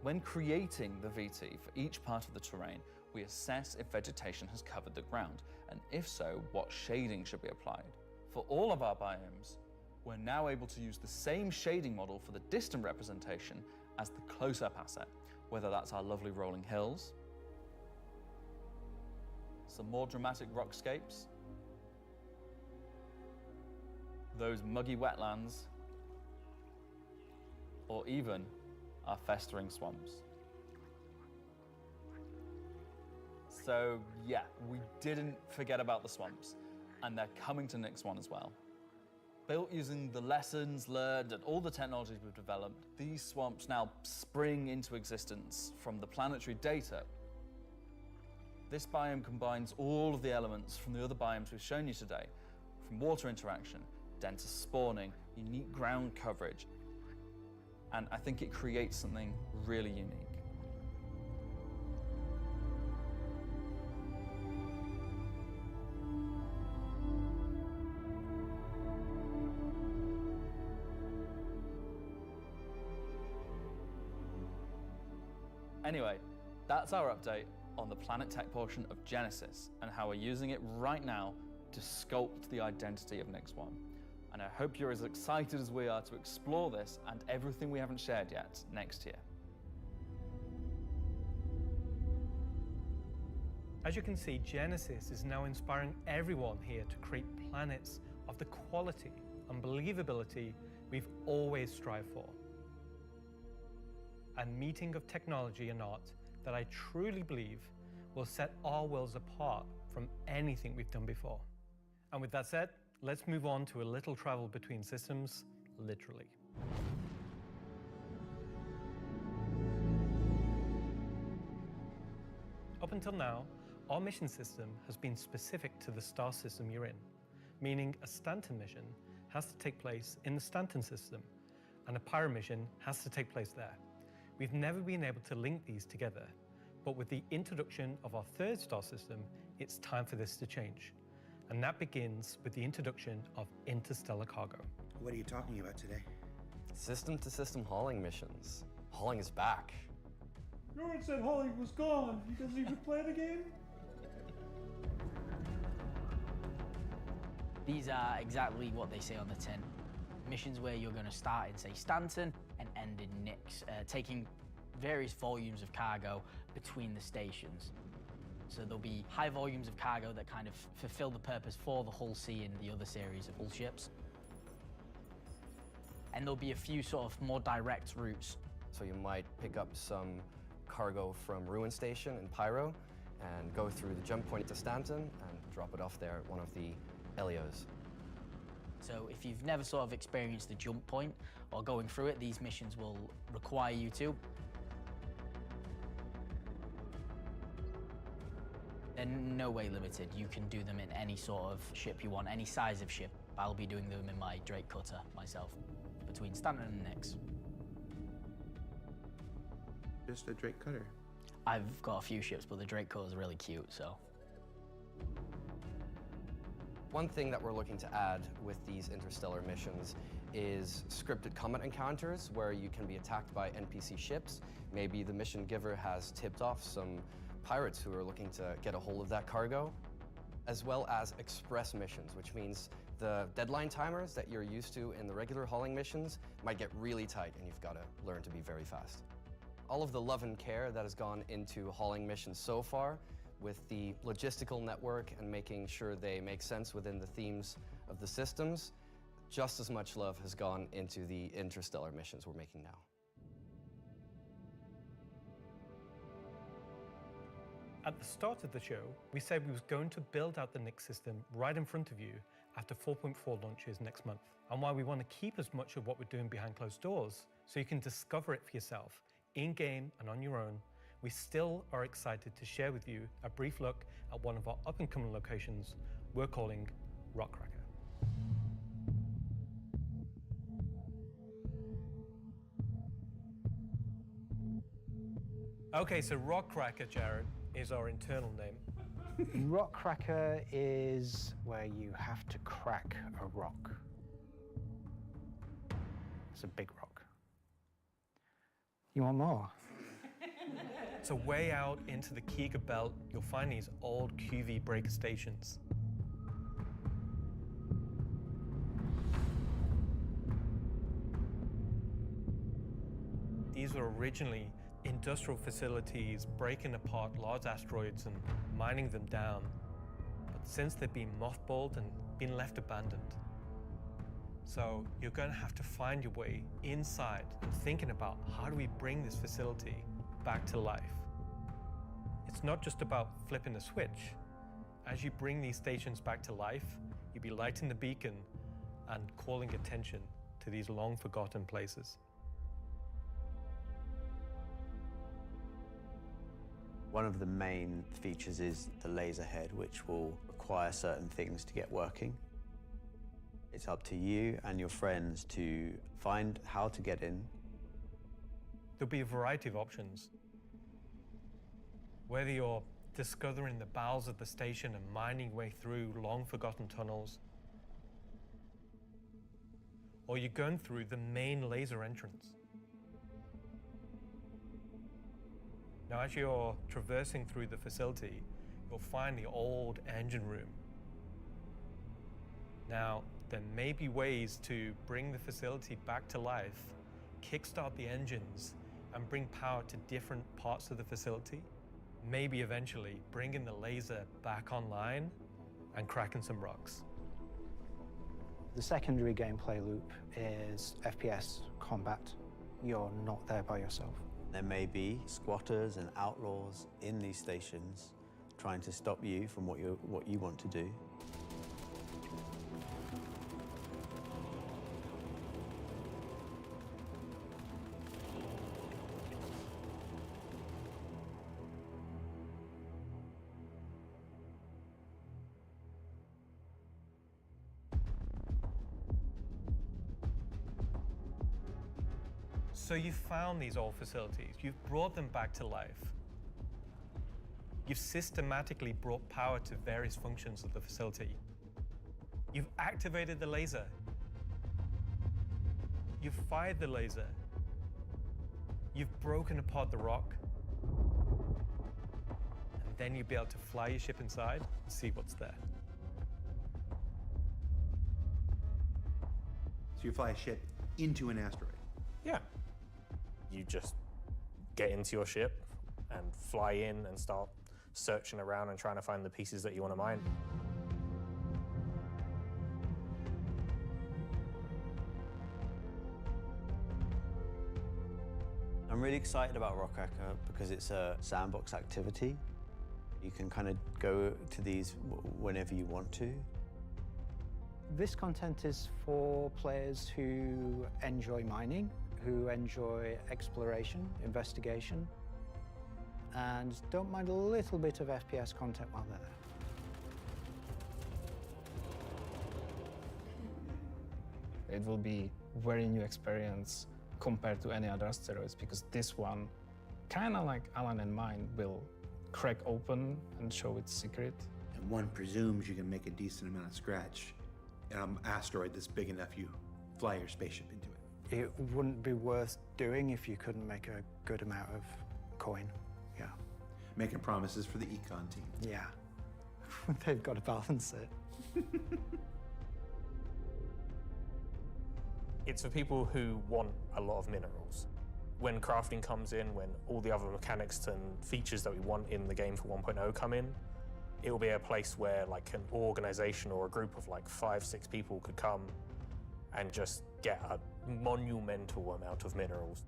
When creating the VT for each part of the terrain, we assess if vegetation has covered the ground, and if so, what shading should be applied. For all of our biomes, we're now able to use the same shading model for the distant representation as the close-up asset, whether that's our lovely rolling hills, some more dramatic rockscapes, those muggy wetlands, or even our festering swamps. So yeah, we didn't forget about the swamps, and they're coming to Nix 1 as well. Built using the lessons learned and all the technologies we've developed, these swamps now spring into existence from the planetary data. This biome combines all of the elements from the other biomes we've shown you today, from water interaction, denser spawning, unique ground coverage, and I think it creates something really unique. Anyway, that's our update on the Planet Tech portion of Genesis and how we're using it right now to sculpt the identity of Nix 1. And I hope you're as excited as we are to explore this and everything we haven't shared yet next year. As you can see, Genesis is now inspiring everyone here to create planets of the quality and believability we've always strived for. A meeting of technology and art that I truly believe will set our worlds apart from anything we've done before. And with that said, let's move on to a little travel between systems, literally. Up until now, our mission system has been specific to the star system you're in, meaning a Stanton mission has to take place in the Stanton system, and a Pyro mission has to take place there. We've never been able to link these together, but with the introduction of our third star system, it's time for this to change. And that begins with the introduction of interstellar cargo. What are you talking about today? System-to-system hauling missions. Hauling is back. No one said hauling was gone. He doesn't even play the game? These are exactly what they say on the tin. Missions where you're going to start in, say, Stanton and end in Nix, taking various volumes of cargo between the stations. So there'll be high volumes of cargo that kind of fulfill the purpose for the Hull C and the other series of Hull ships. And there'll be a few sort of more direct routes. So you might pick up some cargo from Ruin Station in Pyro and go through the jump point to Stanton and drop it off there at one of the LEOs. So if you've never sort of experienced the jump point or going through it, these missions will require you to. They're no way limited. You can do them in any sort of ship you want, any size of ship. I'll be doing them in my Drake cutter myself, between Stanton and Nix. Just a Drake cutter. I've got a few ships, but the Drake cutter is really cute, so. One thing that we're looking to add with these interstellar missions is scripted combat encounters where you can be attacked by NPC ships. Maybe the mission giver has tipped off some pirates who are looking to get a hold of that cargo, as well as express missions, which means the deadline timers that you're used to in the regular hauling missions might get really tight and you've got to learn to be very fast. All of the love and care that has gone into hauling missions so far, with the logistical network and making sure they make sense within the themes of the systems, just as much love has gone into the interstellar missions we're making now. At the start of the show, we said we was going to build out the Nix system right in front of you after 4.4 launches next month, and why we want to keep as much of what we're doing behind closed doors so you can discover it for yourself, in-game and on your own. We still are excited to share with you a brief look at one of our up-and-coming locations we're calling Rockcracker. Okay, so Rockcracker, Jared, is our internal name. Rockcracker is where you have to crack a rock. It's a big rock. You want more? So way out into the Keegar Belt, you'll find these old QV breaker stations. These were originally industrial facilities breaking apart large asteroids and mining them down. But since they've been mothballed and been left abandoned. So you're going to have to find your way inside and thinking about how do we bring this facility back to life. It's not just about flipping a switch. As you bring these stations back to life, you'll be lighting the beacon and calling attention to these long forgotten places. One of the main features is the laser head, which will require certain things to get working. It's up to you and your friends to find how to get in. There'll be a variety of options. Whether you're discovering the bowels of the station and mining your way through long-forgotten tunnels, or you're going through the main laser entrance. Now, as you're traversing through the facility, you'll find the old engine room. Now, there may be ways to bring the facility back to life, kickstart the engines, and bring power to different parts of the facility. Maybe eventually bringing the laser back online and cracking some rocks. The secondary gameplay loop is FPS combat. You're not there by yourself. There may be squatters and outlaws in these stations trying to stop you from what you want to do. So you've found these old facilities, you've brought them back to life. You've systematically brought power to various functions of the facility. You've activated the laser. You've fired the laser. You've broken apart the rock. And then you'll be able to fly your ship inside and see what's there. So you fly a ship into an asteroid? Yeah. You just get into your ship and fly in and start searching around and trying to find the pieces that you want to mine. I'm really excited about Rockcracker because it's a sandbox activity. You can kind of go to these whenever you want to. This content is for players who enjoy mining, who enjoy exploration, investigation, and don't mind a little bit of FPS content while they're there. It will be a very new experience compared to any other asteroids, because this one, kind of like Alan and mine, will crack open and show its secret. And one presumes you can make a decent amount of scratch on an asteroid that's big enough you fly your spaceship into it. It wouldn't be worth doing if you couldn't make a good amount of coin, yeah. Making promises for the econ team. Yeah, they've got to balance it. It's for people who want a lot of minerals. When crafting comes in, when all the other mechanics and features that we want in the game for 1.0 come in, it will be a place where like an organization or a group of like 5-6 people could come and just get a monumental amount of minerals.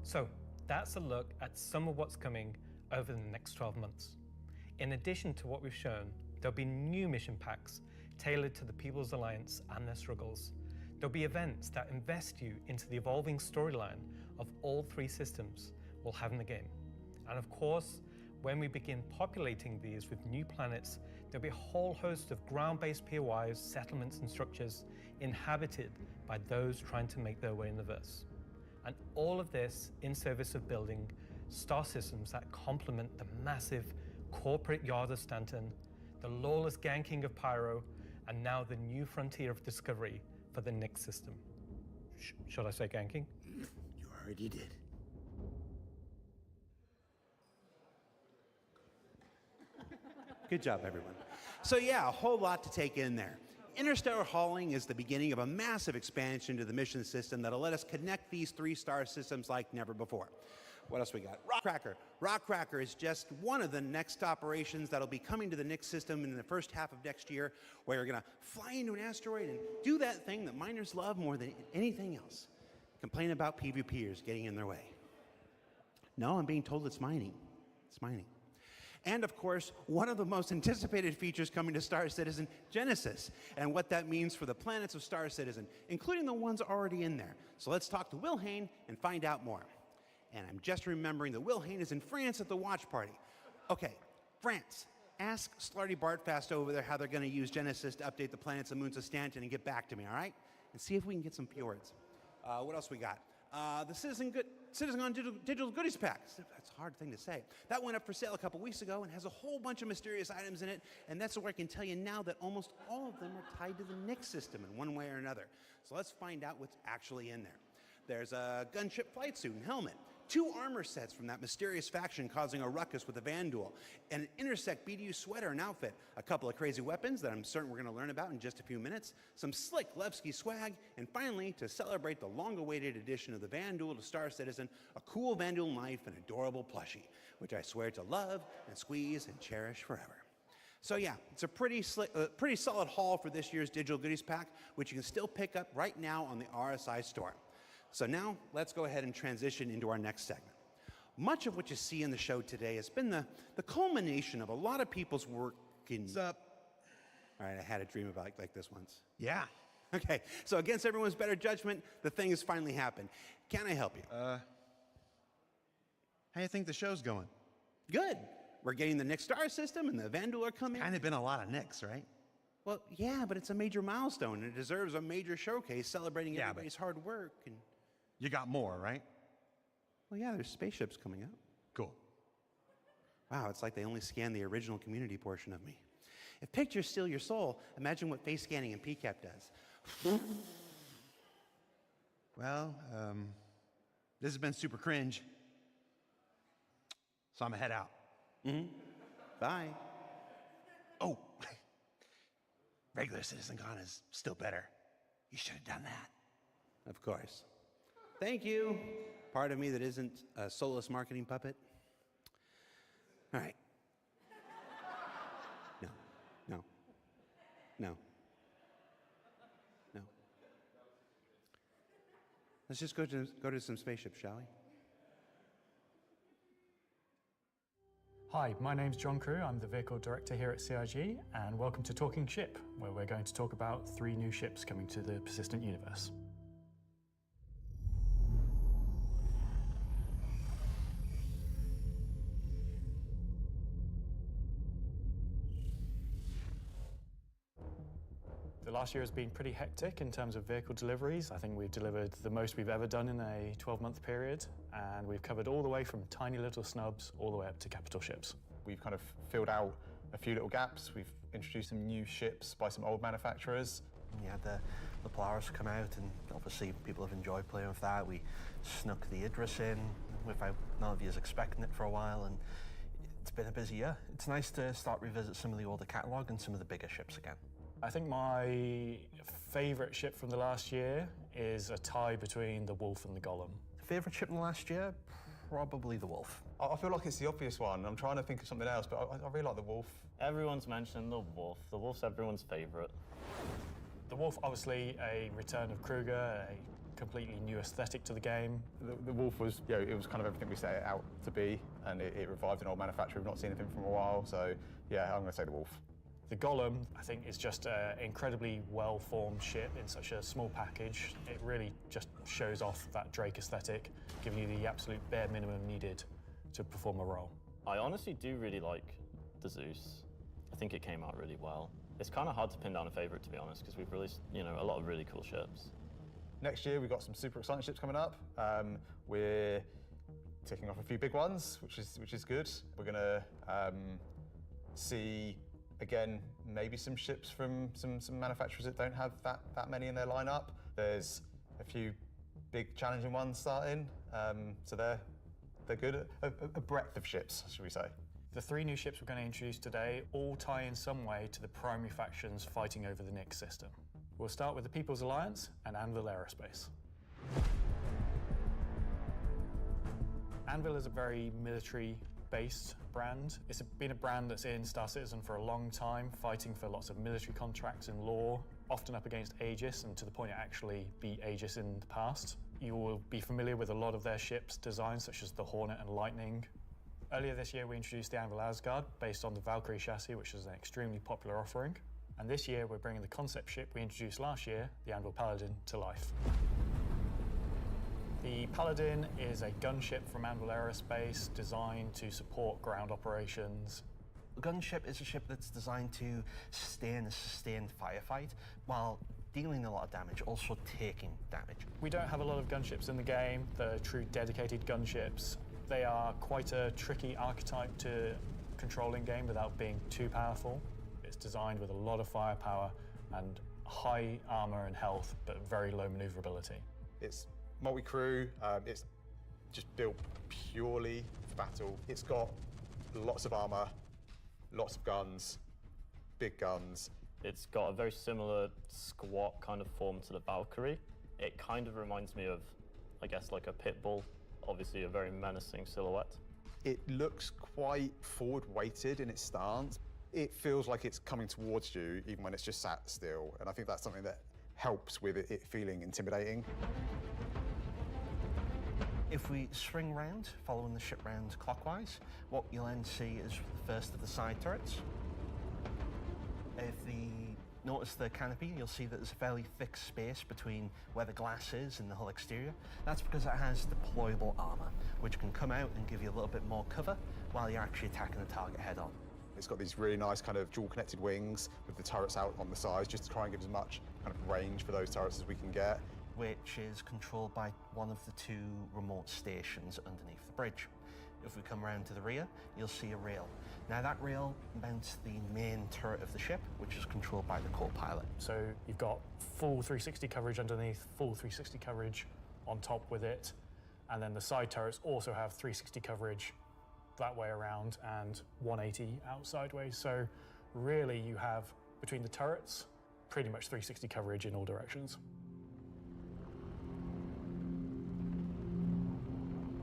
So that's a look at some of what's coming over the next 12 months. In addition to what we've shown, there'll be new mission packs tailored to the People's Alliance and their struggles. There'll be events that invest you into the evolving storyline of all 3 systems we'll have in the game. And of course, when we begin populating these with new planets There'll be a whole host of ground-based POIs, settlements, and structures inhabited by those trying to make their way in the verse. And all of this in service of building star systems that complement the massive corporate yard of Stanton, the lawless ganking of Pyro, and now the new frontier of discovery for the Nyx system. Should I say ganking? You already did. Good job, everyone. So yeah, a whole lot to take in there. Interstellar hauling is the beginning of a massive expansion to the mission system that'll let us connect these 3-star systems like never before. What else we got? Rockcracker. Rockcracker is just one of the next operations that'll be coming to the Nyx system in the first half of next year, where you're gonna fly into an asteroid and do that thing that miners love more than anything else. Complain about PvPers getting in their way. No, I'm being told it's mining. It's mining. And of course, one of the most anticipated features coming to Star Citizen, Genesis, and what that means for the planets of Star Citizen, including the ones already in there. So let's talk to Will Hain and find out more. And I'm just remembering that Will Hain is in France at the watch party. Okay, France. Ask Slarty Bartfast over there how they're going to use Genesis to update the planets and moons of Stanton and get back to me, all right? And see if we can get some fjords. What else we got? The CitizenCon Digital Goodies Pack. That's a hard thing to say. That went up for sale a couple weeks ago and has a whole bunch of mysterious items in it, and that's where I can tell you now that almost all of them are tied to the Nyx system in one way or another. So let's find out what's actually in there. There's a gunship flight suit and helmet, 2 armor sets from that mysterious faction causing a ruckus with the Vandal, an Intersect BDU sweater and outfit, a couple of crazy weapons that I'm certain we're going to learn about in just a few minutes, some slick Levski swag, and finally, to celebrate the long-awaited addition of the Vandal to Star Citizen, a cool Vandal knife and adorable plushie, which I swear to love and squeeze and cherish forever. So yeah, it's a pretty solid haul for this year's Digital Goodies Pack, which you can still pick up right now on the RSI store. So now, let's go ahead and transition into our next segment. Much of what you see in the show today has been the culmination of a lot of people's work in... What's up? All right, I had a dream about like this once. Yeah. Okay, so against everyone's better judgment, the thing has finally happened. Can I help you? How you think the show's going? Good. We're getting the Nyx star system and the Vandal are coming. Kind of been a lot of Nyx, right? Well, yeah, but it's a major milestone and it deserves a major showcase celebrating everybody's hard work. And you got more, right? Well, yeah, there's spaceships coming out. Cool. Wow, it's like they only scanned the original community portion of me. If pictures steal your soul, imagine what face scanning in PCAP does. Well, this has been super cringe. So I'm gonna head out. Mm-hmm. Bye. Oh, regular CitizenCon is still better. You should have done that. Of course. Thank you. Part of me that isn't a soulless marketing puppet. All right. No. Let's just go to some spaceships, shall we? Hi, my name's John Crew. I'm the Vehicle Director here at CIG, and welcome to Talking Ship, where we're going to talk about 3 new ships coming to the persistent universe. The last year has been pretty hectic in terms of vehicle deliveries. I think we've delivered the most we've ever done in a 12-month period, and we've covered all the way from tiny little snubs all the way up to capital ships. We've kind of filled out a few little gaps. We've introduced some new ships by some old manufacturers. We had the Polaris come out, and obviously people have enjoyed playing with that. We snuck the Idris in without none of you expecting it for a while, and it's been a busy year. It's nice to start revisit some of the older catalogue and some of the bigger ships again. I think my favourite ship from the last year is a tie between the Wolf and the Golem. Favourite ship in the last year? Probably the Wolf. I feel like it's the obvious one. I'm trying to think of something else, but I really like the Wolf. Everyone's mentioned the Wolf. The Wolf's everyone's favourite. The Wolf, obviously, a return of Kruger, a completely new aesthetic to the game. The Wolf was, it was kind of everything we set it out to be, and it revived an old manufacturer. We've not seen anything from a while, so yeah, I'm going to say the Wolf. The Golem, I think, is just an incredibly well-formed ship in such a small package. It really just shows off that Drake aesthetic, giving you the absolute bare minimum needed to perform a role. I honestly do really like the Zeus. I think it came out really well. It's kind of hard to pin down a favorite, to be honest, because we've released, a lot of really cool ships. Next year, we've got some super exciting ships coming up. We're ticking off a few big ones, which is good. We're gonna see, again, maybe some ships from some manufacturers that don't have that many in their lineup. There's a few big challenging ones starting, so they're good. A breadth of ships, should we say. The 3 new ships we're going to introduce today all tie in some way to the primary factions fighting over the Nyx system. We'll start with the People's Alliance and Anvil Aerospace. Anvil is a very military-based brand. It's been a brand that's in Star Citizen for a long time, fighting for lots of military contracts and lore, often up against Aegis, and to the point it actually beat Aegis in the past. You will be familiar with a lot of their ships' designs, such as the Hornet and Lightning. Earlier this year, we introduced the Anvil Asgard, based on the Valkyrie chassis, which is an extremely popular offering. And this year, we're bringing the concept ship we introduced last year, the Anvil Paladin, to life. The Paladin is a gunship from Anvil Aerospace designed to support ground operations. A gunship is a ship that's designed to stay in a sustained firefight while dealing a lot of damage, also taking damage. We don't have a lot of gunships in the game, the true dedicated gunships. They are quite a tricky archetype to control in game without being too powerful. It's designed with a lot of firepower and high armor and health, but very low maneuverability. It's multi-crew, it's just built purely for battle. It's got lots of armor, lots of guns, big guns. It's got a very similar squat kind of form to the Valkyrie. It kind of reminds me of, I guess, like a pit bull. Obviously a very menacing silhouette. It looks quite forward-weighted in its stance. It feels like it's coming towards you even when it's just sat still, and I think that's something that helps with it feeling intimidating. If we swing round, following the ship round clockwise, what you'll then see is the first of the side turrets. If you notice the canopy, you'll see that there's a fairly thick space between where the glass is and the hull exterior. That's because it has deployable armor, which can come out and give you a little bit more cover while you're actually attacking the target head on. It's got these really nice kind of dual connected wings with the turrets out on the sides, just to try and give as much kind of range for those turrets as we can get. Which is controlled by one of the 2 remote stations underneath the bridge. If we come around to the rear, you'll see a rail. Now that rail mounts the main turret of the ship, which is controlled by the co-pilot. So you've got full 360 coverage underneath, full 360 coverage on top with it, and then the side turrets also have 360 coverage that way around and 180 out sideways. So really you have, between the turrets, pretty much 360 coverage in all directions.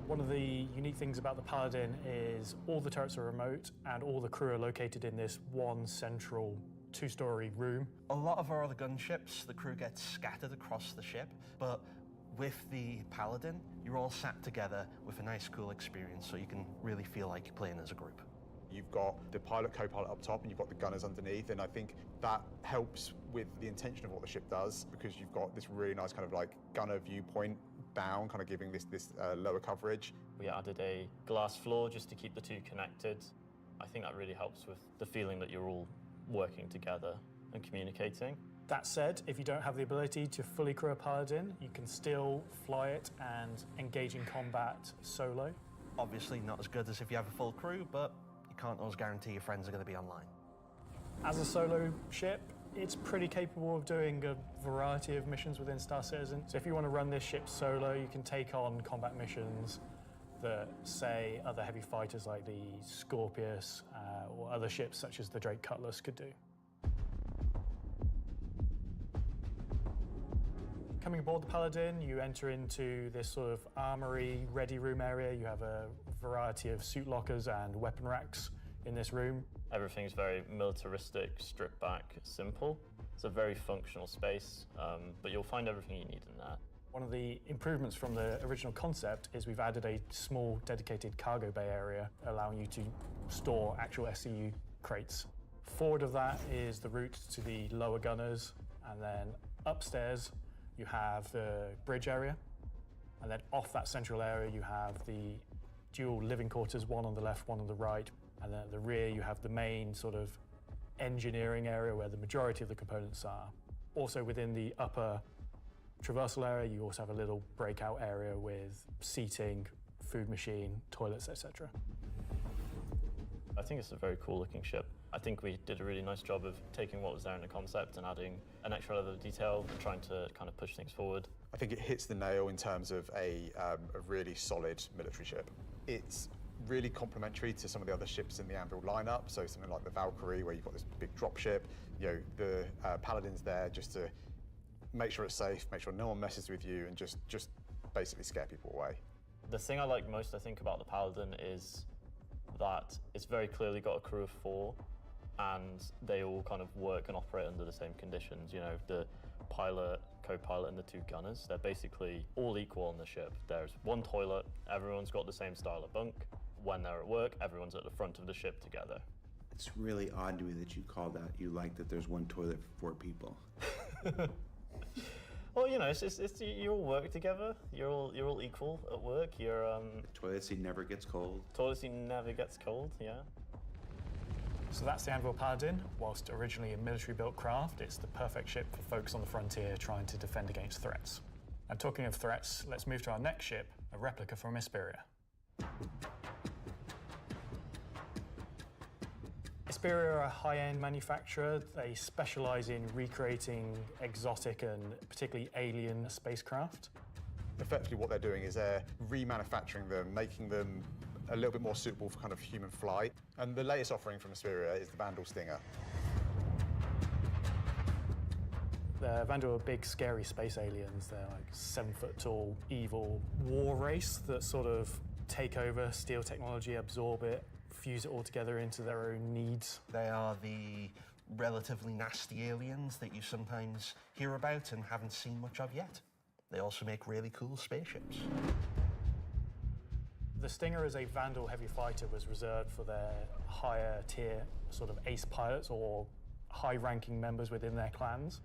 One of the unique things about the Paladin is all the turrets are remote and all the crew are located in this one central 2-story room. A lot of our other gunships, the crew gets scattered across the ship, but with the Paladin, you're all sat together with a nice, cool experience, so you can really feel like you're playing as a group. You've got the pilot, co-pilot up top, and you've got the gunners underneath, and I think that helps with the intention of what the ship does, because you've got this really nice kind of like gunner viewpoint down, kind of giving this lower coverage. We added a glass floor just to keep the 2 connected. I think that really helps with the feeling that you're all working together and communicating. That said, if you don't have the ability to fully crew a Paladin, you can still fly it and engage in combat solo. Obviously not as good as if you have a full crew, but you can't always guarantee your friends are going to be online. As a solo ship, it's pretty capable of doing a variety of missions within Star Citizen. So if you want to run this ship solo, you can take on combat missions that, say, other heavy fighters like the Scorpius or other ships such as the Drake Cutlass could do. Coming aboard the Paladin, you enter into this sort of armory ready room area. You have a variety of suit lockers and weapon racks in this room. Everything's very militaristic, stripped back, simple. It's a very functional space, but you'll find everything you need in there. One of the improvements from the original concept is we've added a small dedicated cargo bay area, allowing you to store actual SCU crates. Forward of that is the route to the lower gunners, and then upstairs you have the bridge area, and then off that central area you have the dual living quarters, one on the left, one on the right, and then at the rear you have the main sort of engineering area where the majority of the components are. Also within the upper traversal area, you also have a little breakout area with seating, food machine, toilets, etc. I think it's a very cool looking ship. I think we did a really nice job of taking what was there in the concept and adding an extra level of detail and trying to kind of push things forward. I think it hits the nail in terms of a really solid military ship. It's really complementary to some of the other ships in the Anvil lineup, so something like the Valkyrie, where you've got this big drop ship. You know, the Paladin's there just to make sure it's safe, make sure no one messes with you, and just basically scare people away. The thing I like most, I think, about the Paladin is that it's very clearly got a crew of 4, and they all kind of work and operate under the same conditions. You know, the pilot, co-pilot, and the 2 gunners, they're basically all equal on the ship. There's one toilet, everyone's got the same style of bunk. When they're at work, everyone's at the front of the ship together. It's really odd to me that you call that, you like that there's one toilet for 4 people. Well, you know, it's you all work together. You're all equal at work. You're The toilet seat never gets cold. Toilet seat never gets cold. Yeah. So that's the Anvil Paladin. Whilst originally a military-built craft, it's the perfect ship for folks on the frontier trying to defend against threats. And talking of threats, let's move to our next ship, a replica from Hesperia. Hesperia are a high-end manufacturer. They specialize in recreating exotic and particularly alien spacecraft. Effectively what they're doing is they're remanufacturing them, making them a little bit more suitable for kind of human flight. And the latest offering from Hesperia is the Vandal Stinger. The Vandal are big, scary space aliens. They're like 7-foot-tall, evil war race that sort of take over, steal technology, absorb it, fuse it all together into their own needs. They are the relatively nasty aliens that you sometimes hear about and haven't seen much of yet. They also make really cool spaceships. The Stinger as a Vandal heavy fighter was reserved for their higher tier sort of ace pilots or high-ranking members within their clans.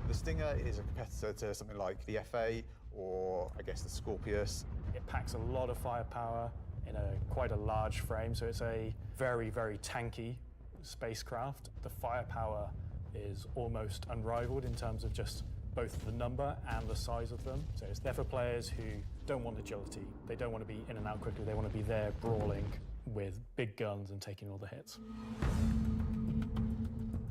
The Stinger is a competitor to something like the FA or, I guess, the Scorpius. It packs a lot of firepower in quite a large frame, so it's a very, very tanky spacecraft. The firepower is almost unrivaled in terms of just both the number and the size of them. So it's there for players who don't want agility. They don't want to be in and out quickly. They want to be there brawling with big guns and taking all the hits.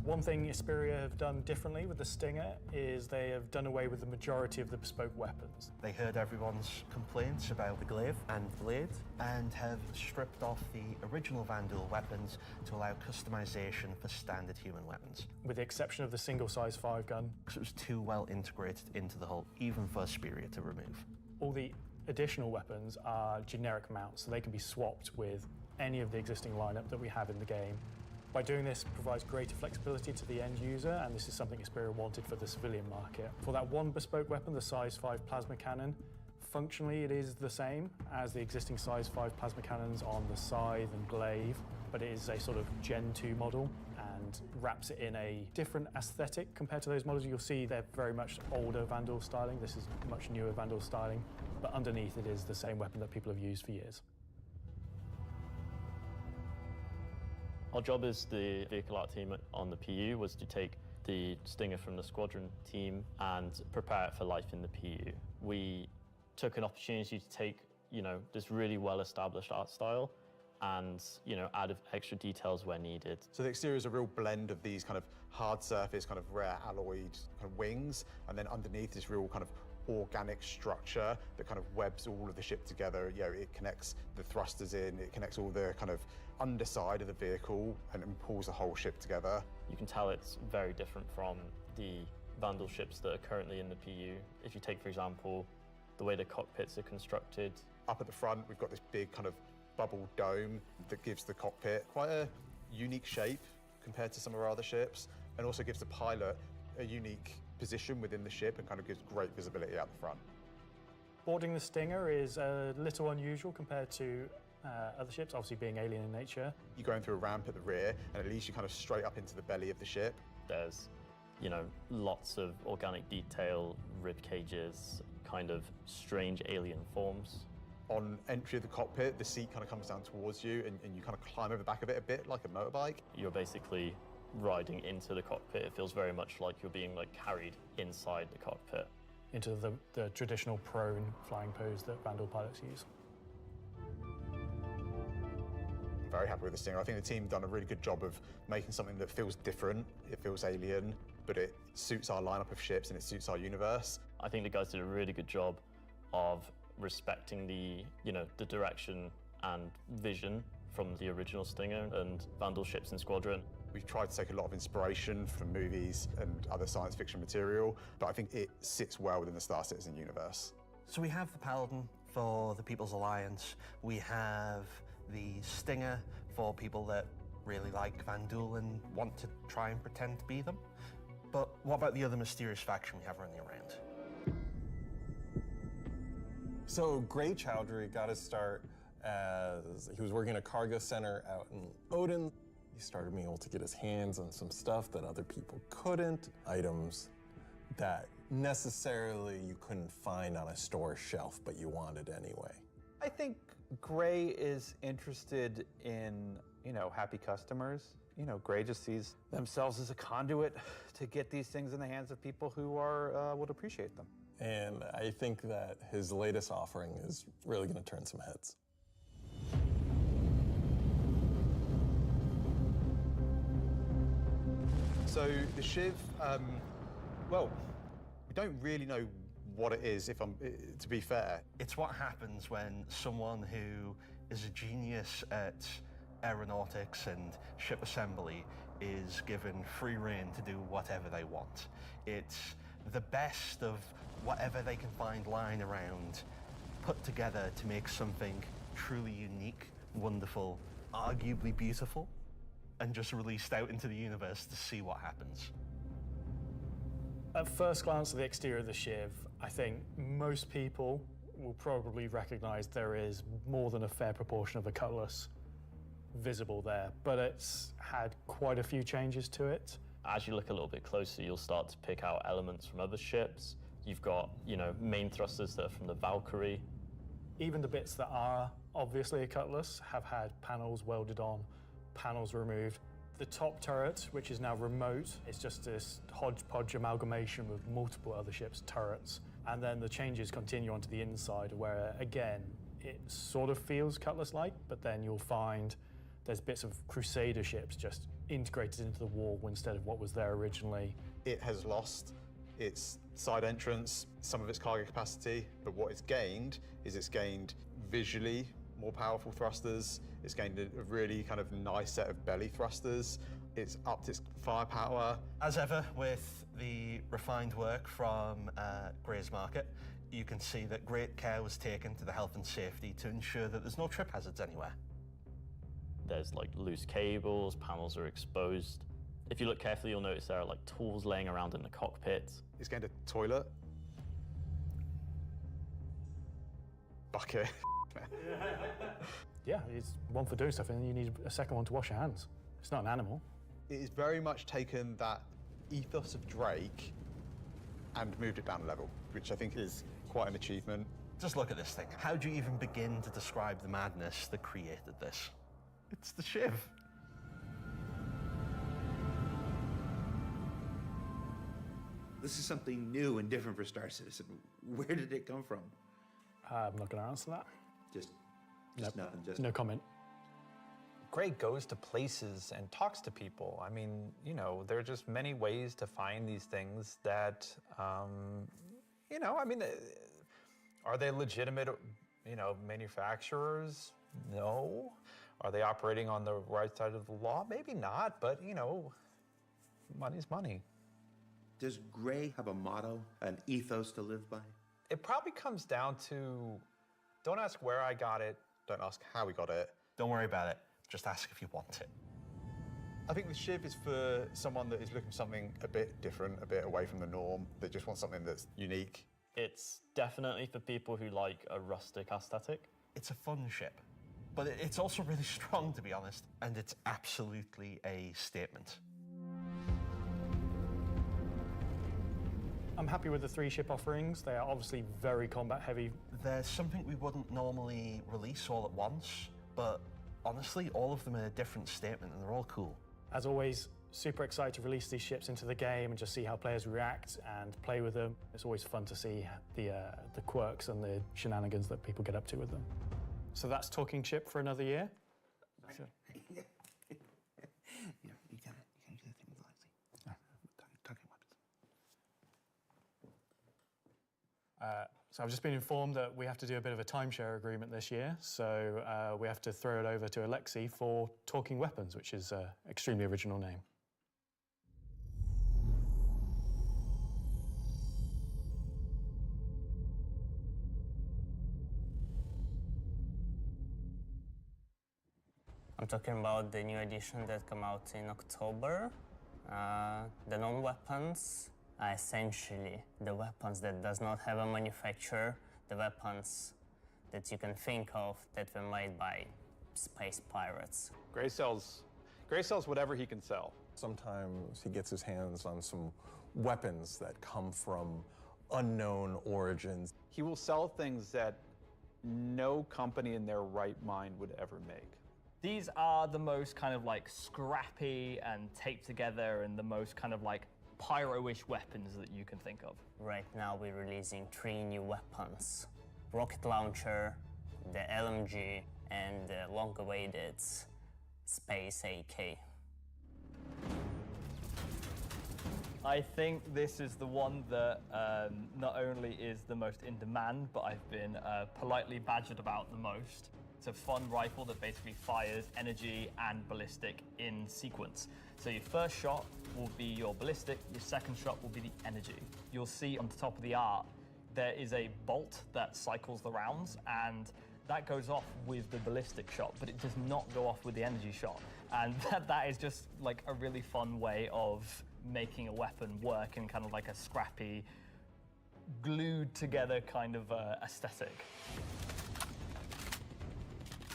One thing Hesperia have done differently with the Stinger is they have done away with the majority of the bespoke weapons. They heard everyone's complaints about the glaive and blade and have stripped off the original Vandal weapons to allow customization for standard human weapons. With the exception of the single-size 5-gun. Because it was too well integrated into the hull, even for Hesperia to remove. All the additional weapons are generic mounts, so they can be swapped with any of the existing lineup that we have in the game. By doing this, it provides greater flexibility to the end user, and this is something Hesperia wanted for the civilian market. For that one bespoke weapon, the size 5 plasma cannon, functionally it is the same as the existing size 5 plasma cannons on the Scythe and Glaive, but it is a sort of Gen 2 model and wraps it in a different aesthetic compared to those models. You'll see they're very much older Vandal styling. This is much newer Vandal styling, but underneath it is the same weapon that people have used for years. Our job as the vehicle art team on the PU was to take the Stinger from the squadron team and prepare it for life in the PU. We took an opportunity to take, you know, this really well-established art style and, you know, add extra details where needed. So the exterior is a real blend of these kind of hard surface, kind of rare alloyed kind of wings, and then underneath this real kind of organic structure that kind of webs all of the ship together. You know, it connects the thrusters in, it connects all the kind of underside of the vehicle and pulls the whole ship together. You can tell it's very different from the Vandal ships that are currently in the PU. If you take, for example, the way the cockpits are constructed. Up at the front, we've got this big kind of bubble dome that gives the cockpit quite a unique shape compared to some of our other ships, and also gives the pilot a unique position within the ship and kind of gives great visibility out the front. Boarding the Stinger is a little unusual compared to other ships, obviously being alien in nature. You're going through a ramp at the rear, and it leads you kind of straight up into the belly of the ship. There's, you know, lots of organic detail, rib cages, kind of strange alien forms. On entry of the cockpit, the seat kind of comes down towards you and you kind of climb over the back of it a bit like a motorbike. You're basically riding into the cockpit. It feels very much like you're being carried inside the cockpit. Into the traditional prone flying pose that Vandal pilots use. I'm very happy with the Stinger. I think the team done a really good job of making something that feels different, it feels alien, but it suits our lineup of ships and it suits our universe. I think the guys did a really good job of respecting the direction and vision from the original Stinger and Vandal ships in Squadron. We've tried to take a lot of inspiration from movies and other science fiction material, but I think it sits well within the Star Citizen universe. So we have the Paladin for the People's Alliance. We have the Stinger for people that really like Vandal and want to try and pretend to be them. But what about the other mysterious faction we have running around? So Gray Chowdhury got his start as he was working at a cargo center out in Odin. He started being able to get his hands on some stuff that other people couldn't, items that necessarily you couldn't find on a store shelf, but you wanted anyway. I think Gray is interested in, happy customers. Gray just sees themselves as a conduit to get these things in the hands of people who would appreciate them. And I think that his latest offering is really going to turn some heads. So the Shiv, well, we don't really know what it is, to be fair. It's what happens when someone who is a genius at aeronautics and ship assembly is given free rein to do whatever they want. It's the best of whatever they can find lying around, put together to make something truly unique, wonderful, arguably beautiful, and just released out into the universe to see what happens. At first glance at the exterior of the Shiv, I think most people will probably recognize there is more than a fair proportion of the Cutlass visible there, but it's had quite a few changes to it. As you look a little bit closer, you'll start to pick out elements from other ships. You've got, main thrusters that are from the Valkyrie. Even the bits that are obviously a Cutlass have had panels welded on, panels removed. The top turret, which is now remote, is just this hodgepodge amalgamation with multiple other ships' turrets. And then the changes continue onto the inside where, again, it sort of feels Cutlass-like, but then you'll find there's bits of Crusader ships just integrated into the wall instead of what was there originally. It has lost its side entrance, some of its cargo capacity, but what it's gained is it's gained visually more powerful thrusters. It's gained a really kind of nice set of belly thrusters. It's upped its firepower. As ever, with the refined work from Gray's Market, you can see that great care was taken to the health and safety to ensure that there's no trip hazards anywhere. There's loose cables, panels are exposed. If you look carefully, you'll notice there are tools laying around in the cockpit. It's gained a toilet. Bucket. Yeah, it's one for doing stuff and then you need a second one to wash your hands. It's not an animal. It has very much taken that ethos of Drake and moved it down a level, which I think is quite an achievement. Just look at this thing. How do you even begin to describe the madness that created this? It's the Shiv. This is something new and different for Star Citizen. Where did it come from? I'm not going to answer that. Just Nope. nothing. Just No comment. Gray goes to places and talks to people. I mean, there are just many ways to find these things that, are they legitimate, manufacturers? No. Are they operating on the right side of the law? Maybe not, but, money's money. Does Gray have a motto, an ethos to live by? It probably comes down to, don't ask where I got it, don't ask how we got it. Don't worry about it. Just ask if you want it. I think the Shiv is for someone that is looking for something a bit different, a bit away from the norm, that just wants something that's unique. It's definitely for people who like a rustic aesthetic. It's a fun ship, but it's also really strong, to be honest, and it's absolutely a statement. I'm happy with the 3 ship offerings. They are obviously very combat heavy. There's something we wouldn't normally release all at once, but honestly, all of them are a different statement and they're all cool. As always, super excited to release these ships into the game and just see how players react and play with them. It's always fun to see the quirks and the shenanigans that people get up to with them. So that's Talking Ship for another year. So. Yeah, you gotta do the thing with Lexi. Talking weapons. So I've just been informed that we have to do a bit of a timeshare agreement this year, so we have to throw it over to Alexi for Talking Weapons, which is an extremely original name. I'm talking about the new edition that come out in October. The non-weapons are essentially the weapons that does not have a manufacturer, the weapons that you can think of that were made by space pirates. Gray sells whatever he can sell. Sometimes he gets his hands on some weapons that come from unknown origins. He will sell things that no company in their right mind would ever make. These are the most kind of like scrappy and taped together and the most kind of like pyro-ish weapons that you can think of. Right now we're releasing 3 new weapons. Rocket launcher, the LMG, and the long-awaited Space AK. I think this is the one that not only is the most in demand, but I've been politely badgered about the most. It's a fun rifle that basically fires energy and ballistic in sequence. So your first shot will be your ballistic, your second shot will be the energy. You'll see on the top of the art, there is a bolt that cycles the rounds, and that goes off with the ballistic shot, but it does not go off with the energy shot. And that is just like a really fun way of making a weapon work in kind of like a scrappy, glued together kind of aesthetic.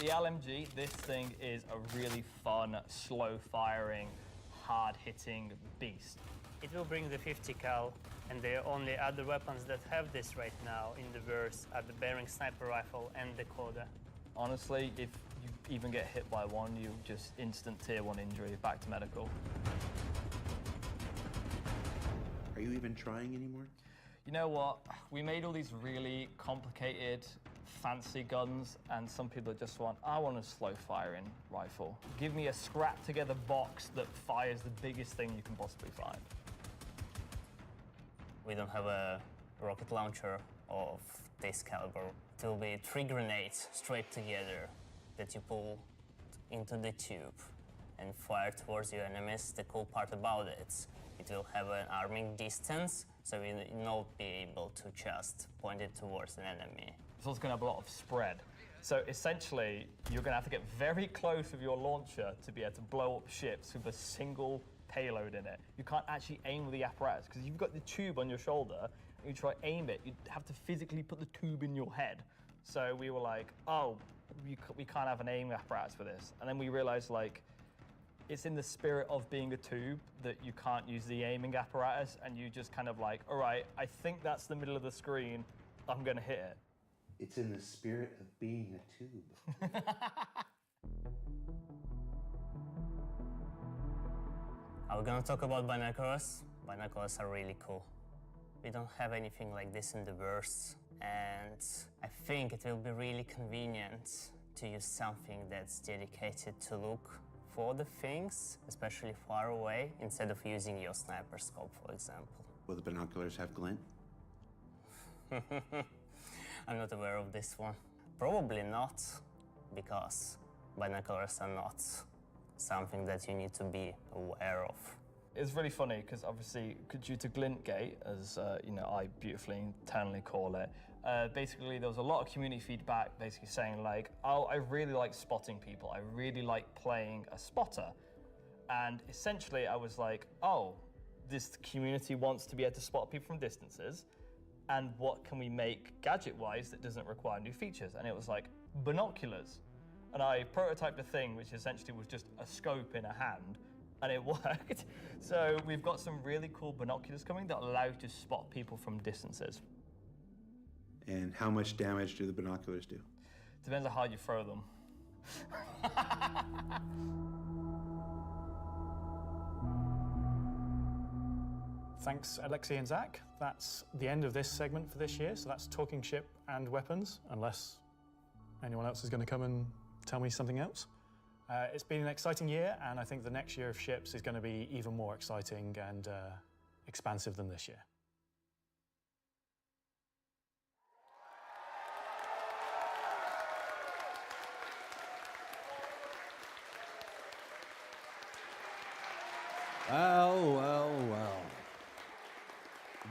The LMG, this thing is a really fun, slow-firing, hard-hitting beast. It will bring the 50 cal, and the only other weapons that have this right now in the verse are the Bearing Sniper Rifle and the Coda. Honestly, if you even get hit by one, you just instant tier 1 injury, back to medical. Are you even trying anymore? You know what? We made all these really complicated, fancy guns, and some people just want, I want a slow-firing rifle. Give me a scrap-together box that fires the biggest thing you can possibly find. We don't have a rocket launcher of this caliber. It will be 3 grenades straight together that you pull into the tube and fire towards your enemies. The cool part about it will have an arming distance, so you'll not be able to just point it towards an enemy. It's also going to have a lot of spread. So essentially, you're going to have to get very close with your launcher to be able to blow up ships with a single payload in it. You can't actually aim with the apparatus, because you've got the tube on your shoulder, and you try to aim it, you'd have to physically put the tube in your head. So we were like, oh, we can't have an aim apparatus for this. And then we realized, like, it's in the spirit of being a tube that you can't use the aiming apparatus, and you just kind of like, all right, I think that's the middle of the screen, I'm going to hit it. It's in the spirit of being a tube. Are we going to talk about binoculars? Binoculars are really cool. We don't have anything like this in the verse, and I think it will be really convenient to use something that's dedicated to look for the things, especially far away, instead of using your sniper scope, for example. Will the binoculars have glint? I'm not aware of this one. Probably not, because binoculars are not something that you need to be aware of. It's really funny because obviously, due to Glintgate, as I beautifully internally call it, basically there was a lot of community feedback basically saying like, oh, I really like spotting people. I really like playing a spotter. And essentially I was like, oh, this community wants to be able to spot people from distances. And what can we make gadget-wise that doesn't require new features? And it was like, binoculars. And I prototyped a thing which essentially was just a scope in a hand, and it worked. So we've got some really cool binoculars coming that allow you to spot people from distances. And how much damage do the binoculars do? Depends on how you throw them. Thanks, Alexei and Zach. That's the end of this segment for this year. So that's talking ship and weapons, unless anyone else is going to come and tell me something else. It's been an exciting year, and I think the next year of ships is going to be even more exciting and expansive than this year. Well.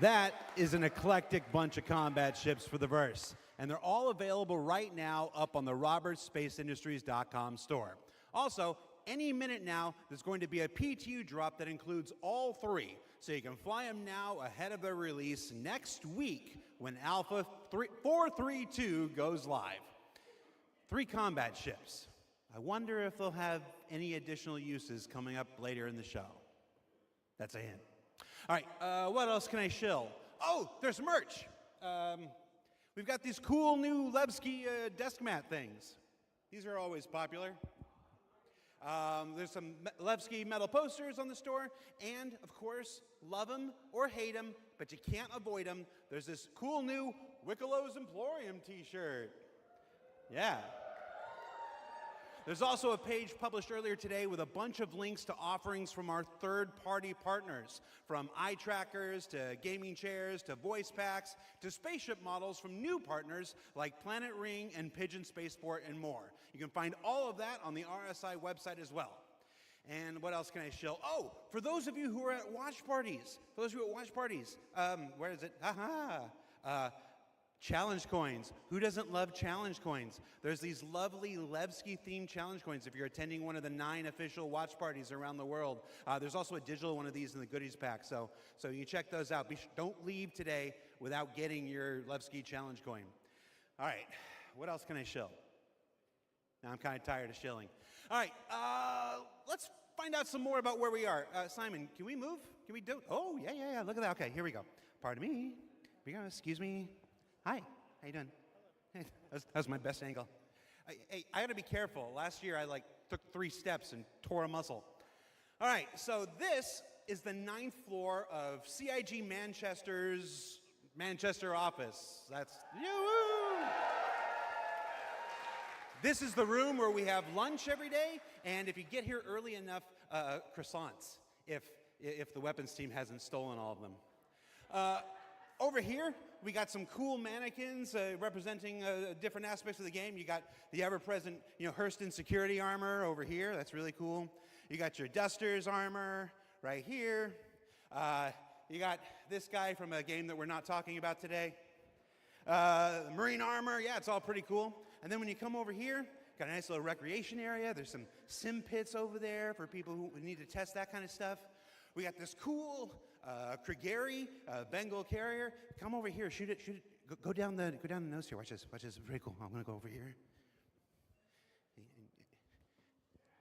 That is an eclectic bunch of combat ships for the verse, and they're all available right now up on the robertsspaceindustries.com store. Also, any minute now, there's going to be a PTU drop that includes all three, so you can fly them now ahead of their release next week when Alpha 432 goes live. 3 combat ships. I wonder if they'll have any additional uses coming up later in the show. That's a hint. All right, what else can I shill? Oh, there's merch. We've got these cool new Levski desk mat things. These are always popular. There's some Levski metal posters on the store, and of course, love them or hate them, but you can't avoid them. There's this cool new Wickelow's Emporium t-shirt. Yeah. There's also a page published earlier today with a bunch of links to offerings from our third-party partners, from eye trackers to gaming chairs to voice packs to spaceship models from new partners like Planet Ring and Pigeon Spaceport and more. You can find all of that on the RSI website as well. And what else can I show? Oh, for those of you who are at watch parties, where is it? Challenge coins. Who doesn't love challenge coins? There's these lovely Levski-themed challenge coins if you're attending one of the 9 official watch parties around the world. There's also a digital one of these in the goodies pack, so you check those out. Don't leave today without getting your Levski challenge coin. All right, what else can I shill? Now I'm kind of tired of shilling. All right, let's find out some more about where we are. Simon, can we move? Can we do? Oh, yeah, look at that. Okay, here we go. Pardon me. Excuse me. Hi, how you doing? Hey, that was my best angle. Hey, I gotta be careful. Last year I took 3 steps and tore a muscle. All right, so this is the 9th floor of CIG Manchester's Manchester office. That's you. This is the room where we have lunch every day, and if you get here early enough, croissants, if the weapons team hasn't stolen all of them. Over here, we got some cool mannequins representing different aspects of the game. You got the ever-present, Hurston security armor over here. That's really cool. You got your Dusters armor right here. You got this guy from a game that we're not talking about today. Marine armor, yeah, it's all pretty cool. And then when you come over here, got a nice little recreation area. There's some sim pits over there for people who need to test that kind of stuff. We got this cool Krigeri Bengal carrier. Come over here, shoot it. Go down the nose here. Watch this. Very cool. I'm gonna go over here.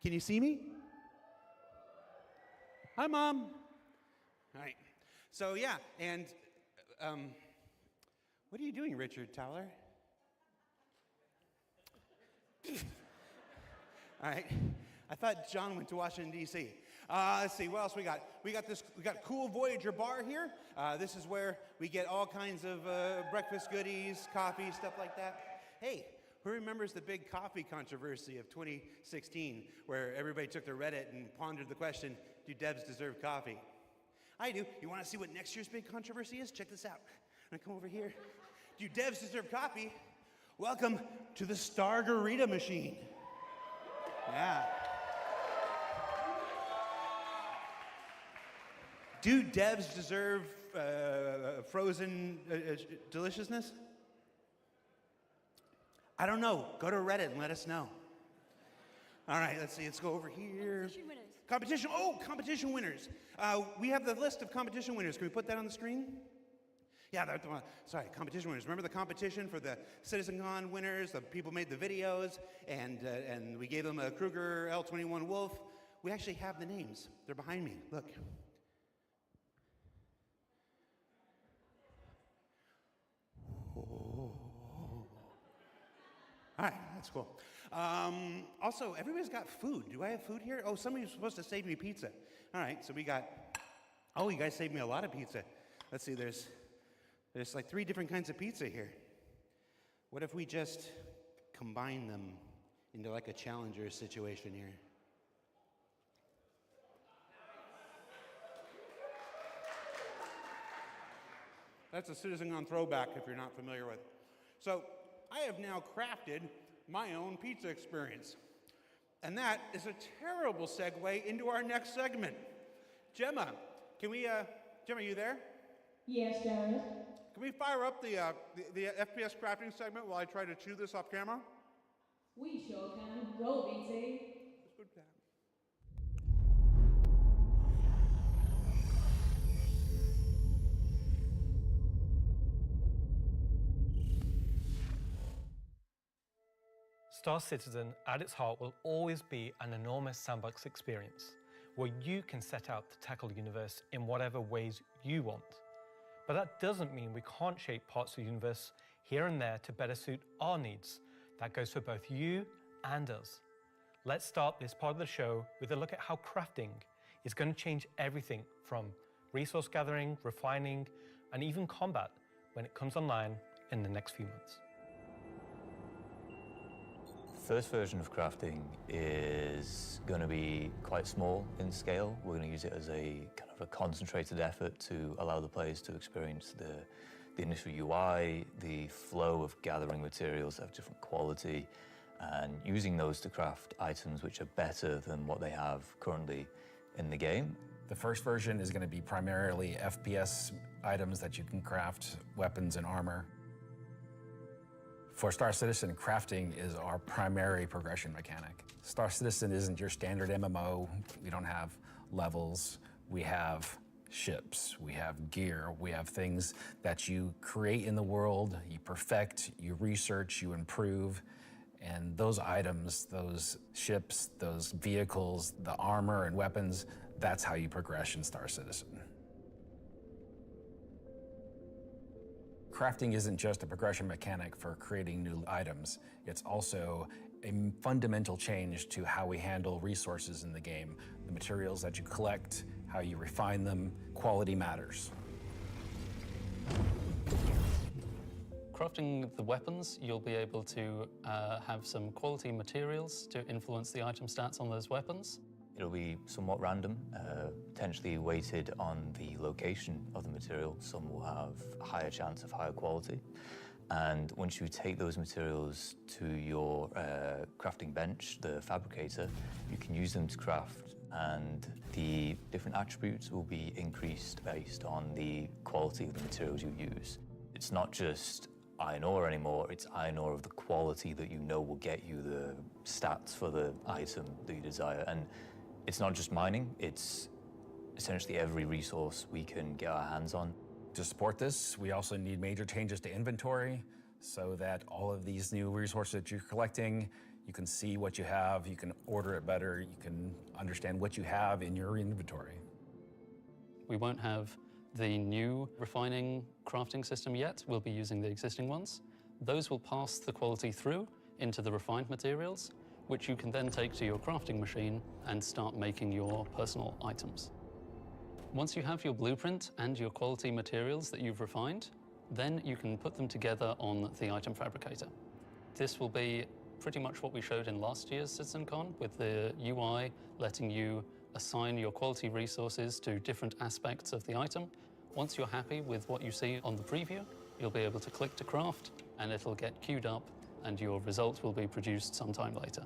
Can you see me? Hi, Mom. All right. So yeah, and what are you doing, Richard Towler? All right. I thought John went to Washington, D.C. Let's see, what else we got? We got cool Voyager bar here. This is where we get all kinds of breakfast goodies, coffee, stuff like that. Hey, who remembers the big coffee controversy of 2016, where everybody took to Reddit and pondered the question, do devs deserve coffee? I do. You want to see what next year's big controversy is? Check this out. I'm gonna come over here. Do devs deserve coffee? Welcome to the Stargarita machine. Yeah. Do devs deserve frozen deliciousness? I don't know. Go to Reddit and let us know. All right, let's see. Let's go over here. Competition winners. Competition winners. We have the list of competition winners. Can we put that on the screen? Yeah, sorry, competition winners. Remember the competition for the CitizenCon winners? The people made the videos, and we gave them a Kruger L21 Wolf. we actually have the names. They're behind me. Look. Oh. All right, that's cool. Also, everybody's got food. Do I have food here? Oh, somebody's supposed to save me pizza. All right, so we got, oh, you guys saved me a lot of pizza. Let's see, there's like 3 different kinds of pizza here. What if we just combine them into like a challenger situation here? That's a CitizenCon throwback if you're not familiar with it. So I have now crafted my own pizza experience. And that is a terrible segue into our next segment. Gemma, Gemma, are you there? Yes, Jared. Can we fire up the FPS crafting segment while I try to chew this off camera? We sure can. Roll, BT. Star Citizen, at its heart, will always be an enormous sandbox experience where you can set out to tackle the universe in whatever ways you want. But that doesn't mean we can't shape parts of the universe here and there to better suit our needs. That goes for both you and us. Let's start this part of the show with a look at how crafting is going to change everything from resource gathering, refining, and even combat when it comes online in the next few months. First version of crafting is going to be quite small in scale. We're going to use it as a kind of a concentrated effort to allow the players to experience the initial UI, the flow of gathering materials of different quality, and using those to craft items which are better than what they have currently in the game. The first version is going to be primarily FPS items that you can craft, weapons and armor. For Star Citizen, crafting is our primary progression mechanic. Star Citizen isn't your standard MMO. We don't have levels. We have ships, we have gear, we have things that you create in the world, you perfect, you research, you improve, and those items, those ships, those vehicles, the armor and weapons, that's how you progress in Star Citizen. Crafting isn't just a progression mechanic for creating new items, it's also a fundamental change to how we handle resources in the game. The materials that you collect, how you refine them, quality matters. Crafting the weapons, you'll be able to have some quality materials to influence the item stats on those weapons. It'll be somewhat random, potentially weighted on the location of the material. Some will have a higher chance of higher quality. And once you take those materials to your crafting bench, the fabricator, you can use them to craft, and the different attributes will be increased based on the quality of the materials you use. It's not just iron ore anymore, it's iron ore of the quality that you know will get you the stats for the item that you desire. And it's not just mining, it's essentially every resource we can get our hands on. To support this, we also need major changes to inventory so that all of these new resources that you're collecting, you can see what you have, you can order it better, you can understand what you have in your inventory. We won't have the new refining crafting system yet. We'll be using the existing ones. Those will pass the quality through into the refined materials, which you can then take to your crafting machine and start making your personal items. Once you have your blueprint and your quality materials that you've refined, then you can put them together on the item fabricator. This will be pretty much what we showed in last year's CitizenCon, with the UI letting you assign your quality resources to different aspects of the item. Once you're happy with what you see on the preview, you'll be able to click to craft, and it'll get queued up, and your result will be produced sometime later.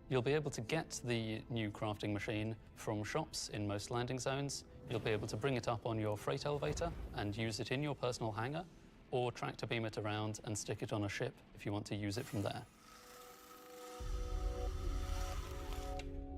You'll be able to get the new crafting machine from shops in most landing zones. You'll be able to bring it up on your freight elevator and use it in your personal hangar, or tractor beam it around and stick it on a ship if you want to use it from there.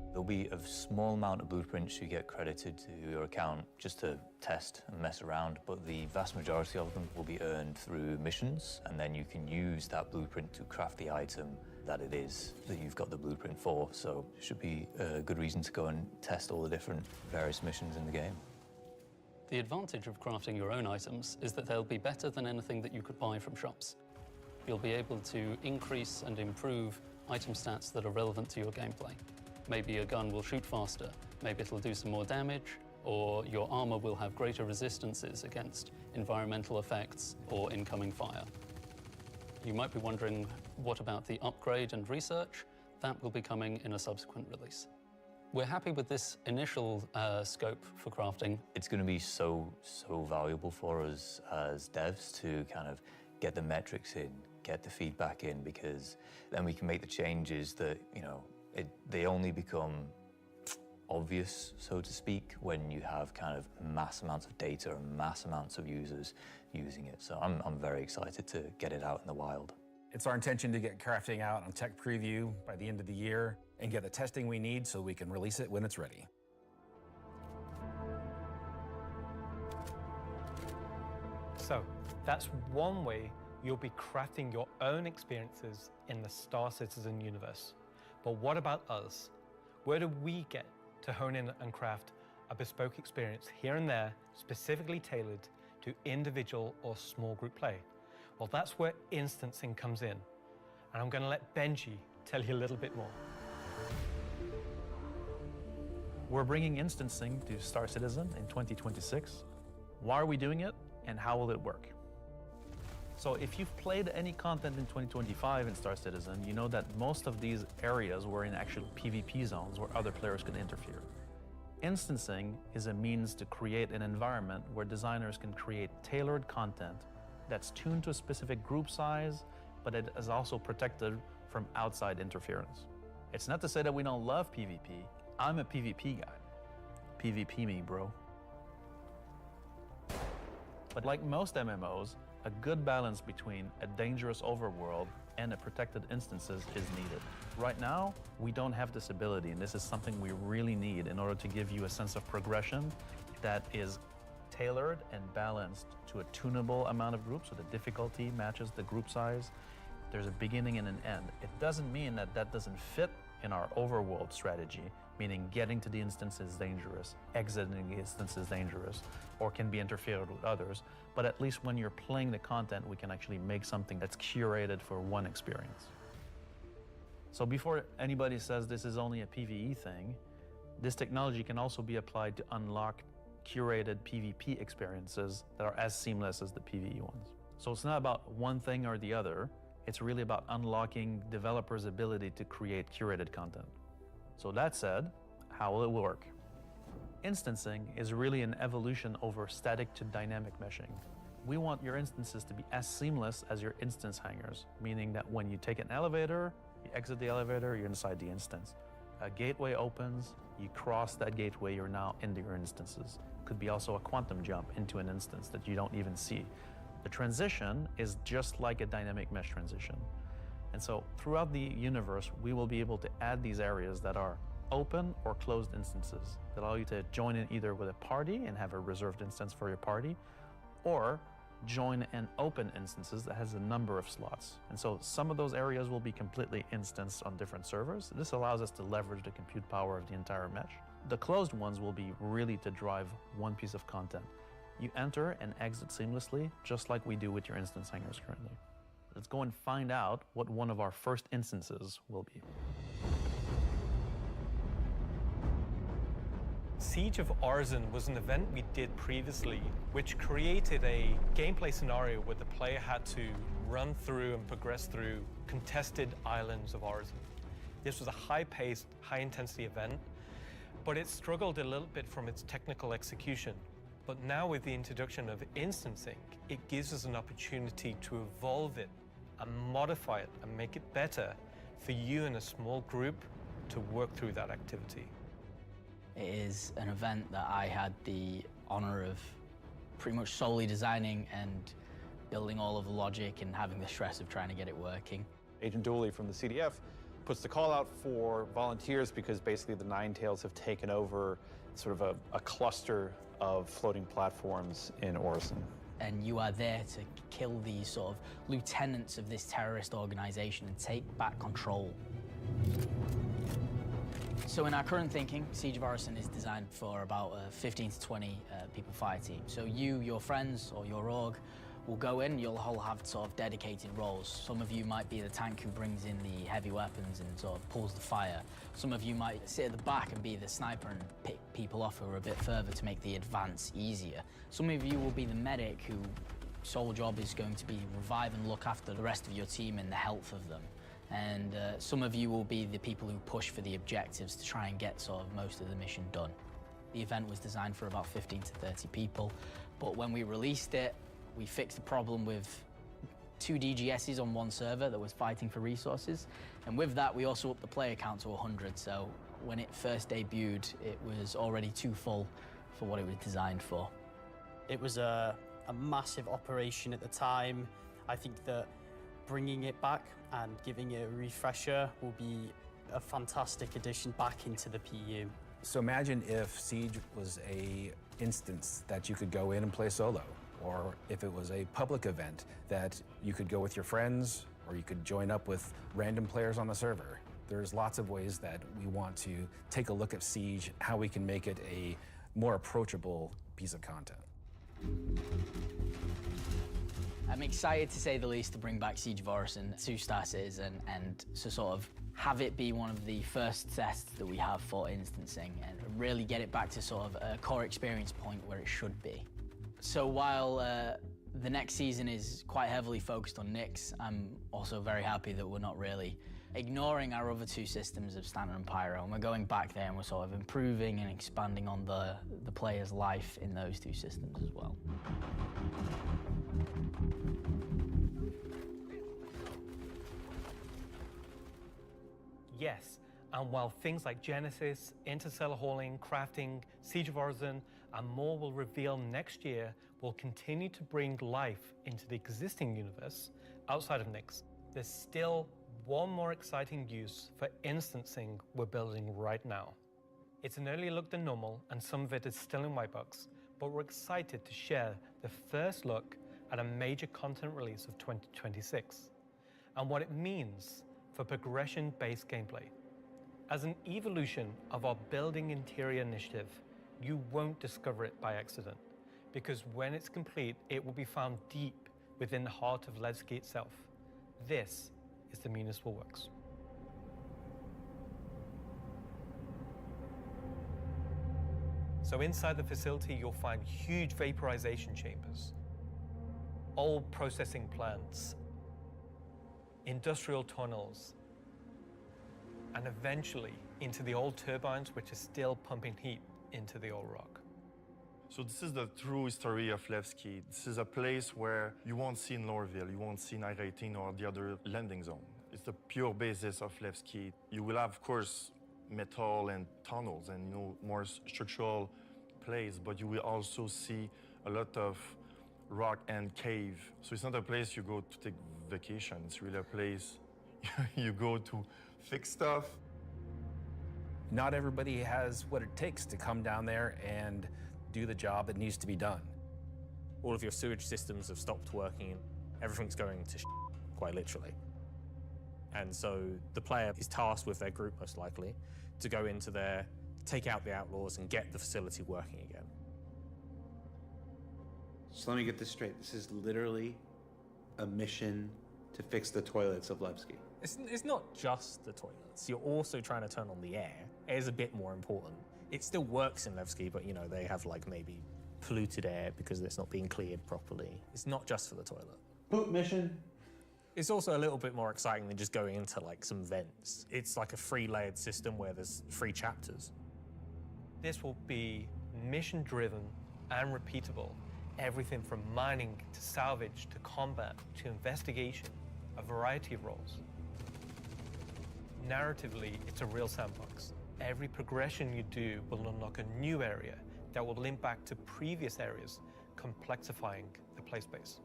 There'll be a small amount of blueprints you get credited to your account just to test and mess around, but the vast majority of them will be earned through missions, and then you can use that blueprint to craft the item that it is that you've got the blueprint for, so it should be a good reason to go and test all the different various missions in the game. The advantage of crafting your own items is that they'll be better than anything that you could buy from shops. You'll be able to increase and improve item stats that are relevant to your gameplay. Maybe a gun will shoot faster, maybe it'll do some more damage, or your armor will have greater resistances against environmental effects or incoming fire. You might be wondering, what about the upgrade and research? That will be coming in a subsequent release. We're happy with this initial scope for crafting. It's going to be so valuable for us as devs to kind of get the metrics in, get the feedback in, because then we can make the changes that, you know, they only become obvious, so to speak, when you have kind of mass amounts of data and mass amounts of users using it. So I'm very excited to get it out in the wild. It's our intention to get crafting out on tech preview by the end of the year and get the testing we need so we can release it when it's ready. So that's one way you'll be crafting your own experiences in the Star Citizen universe. But what about us? Where do we get to hone in and craft a bespoke experience here and there, specifically tailored to individual or small group play? Well, that's where instancing comes in. And I'm going to let Benji tell you a little bit more. We're bringing instancing to Star Citizen in 2026. Why are we doing it, and how will it work? So if you've played any content in 2025 in Star Citizen, you know that most of these areas were in actual PvP zones where other players could interfere. Instancing is a means to create an environment where designers can create tailored content that's tuned to a specific group size, but it is also protected from outside interference. It's not to say that we don't love PvP. I'm a PvP guy. PvP me, bro. But like most MMOs, a good balance between a dangerous overworld and a protected instances is needed. Right now, we don't have this ability, and this is something we really need in order to give you a sense of progression that is tailored and balanced to a tunable amount of groups, so the difficulty matches the group size. There's a beginning and an end. It doesn't mean that that doesn't fit in our overworld strategy, meaning getting to the instance is dangerous, exiting the instance is dangerous, or can be interfered with others. But at least when you're playing the content, we can actually make something that's curated for one experience. So before anybody says this is only a PvE thing, this technology can also be applied to unlock curated PvP experiences that are as seamless as the PvE ones. So it's not about one thing or the other, it's really about unlocking developers' ability to create curated content. So that said, how will it work? Instancing is really an evolution over static to dynamic meshing. We want your instances to be as seamless as your instance hangers, meaning that when you take an elevator, you exit the elevator, you're inside the instance. A gateway opens, you cross that gateway, you're now into your instances. Could be also a quantum jump into an instance that you don't even see. The transition is just like a dynamic mesh transition. And so throughout the universe, we will be able to add these areas that are open or closed instances that allow you to join in either with a party and have a reserved instance for your party, or join in open instances that has a number of slots. And so some of those areas will be completely instanced on different servers. This allows us to leverage the compute power of the entire mesh. The closed ones will be really to drive one piece of content. You enter and exit seamlessly, just like we do with your instance hangers currently. Let's go and find out what one of our first instances will be. Siege of Arzen was an event we did previously, which created a gameplay scenario where the player had to run through and progress through contested islands of Arzen. This was a high-paced, high-intensity event, but it struggled a little bit from its technical execution. But now with the introduction of instancing, it gives us an opportunity to evolve it and modify it and make it better for you in a small group to work through that activity. It is an event that I had the honor of pretty much solely designing and building all of the logic and having the stress of trying to get it working. Agent Dooley from the CDF puts the call out for volunteers because basically the Nine Tails have taken over sort of a cluster of floating platforms in Orison. and you are there to kill these sort of lieutenants of this terrorist organization and take back control. So in our current thinking, Siege of Orison is designed for about a 15 to 20 people fire team. So you, your friends, or your org will go in, you'll all have sort of dedicated roles. Some of you might be the tank who brings in the heavy weapons and sort of pulls the fire. Some of you might sit at the back and be the sniper and pick people off who are a bit further to make the advance easier. Some of you will be the medic whose sole job is going to be revive and look after the rest of your team and the health of them. And some of you will be the people who push for the objectives to try and get sort of most of the mission done. The event was designed for about 15 to 30 people, but when we released it, we fixed the problem with 2 DGSs on one server that was fighting for resources. And with that, we also upped the player count to 100. So when it first debuted, it was already too full for what it was designed for. It was a massive operation at the time. I think that bringing it back and giving it a refresher will be a fantastic addition back into the PU. So imagine if Siege was a instance that you could go in and play solo, or if it was a public event that you could go with your friends, or you could join up with random players on the server. There's lots of ways that we want to take a look at Siege, how we can make it a more approachable piece of content. I'm excited, to say the least, to bring back Siege of Orison to Star Citizen and to sort of have it be one of the first tests that we have for instancing and really get it back to sort of a core experience point where it should be. So while the next season is quite heavily focused on Nyx, I'm also very happy that we're not really ignoring our other 2 systems of Standard and Pyro, and we're going back there and we're sort of improving and expanding on the player's life in those 2 systems as well. Yes, and while things like Genesis, interstellar hauling, crafting, Siege of Orison, and more will reveal next year, we'll continue to bring life into the existing universe outside of Nyx. There's still one more exciting use for instancing we're building right now. It's an earlier look than normal, and some of it is still in white box, but we're excited to share the first look at a major content release of 2026, and what it means for progression-based gameplay. As an evolution of our Building Interior initiative, you won't discover it by accident, because when it's complete, it will be found deep within the heart of Levski itself. This is the Municipal Works. So inside the facility, you'll find huge vaporization chambers, old processing plants, industrial tunnels, and eventually into the old turbines which are still pumping heat into the old rock. So this is the true history of Levski. This is a place where you won't see in Lorville, you won't see in I-18 or the other landing zone. It's the pure basis of Levski. You will have, of course, metal and tunnels and more structural plays, but you will also see a lot of rock and cave. So it's not a place you go to take vacation. It's really a place you go to fix stuff. Not everybody has what it takes to come down there and do the job that needs to be done. All of your sewage systems have stopped working and everything's going to quite literally. And so the player is tasked with their group, most likely, to go into there, take out the outlaws and get the facility working again. So let me get this straight. This is literally a mission to fix the toilets of Levski. It's not just the toilets. You're also trying to turn on the air. Air is a bit more important. It still works in Levski, but they have maybe polluted air because it's not being cleared properly. It's not just for the toilet. Poop mission. It's also a little bit more exciting than just going into some vents. It's like a 3-layered system where there's 3 chapters. This will be mission-driven and repeatable. Everything from mining to salvage to combat to investigation, a variety of roles. Narratively, it's a real sandbox. Every progression you do will unlock a new area that will link back to previous areas, complexifying the play space.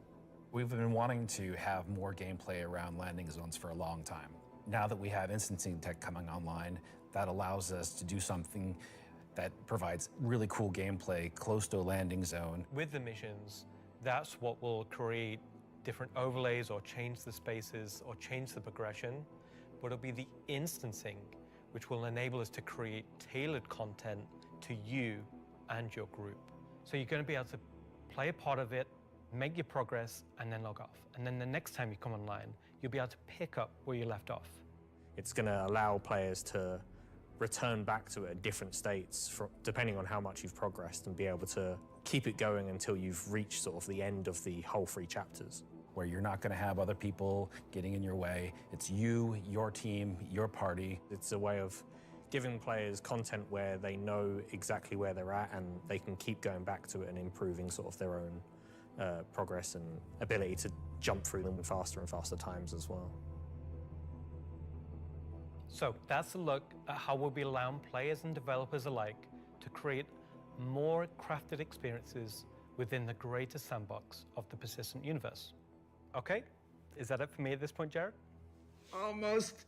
We've been wanting to have more gameplay around landing zones for a long time. Now that we have instancing tech coming online, that allows us to do something that provides really cool gameplay close to a landing zone. With the missions, That's what will create different overlays or change the spaces or change the progression, but it'll be the instancing which will enable us to create tailored content to you and your group. So you're going to be able to play a part of it, make your progress, and then log off. And then the next time you come online, you'll be able to pick up where you left off. It's going to allow players to return back to it at different states depending on how much you've progressed and be able to keep it going until you've reached sort of the end of the whole 3 chapters. Where you're not going to have other people getting in your way. It's you, your team, your party. It's a way of giving players content where they know exactly where they're at and they can keep going back to it and improving sort of their own progress and ability to jump through them faster and faster times as well. So that's a look at how we'll be allowing players and developers alike to create more crafted experiences within the greater sandbox of the persistent universe. Okay, is that it for me at this point, Jared? Almost.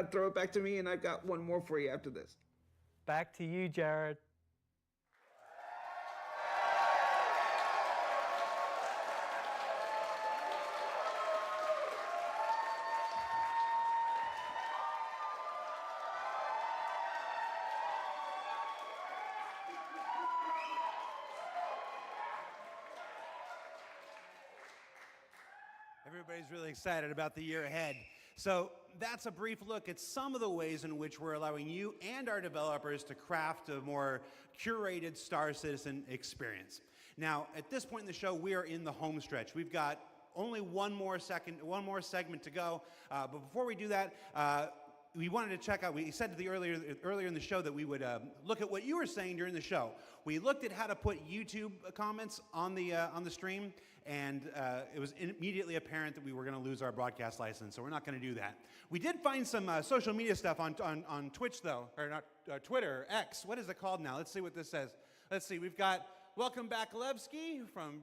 Throw it back to me, and I've got one more for you after this. Back to you, Jared. Everybody's really excited about the year ahead. So that's a brief look at some of the ways in which we're allowing you and our developers to craft a more curated Star Citizen experience. Now, at this point in the show, we are in the home stretch. We've got only one more segment to go. But before we do that, we wanted to check out, we said earlier in the show that we would look at what you were saying during the show. We looked at how to put YouTube comments on the stream, and it was immediately apparent that we were going to lose our broadcast license, so we're not going to do that. We did find some social media stuff on Twitch, though, or not Twitter, X. What is it called now? Let's see what this says. Let's see. We've got Welcome Back Levski from,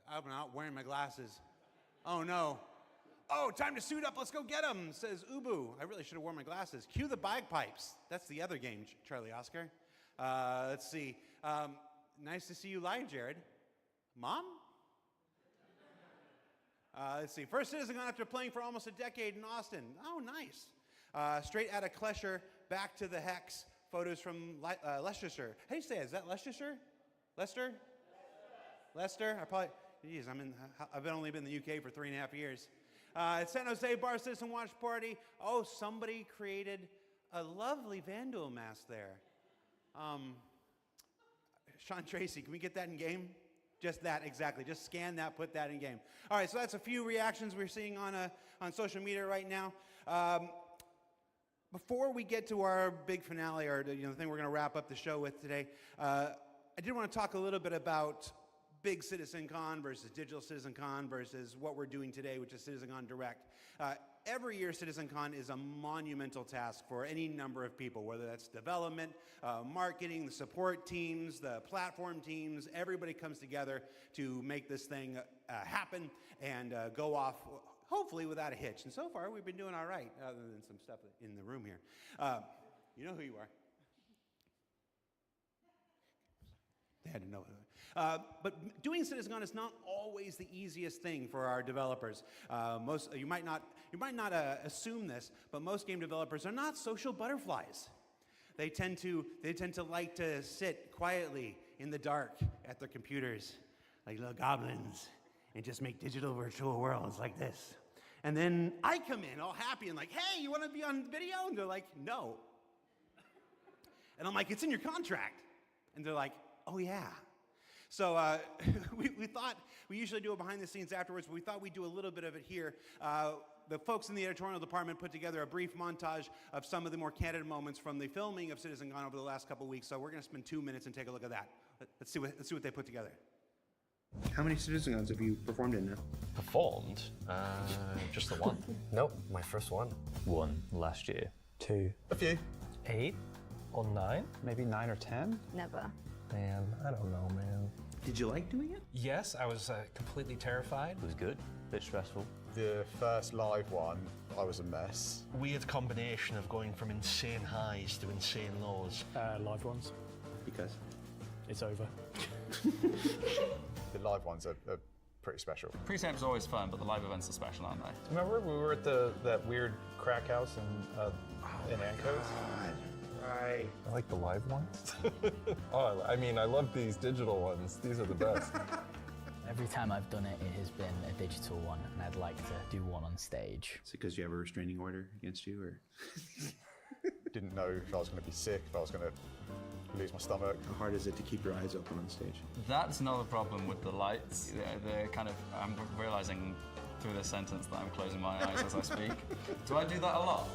I'm not wearing my glasses. Oh, no. Oh, time to suit up. Let's go get them, says Ubu. I really should have worn my glasses. Cue the bagpipes. That's the other game, Charlie Oscar. Let's see. Nice to see you live, Jared. Mom? Let's see. First CitizenCon after playing for almost a decade in Austin. Oh, nice. Straight out of Klesher, back to the Hex. Photos from Leicestershire. How do you say it? Is that Leicestershire? Leicester? Leicester? I've only been in the UK for 3.5 years. San Jose Bar Citizen Watch Party. Oh, somebody created a lovely Vandal mask there. Sean Tracy, can we get that in game? Just that, exactly. Just scan that, put that in game. All right, so that's a few reactions we're seeing on social media right now. Before we get to our big finale, or the thing we're going to wrap up the show with today, I did want to talk a little bit about big CitizenCon versus digital CitizenCon versus what we're doing today, which is CitizenCon Direct. Every year, CitizenCon is a monumental task for any number of people, whether that's development, marketing, the support teams, the platform teams. Everybody comes together to make this thing happen and go off, hopefully without a hitch. And so far, we've been doing all right, other than some stuff in the room here. You know who you are. They had to know who. But doing CitizenCon is not always the easiest thing for our developers. You might not assume this, but most game developers are not social butterflies. They tend to like to sit quietly in the dark at their computers, like little goblins, and just make digital virtual worlds like this. And then I come in all happy and like, hey, you want to be on video? And they're like, no. And I'm like, it's in your contract. And they're like, oh yeah. So we thought, we usually do it behind the scenes afterwards, but we thought we'd do a little bit of it here. The folks in the editorial department put together a brief montage of some of the more candid moments from the filming of CitizenCon over the last couple weeks, so we're going to spend 2 minutes and take a look at that. Let's see what they put together. How many CitizenCons have you performed in now? Performed? Just the one. Nope, my first one. 1 last year. 2. A few. 8 or 9? Maybe 9 or 10? Never. Man, I don't know, man. Did you like doing it? Yes, I was completely terrified. It was good, a bit stressful. The first live one, I was a mess. Weird combination of going from insane highs to insane lows. Live ones. Because? It's over. The live ones are pretty special. Pre-samp's always fun, but the live events are special, aren't they? Remember we were at that weird crack house in Ancos? Right. I like the live ones. Oh, I mean, I love these digital ones. These are the best. Every time I've done it, it has been a digital one, and I'd like to do one on stage. Is it because you have a restraining order against you, or? Didn't know if I was going to be sick, if I was going to lose my stomach. How hard is it to keep your eyes open on stage? That's another problem with the lights. They're kind of, I'm realizing through this sentence that I'm closing my eyes as I speak. Do I do that a lot?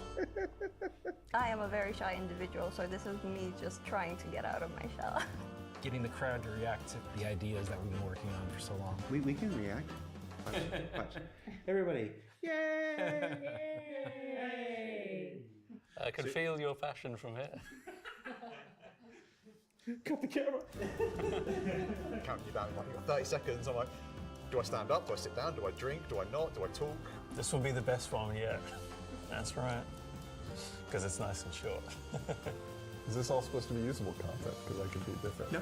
I am a very shy individual, so this is me just trying to get out of my shell. Getting the crowd to react to the ideas that we've been working on for so long. We can react. Watch. Everybody. Yay! I can feel your passion from here. Cut the camera. Counting you down in like, you've got 30 seconds. I'm like, do I stand up? Do I sit down? Do I drink? Do I not? Do I talk? This will be the best one yet. That's right. Because it's nice and short. Is this all supposed to be usable content? Because I can be different. No.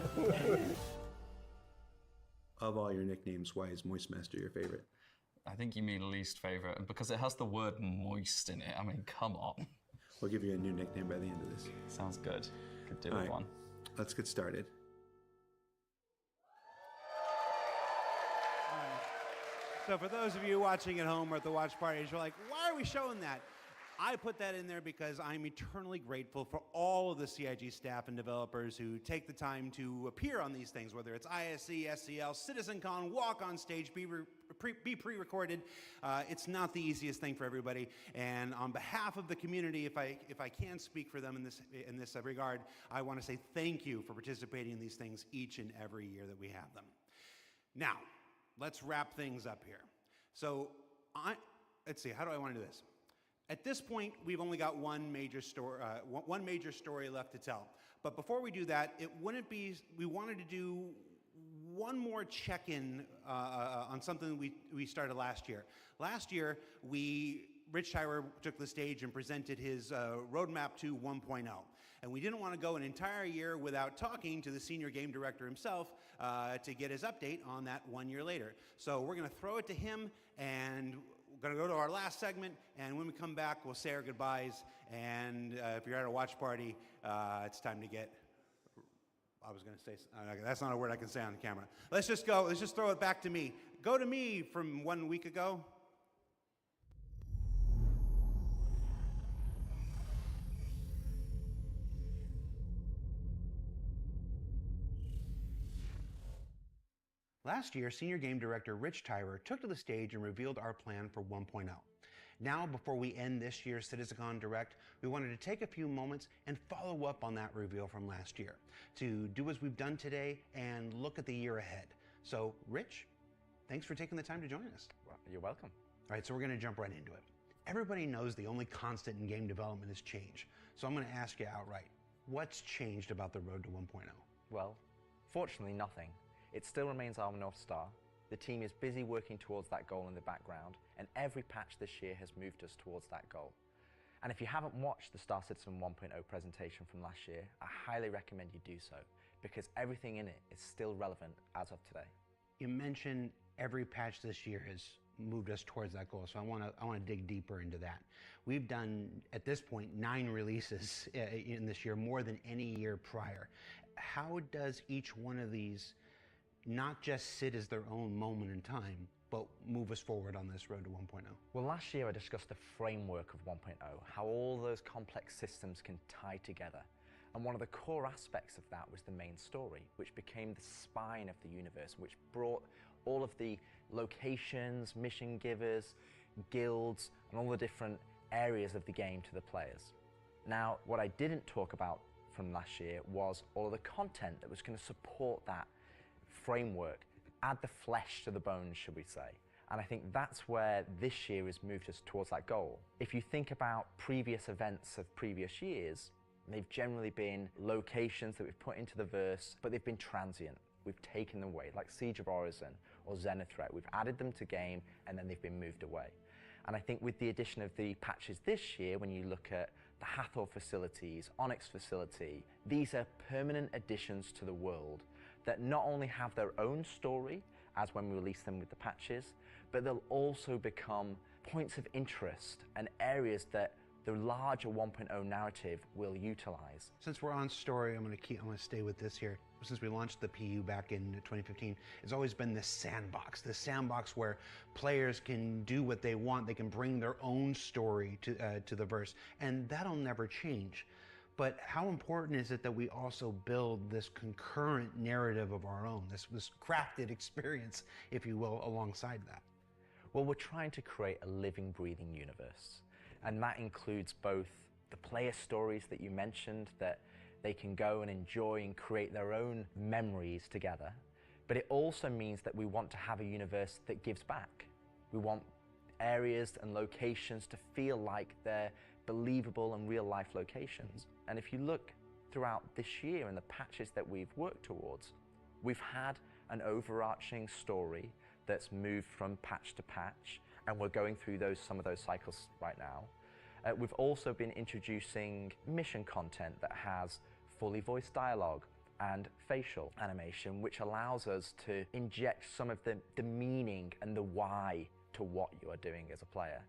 Of all your nicknames, why is Moist Master your favorite? I think you mean least favorite, and because it has the word moist in it. I mean, come on. We'll give you a new nickname by the end of this. Sounds good. Could do All with right, one. Let's get started. So for those of you watching at home or at the watch parties, you're like, why are we showing that? I put that in there because I'm eternally grateful for all of the CIG staff and developers who take the time to appear on these things, whether it's ISC, SCL, CitizenCon, walk on stage, be pre-recorded. It's not the easiest thing for everybody. And on behalf of the community, if I can speak for them in this regard, I want to say thank you for participating in these things each and every year that we have them. Now, let's wrap things up here. So, let's see, how do I want to do this? At this point, we've only got one major story left to tell. But before we do that, we wanted to do one more check-in on something we started last year. Last year, Rich Tyler took the stage and presented his roadmap to 1.0. And we didn't want to go an entire year without talking to the senior game director himself to get his update on that 1 year later. So we're going to throw it to him, and we're going to go to our last segment, and when we come back, we'll say our goodbyes. And if you're at a watch party, it's time to get, I was going to say, that's not a word I can say on the camera. Let's just go, let's just throw it back to me. Go to me from 1 week ago. Last year, Senior Game Director Rich Tyler took to the stage and revealed our plan for 1.0. Now, before we end this year's CitizenCon Direct, we wanted to take a few moments and follow up on that reveal from last year, to do as we've done today and look at the year ahead. So, Rich, thanks for taking the time to join us. Well, you're welcome. All right, so we're going to jump right into it. Everybody knows the only constant in game development is change. So I'm going to ask you outright, what's changed about the road to 1.0? Well, fortunately, nothing. It still remains our North Star. The team is busy working towards that goal in the background, and every patch this year has moved us towards that goal. And if you haven't watched the Star Citizen 1.0 presentation from last year, I highly recommend you do so, because everything in it is still relevant as of today. You mentioned every patch this year has moved us towards that goal, so I want to dig deeper into that. We've done, at this point, 9 releases in this year, more than any year prior. How does each one of these not just sit as their own moment in time, but move us forward on this road to 1.0? Well, last year I discussed the framework of 1.0, how all those complex systems can tie together. And one of the core aspects of that was the main story, which became the spine of the universe, which brought all of the locations, mission givers, guilds, and all the different areas of the game to the players. Now, what I didn't talk about from last year was all of the content that was going to support that framework, add the flesh to the bones, should we say. And I think that's where this year has moved us towards that goal. If you think about previous events of previous years, they've generally been locations that we've put into the verse, but they've been transient. We've taken them away, like Siege of Orison or Zenithreat. We've added them to game, and then they've been moved away. And I think with the addition of the patches this year, when you look at the Hathor facilities, Onyx facility, these are permanent additions to the world that not only have their own story as when we release them with the patches, but they'll also become points of interest and areas that the larger 1.0 narrative will utilize. Since we're on story, I'm going to stay with this here. Since we launched the PU back in 2015, it's always been this sandbox where players can do what they want. They can bring their own story to the verse, and that'll never change. But how important is it that we also build this concurrent narrative of our own, this crafted experience, if you will, alongside that? Well, we're trying to create a living, breathing universe. And that includes both the player stories that you mentioned, that they can go and enjoy and create their own memories together. But it also means that we want to have a universe that gives back. We want areas and locations to feel like they're believable and real life locations. And if you look throughout this year and the patches that we've worked towards, we've had an overarching story that's moved from patch to patch, and we're going through some of those cycles right now. We've also been introducing mission content that has fully voiced dialogue and facial animation, which allows us to inject some of the meaning and the why to what you are doing as a player.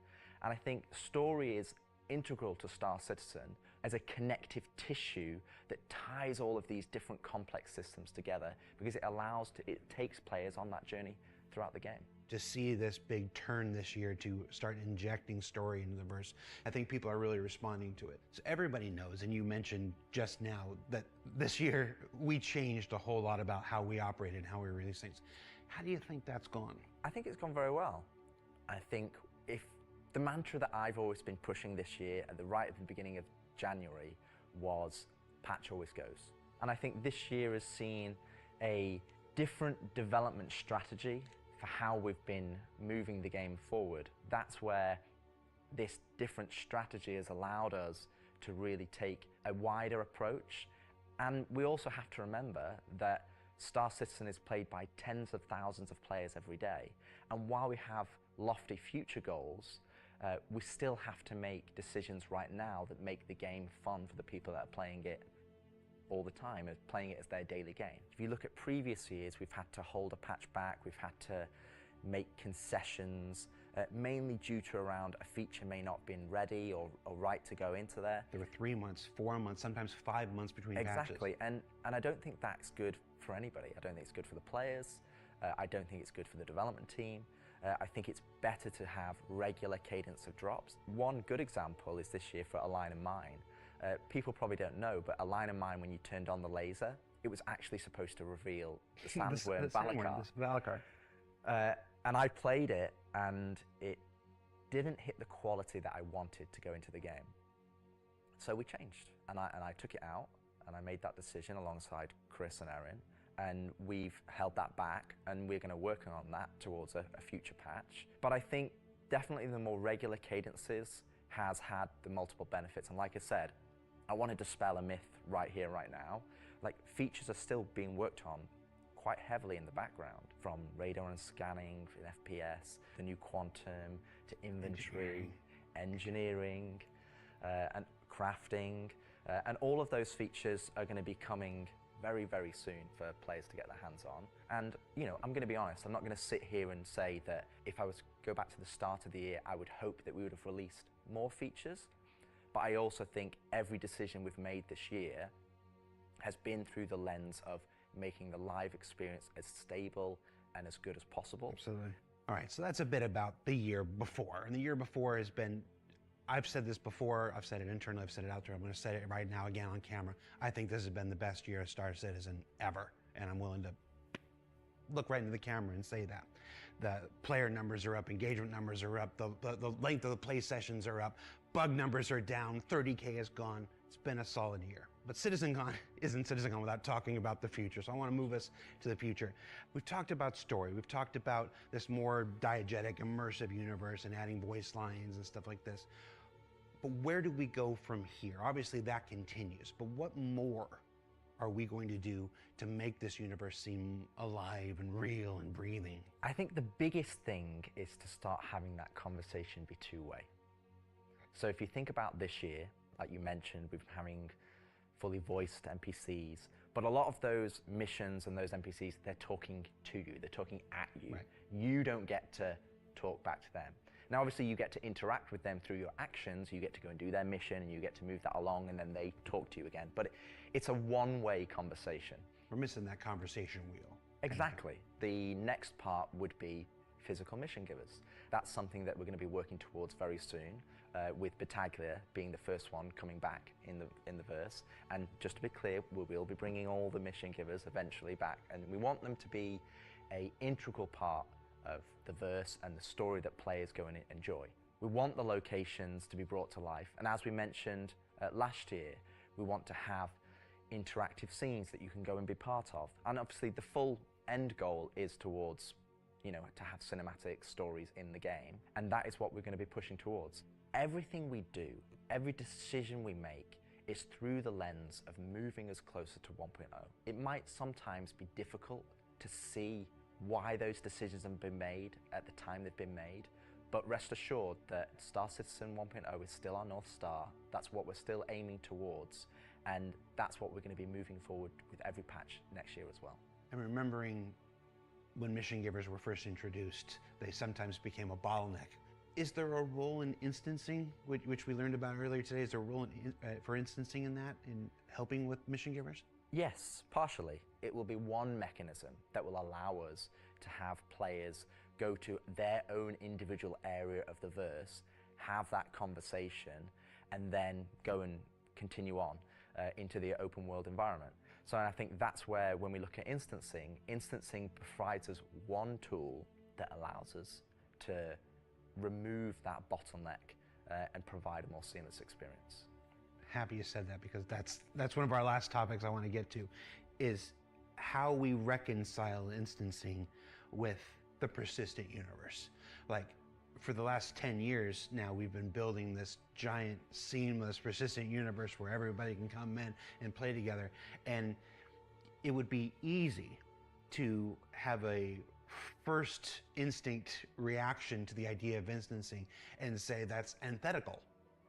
And I think story is integral to Star Citizen as a connective tissue that ties all of these different complex systems together, because it takes players on that journey throughout the game. To see this big turn this year to start injecting story into the verse, I think people are really responding to it. So everybody knows, and you mentioned just now, that this year we changed a whole lot about how we operate and how we release things. How do you think that's gone? I think it's gone very well. I think if the mantra that I've always been pushing this year at the beginning of January was patch always goes. And I think this year has seen a different development strategy for how we've been moving the game forward. That's where this different strategy has allowed us to really take a wider approach. And we also have to remember that Star Citizen is played by tens of thousands of players every day. And while we have lofty future goals, we still have to make decisions right now that make the game fun for the people that are playing it all the time, playing it as their daily game. If you look at previous years, we've had to hold a patch back, we've had to make concessions, mainly due to around a feature may not have been ready or right to go into there. There were 3 months, 4 months, sometimes 5 months between patches. Exactly, and I don't think that's good for anybody. I don't think it's good for the players. I don't think it's good for the development team. I think it's better to have regular cadence of drops. One good example is this year for A Line of Mine. People probably don't know, but A Line of Mine, when you turned on the laser, it was actually supposed to reveal the sandworm Valakar. And I played it, and it didn't hit the quality that I wanted to go into the game. So we changed, and I took it out, and I made that decision alongside Chris and Erin, and we've held that back, and we're going to work on that towards a future patch. But I think definitely the more regular cadences has had the multiple benefits, and like I said, I want to dispel a myth right here, right now. Like, features are still being worked on quite heavily in the background, from radar and scanning in FPS, the new quantum, to inventory, engineering and crafting, and all of those features are going to be coming very, very soon for players to get their hands on. And, you know, I'm going to be honest, I'm not going to sit here and say that if I was to go back to the start of the year, I would hope that we would have released more features. But I also think every decision we've made this year has been through the lens of making the live experience as stable and as good as possible. Absolutely. All right, so that's a bit about the year before. And the year before has been, I've said this before, I've said it internally, I've said it out there, I'm going to say it right now again on camera. I think this has been the best year of Star Citizen ever, and I'm willing to look right into the camera and say that. The player numbers are up, engagement numbers are up, the length of the play sessions are up, bug numbers are down, 30K is gone. It's been a solid year. But CitizenCon isn't CitizenCon without talking about the future, so I want to move us to the future. We've talked about story, we've talked about this more diegetic, immersive universe and adding voice lines and stuff like this. But where do we go from here? Obviously that continues, but what more are we going to do to make this universe seem alive and real and breathing? I think the biggest thing is to start having that conversation be two-way. So if you think about this year, like you mentioned, we've been having fully voiced NPCs, But a lot of those missions and those NPCs, they're talking to you, they're talking at you. Right. You don't get to talk back to them. Now, obviously, you get to interact with them through your actions. You get to go and do their mission, and you get to move that along, and then they talk to you again. But it's a one-way conversation. We're missing that conversation wheel. Exactly. The next part would be physical mission givers. That's something that we're going to be working towards very soon, with Battaglia being the first one coming back in the verse. And just to be clear, we will be bringing all the mission givers eventually back, and we want them to be an integral part of the verse and the story that players go and enjoy. We want the locations to be brought to life, and as we mentioned last year, we want to have interactive scenes that you can go and be part of. And obviously the full end goal is towards, you know, to have cinematic stories in the game, and that is what we're going to be pushing towards. Everything we do, every decision we make is through the lens of moving us closer to 1.0. It might sometimes be difficult to see why those decisions have been made at the time they've been made, but rest assured that Star Citizen 1.0 is still our North Star. That's what we're still aiming towards, and that's what we're going to be moving forward with every patch next year as well. I'm remembering when mission givers were first introduced, they sometimes became a bottleneck. Is there a role in instancing, which we learned about earlier today? Is there a role for instancing in that, in helping with mission givers? Yes, partially. It will be one mechanism that will allow us to have players go to their own individual area of the verse, have that conversation, and then go and continue on into the open world environment. So I think that's where, when we look at instancing provides us one tool that allows us to remove that bottleneck and provide a more seamless experience. Happy you said that, because that's one of our last topics I want to get to, is how we reconcile instancing with the persistent universe. Like, for the last 10 years now, we've been building this giant, seamless, persistent universe where everybody can come in and play together. And it would be easy to have a first instinct reaction to the idea of instancing and say that's antithetical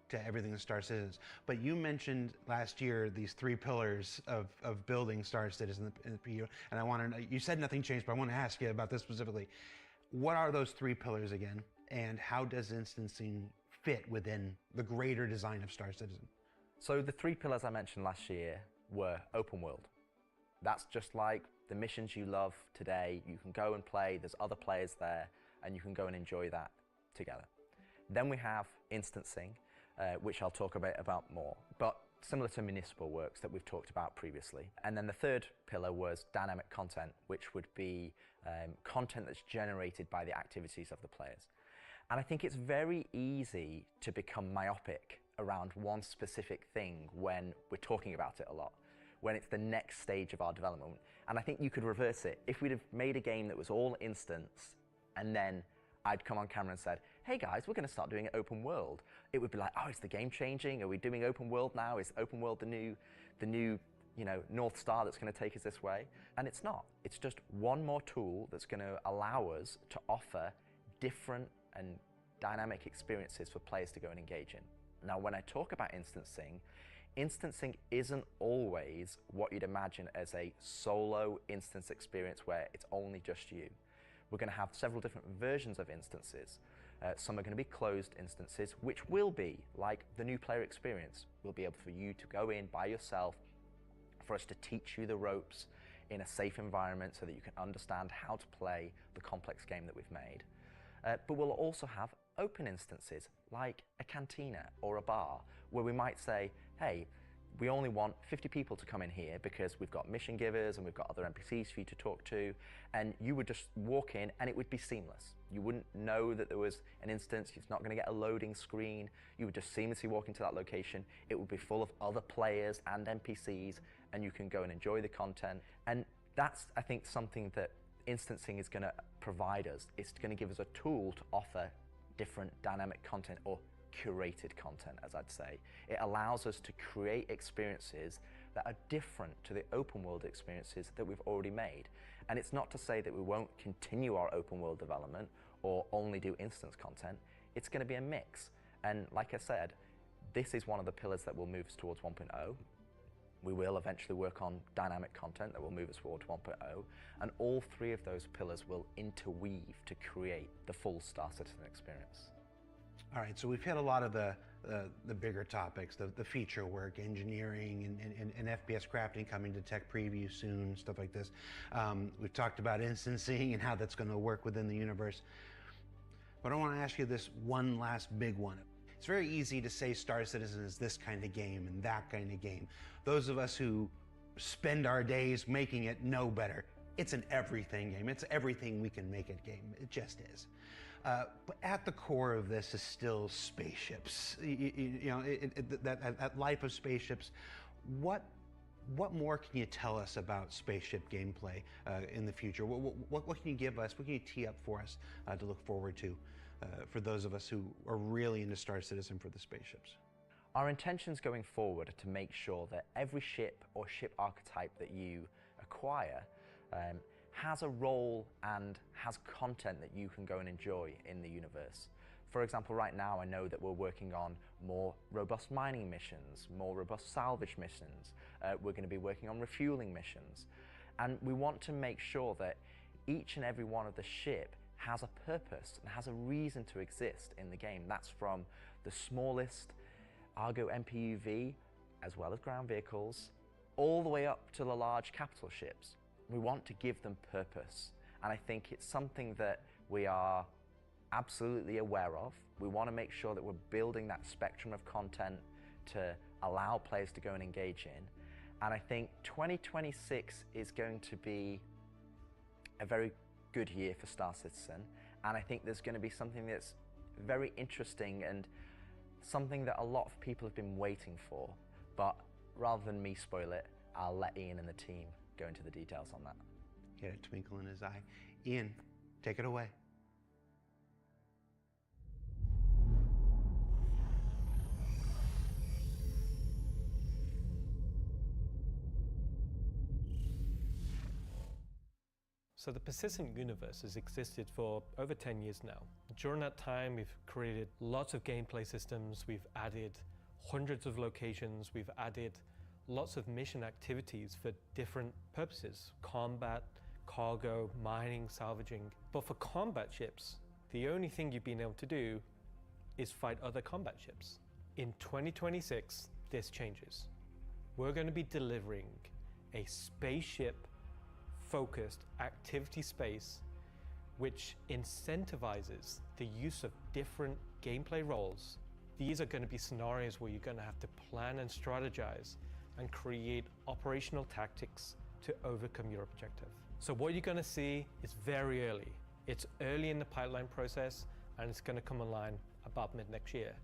to everything that Star Citizen is. But you mentioned last year these 3 pillars of building Star Citizen in the PU, and I want to, you said nothing changed, but I want to ask you about this specifically. What are those 3 pillars again, and how does instancing fit within the greater design of Star Citizen? So the 3 pillars I mentioned last year were open world. That's just like the missions you love today. You can go and play, there's other players there, and you can go and enjoy that together. Then we have instancing, which I'll talk about more, but similar to municipal works that we've talked about previously. And then the third pillar was dynamic content, which would be content that's generated by the activities of the players. And I think it's very easy to become myopic around one specific thing when we're talking about it a lot, when it's the next stage of our development. And I think you could reverse it. If we'd have made a game that was all instance, and then I'd come on camera and said, hey guys, we're going to start doing it open world, it would be like, oh, is the game changing? Are we doing open world now? Is open world the new you know, North Star that's going to take us this way? And it's not. It's just one more tool that's going to allow us to offer different and dynamic experiences for players to go and engage in. Now, when I talk about instancing isn't always what you'd imagine as a solo instance experience where it's only just you. We're going to have several different versions of instances. Some are going to be closed instances, which will be like the new player experience. We'll be able for you to go in by yourself, for us to teach you the ropes in a safe environment so that you can understand how to play the complex game that we've made. But we'll also have open instances like a cantina or a bar, where we might say, hey, we only want 50 people to come in here because we've got mission givers and we've got other NPCs for you to talk to, and you would just walk in and it would be seamless. You wouldn't know that there was an instance, it's not going to get a loading screen, you would just seamlessly walk into that location, it would be full of other players and NPCs, and you can go and enjoy the content. And that's, I think, something that instancing is going to provide us. It's going to give us a tool to offer different dynamic content, or curated content, as I'd say. It allows us to create experiences that are different to the open world experiences that we've already made. And it's not to say that we won't continue our open world development or only do instance content. It's going to be a mix. And like I said, this is one of the pillars that will move us towards 1.0. We will eventually work on dynamic content that will move us toward 1.0, and all three of those pillars will interweave to create the full Star Citizen experience. All right, so we've hit a lot of the bigger topics, the feature work, engineering, and FPS crafting coming to tech preview soon, stuff like this. We've talked about instancing and how that's going to work within the universe. But I want to ask you this one last big one. It's very easy to say Star Citizen is this kind of game and that kind of game. Those of us who spend our days making it know better. It's an everything game. It's everything we can make it game. It just is. But at the core of this is still spaceships. That life of spaceships. What more can you tell us about spaceship gameplay in the future? What can you give us? What can you tee up for us to look forward to for those of us who are really into Star Citizen for the spaceships? Our intentions going forward are to make sure that every ship or ship archetype that you acquire has a role and has content that you can go and enjoy in the universe. For example, right now I know that we're working on more robust mining missions, more robust salvage missions. We're going to be working on refueling missions. And we want to make sure that each and every one of the ship has a purpose and has a reason to exist in the game. That's from the smallest Argo MPUV, as well as ground vehicles, all the way up to the large capital ships. We want to give them purpose, and I think it's something that we are absolutely aware of. We want to make sure that we're building that spectrum of content to allow players to go and engage in, and I think 2026 is going to be a very good year for Star Citizen, and I think there's going to be something that's very interesting and something that a lot of people have been waiting for, but rather than me spoil it, I'll let Ian and the team go into the details on that. He had a twinkle in his eye. Ian, take it away. So the persistent universe has existed for over 10 years now. During that time, we've created lots of gameplay systems, we've added hundreds of locations, we've added lots of mission activities for different purposes: combat, cargo, mining, salvaging. But for combat ships, the only thing you've been able to do is fight other combat ships. In 2026, this changes. We're going to be delivering a spaceship-focused activity space which incentivizes the use of different gameplay roles. These are going to be scenarios where you're going to have to plan and strategize and create operational tactics to overcome your objective. So what you're going to see is very early. It's early in the pipeline process, and it's going to come online about mid next year.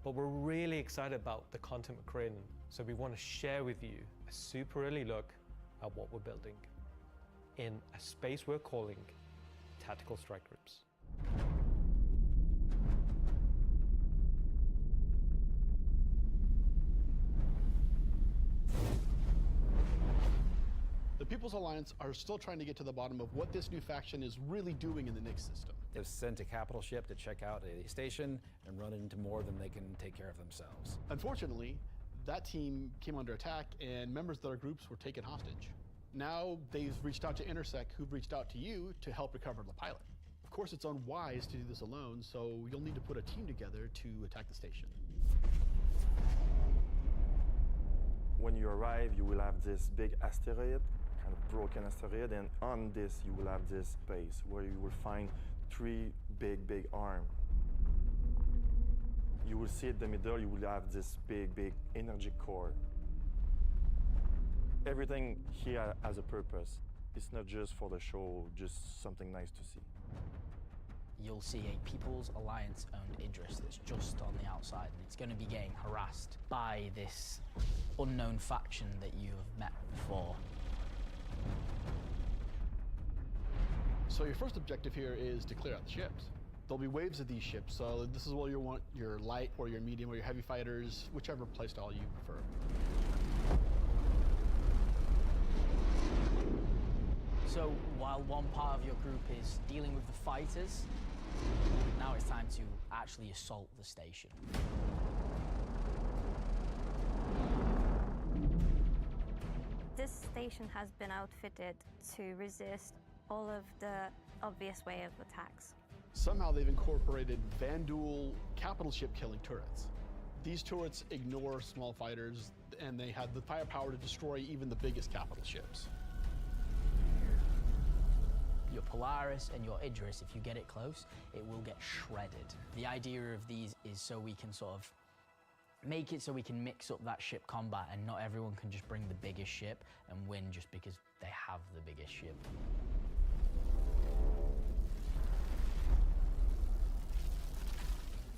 But we're really excited about the content we're creating, so we want to share with you a super early look at what we're building in a space we're calling Tactical Strike Groups. The People's Alliance are still trying to get to the bottom of what this new faction is really doing in the Nyx system. They've sent a capital ship to check out a station and run into more than they can take care of themselves. Unfortunately, that team came under attack and members of their groups were taken hostage. Now they've reached out to Intersec, who've reached out to you to help recover the pilot. Of course, it's unwise to do this alone, so you'll need to put a team together to attack the station. When you arrive, you will have this big asteroid, kind of broken asteroid, and on this you will have this space where you will find three big arms. You will see in the middle, you will have this big energy core. Everything here has a purpose. It's not just for the show, just something nice to see. You'll see a People's Alliance-owned Idris that's just on the outside, and it's going to be getting harassed by this unknown faction that you have met before. So your first objective here is to clear out the ships. There'll be waves of these ships, so this is where you want your light or your medium or your heavy fighters, whichever playstyle you prefer. So while one part of your group is dealing with the fighters, now it's time to actually assault the station. This station has been outfitted to resist all of the obvious way of attacks. Somehow they've incorporated Vanduul capital ship killing turrets. These turrets ignore small fighters, and they have the firepower to destroy even the biggest capital ships. Your Polaris and your Idris, if you get it close, it will get shredded. The idea of these is so we can sort of make it so we can mix up that ship combat, and not everyone can just bring the biggest ship and win just because they have the biggest ship.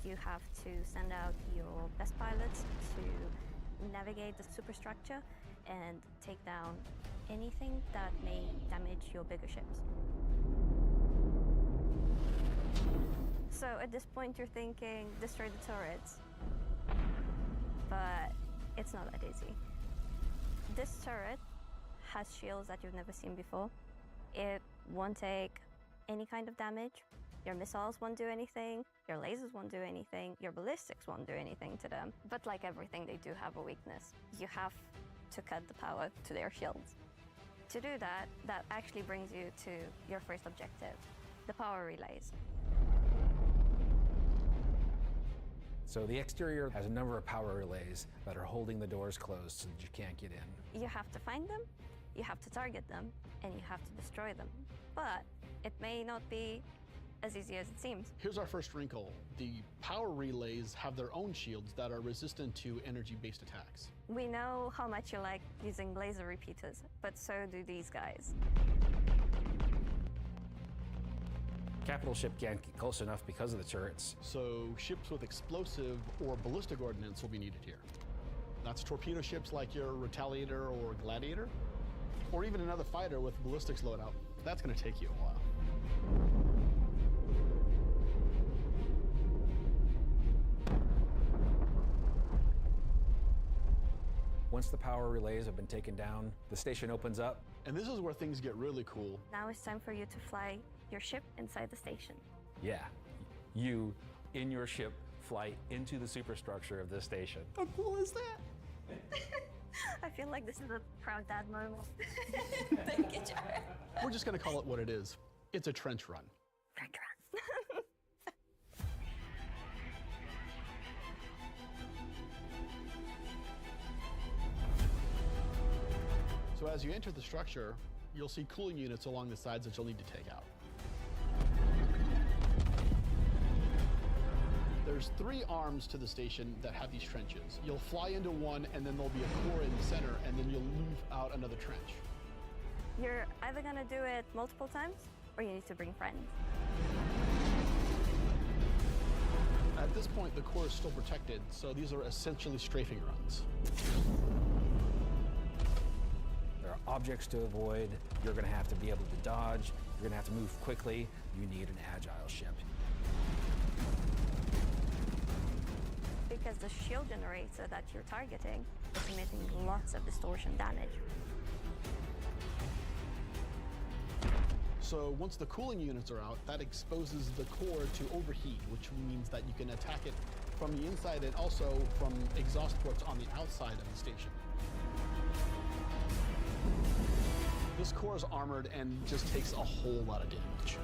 You have to send out your best pilots to navigate the superstructure and take down anything that may damage your bigger ships. So at this point you're thinking, destroy the turrets. But it's not that easy. This turret has shields that you've never seen before. It won't take any kind of damage. Your missiles won't do anything, your lasers won't do anything, your ballistics won't do anything to them. But like everything, they do have a weakness. You have to cut the power to their shields. To do that, that actually brings you to your first objective, the power relays. So the exterior has a number of power relays that are holding the doors closed so that you can't get in. You have to find them, you have to target them, and you have to destroy them. But it may not be as easy as it seems. Here's our first wrinkle. The power relays have their own shields that are resistant to energy-based attacks. We know how much you like using laser repeaters, but so do these guys. Capital ship can't get close enough because of the turrets. So ships with explosive or ballistic ordnance will be needed here. That's torpedo ships like your Retaliator or Gladiator, or even another fighter with ballistics loadout. That's going to take you a while. Once the power relays have been taken down, the station opens up. And this is where things get really cool. Now it's time for you to fly your ship inside the station. Yeah, you, in your ship, fly into the superstructure of this station. How cool is that? I feel like this is a proud dad moment. Thank you, Jared. We're just going to call it what it is. It's a trench run. Trench run. So as you enter the structure, you'll see cooling units along the sides that you'll need to take out. There's 3 arms to the station that have these trenches. You'll fly into one, and then there'll be a core in the center, and then you'll move out another trench. You're either gonna do it multiple times, or you need to bring friends. At this point, the core is still protected, so these are essentially strafing runs. There are objects to avoid. You're going to have to be able to dodge. You're going to have to move quickly. You need an agile ship. Because the shield generator that you're targeting is emitting lots of distortion damage. So once the cooling units are out, that exposes the core to overheat, which means that you can attack it from the inside and also from exhaust ports on the outside of the station. This core is armored and just takes a whole lot of damage.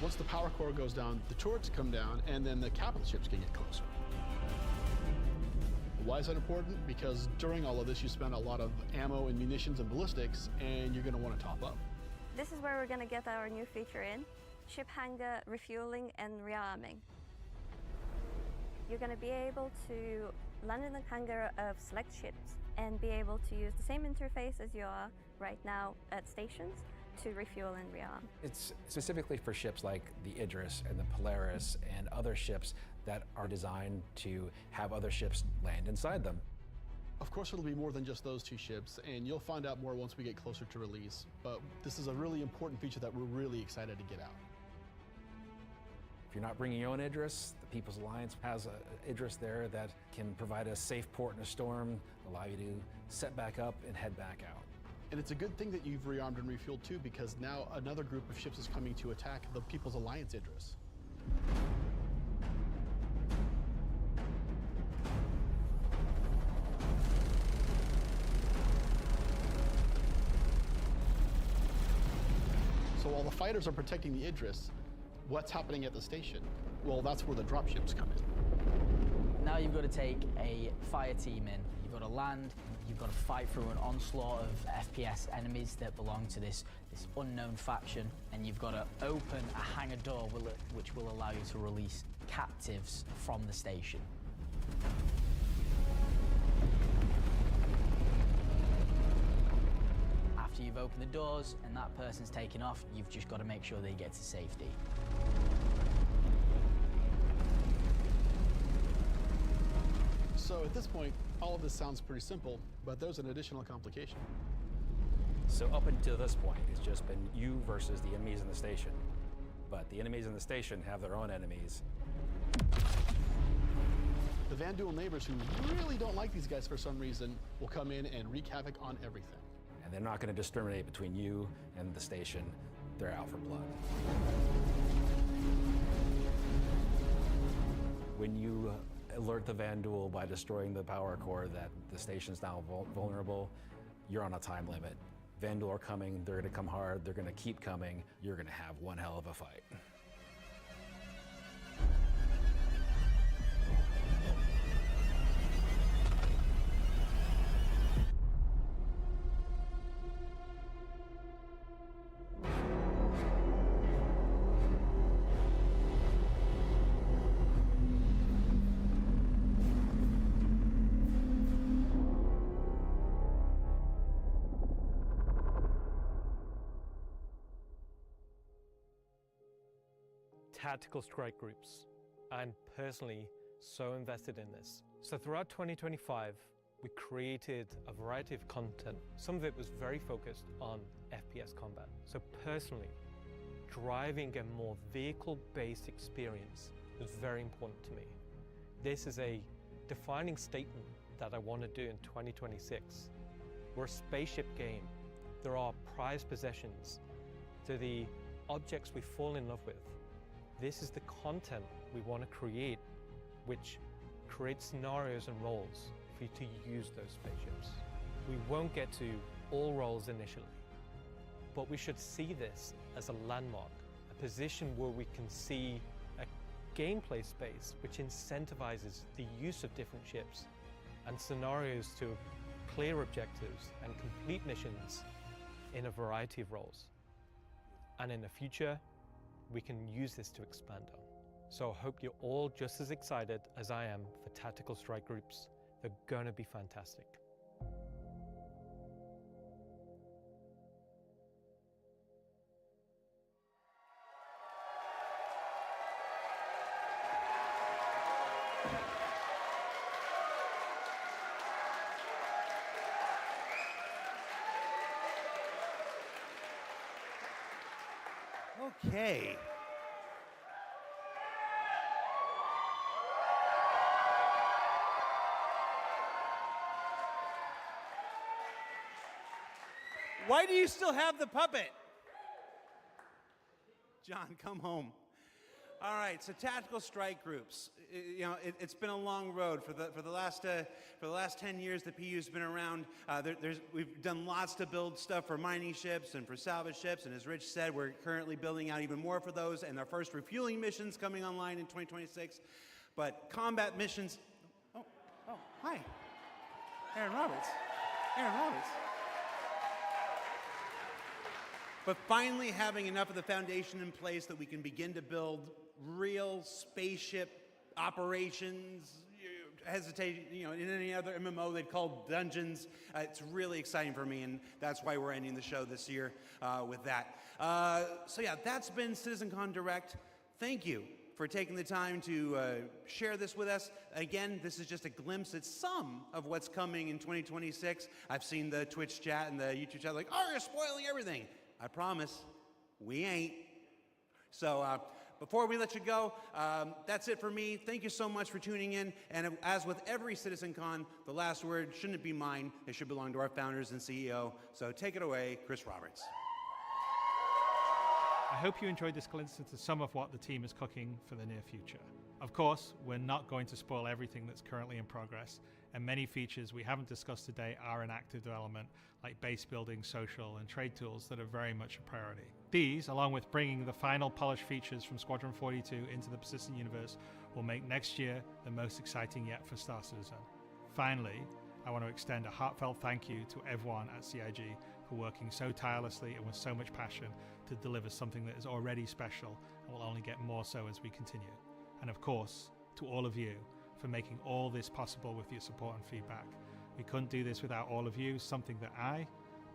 Once the power core goes down, the turrets come down, and then the capital ships can get closer. Why is that important? Because during all of this, you spend a lot of ammo and munitions and ballistics, and you're going to want to top up. This is where we're going to get our new feature in, ship hangar refueling and rearming. You're going to be able to land in the hangar of select ships and be able to use the same interface as you are right now at stations to refuel and rearm. It's specifically for ships like the Idris and the Polaris and other ships that are designed to have other ships land inside them. Of course, it'll be more than just those 2 ships, and you'll find out more once we get closer to release. But this is a really important feature that we're really excited to get out. If you're not bringing your own Idris, the People's Alliance has an Idris there that can provide a safe port in a storm, allow you to set back up and head back out. And it's a good thing that you've rearmed and refueled too, because now another group of ships is coming to attack the People's Alliance Idris. So while the fighters are protecting the Idris, what's happening at the station? Well, that's where the dropships come in. Now you've got to take a fire team in. You've got to land, you've got to fight through an onslaught of FPS enemies that belong to this unknown faction, and you've got to open a hangar door which will allow you to release captives from the station. After you've opened the doors and that person's taken off, you've just got to make sure they get to safety. So at this point, all of this sounds pretty simple, but there's an additional complication. So up until this point, it's just been you versus the enemies in the station. But the enemies in the station have their own enemies. The Van Duel neighbors who really don't like these guys for some reason will come in and wreak havoc on everything. And they're not going to discriminate between you and the station. They're out for blood. When you alert the Van Duel by destroying the power core that the station's now vulnerable, you're on a time limit. Van Duel are coming, they're going to come hard, they're going to keep coming, you're going to have one hell of a fight. Tactical strike groups. I'm personally so invested in this. So throughout 2025, we created a variety of content. Some of it was very focused on FPS combat. So personally, driving a more vehicle-based experience was very important to me. This is a defining statement that I want to do in 2026. We're a spaceship game. There are prized possessions. They're the objects we fall in love with. This is the content we want to create, which creates scenarios and roles for you to use those spaceships. We won't get to all roles initially, but we should see this as a landmark, a position where we can see a gameplay space which incentivizes the use of different ships and scenarios to clear objectives and complete missions in a variety of roles. And in the future, we can use this to expand on. So I hope you're all just as excited as I am for tactical strike groups. They're gonna be fantastic. Okay. Why do you still have the puppet? John, come home. All right, so tactical strike groups. You know, it's been a long road for the last 10 years. The PU's been around. We've done lots to build stuff for mining ships and for salvage ships. And as Rich said, we're currently building out even more for those. And our first refueling missions coming online in 2026. But combat missions. Oh, hi, Aaron Roberts. Aaron Roberts. But finally having enough of the foundation in place that we can begin to build real spaceship operations, in any other MMO they'd call dungeons. It's really exciting for me, and that's why we're ending the show this year with that. So yeah, that's been CitizenCon Direct. Thank you for taking the time to share this with us. Again, this is just a glimpse at some of what's coming in 2026. I've seen the Twitch chat and the YouTube chat like, oh, you're spoiling everything. I promise, we ain't. So, Before we let you go, that's it for me. Thank you so much for tuning in. And as with every CitizenCon, the last word shouldn't be mine. It should belong to our founders and CEO. So take it away, Chris Roberts. I hope you enjoyed this glimpse into some of what the team is cooking for the near future. Of course, we're not going to spoil everything that's currently in progress, and many features we haven't discussed today are in active development, like base building, social, and trade tools that are very much a priority. These, along with bringing the final polished features from Squadron 42 into the persistent universe, will make next year the most exciting yet for Star Citizen. Finally, I want to extend a heartfelt thank you to everyone at CIG for working so tirelessly and with so much passion to deliver something that is already special and will only get more so as we continue. And of course, to all of you for making all this possible with your support and feedback. We couldn't do this without all of you, something that I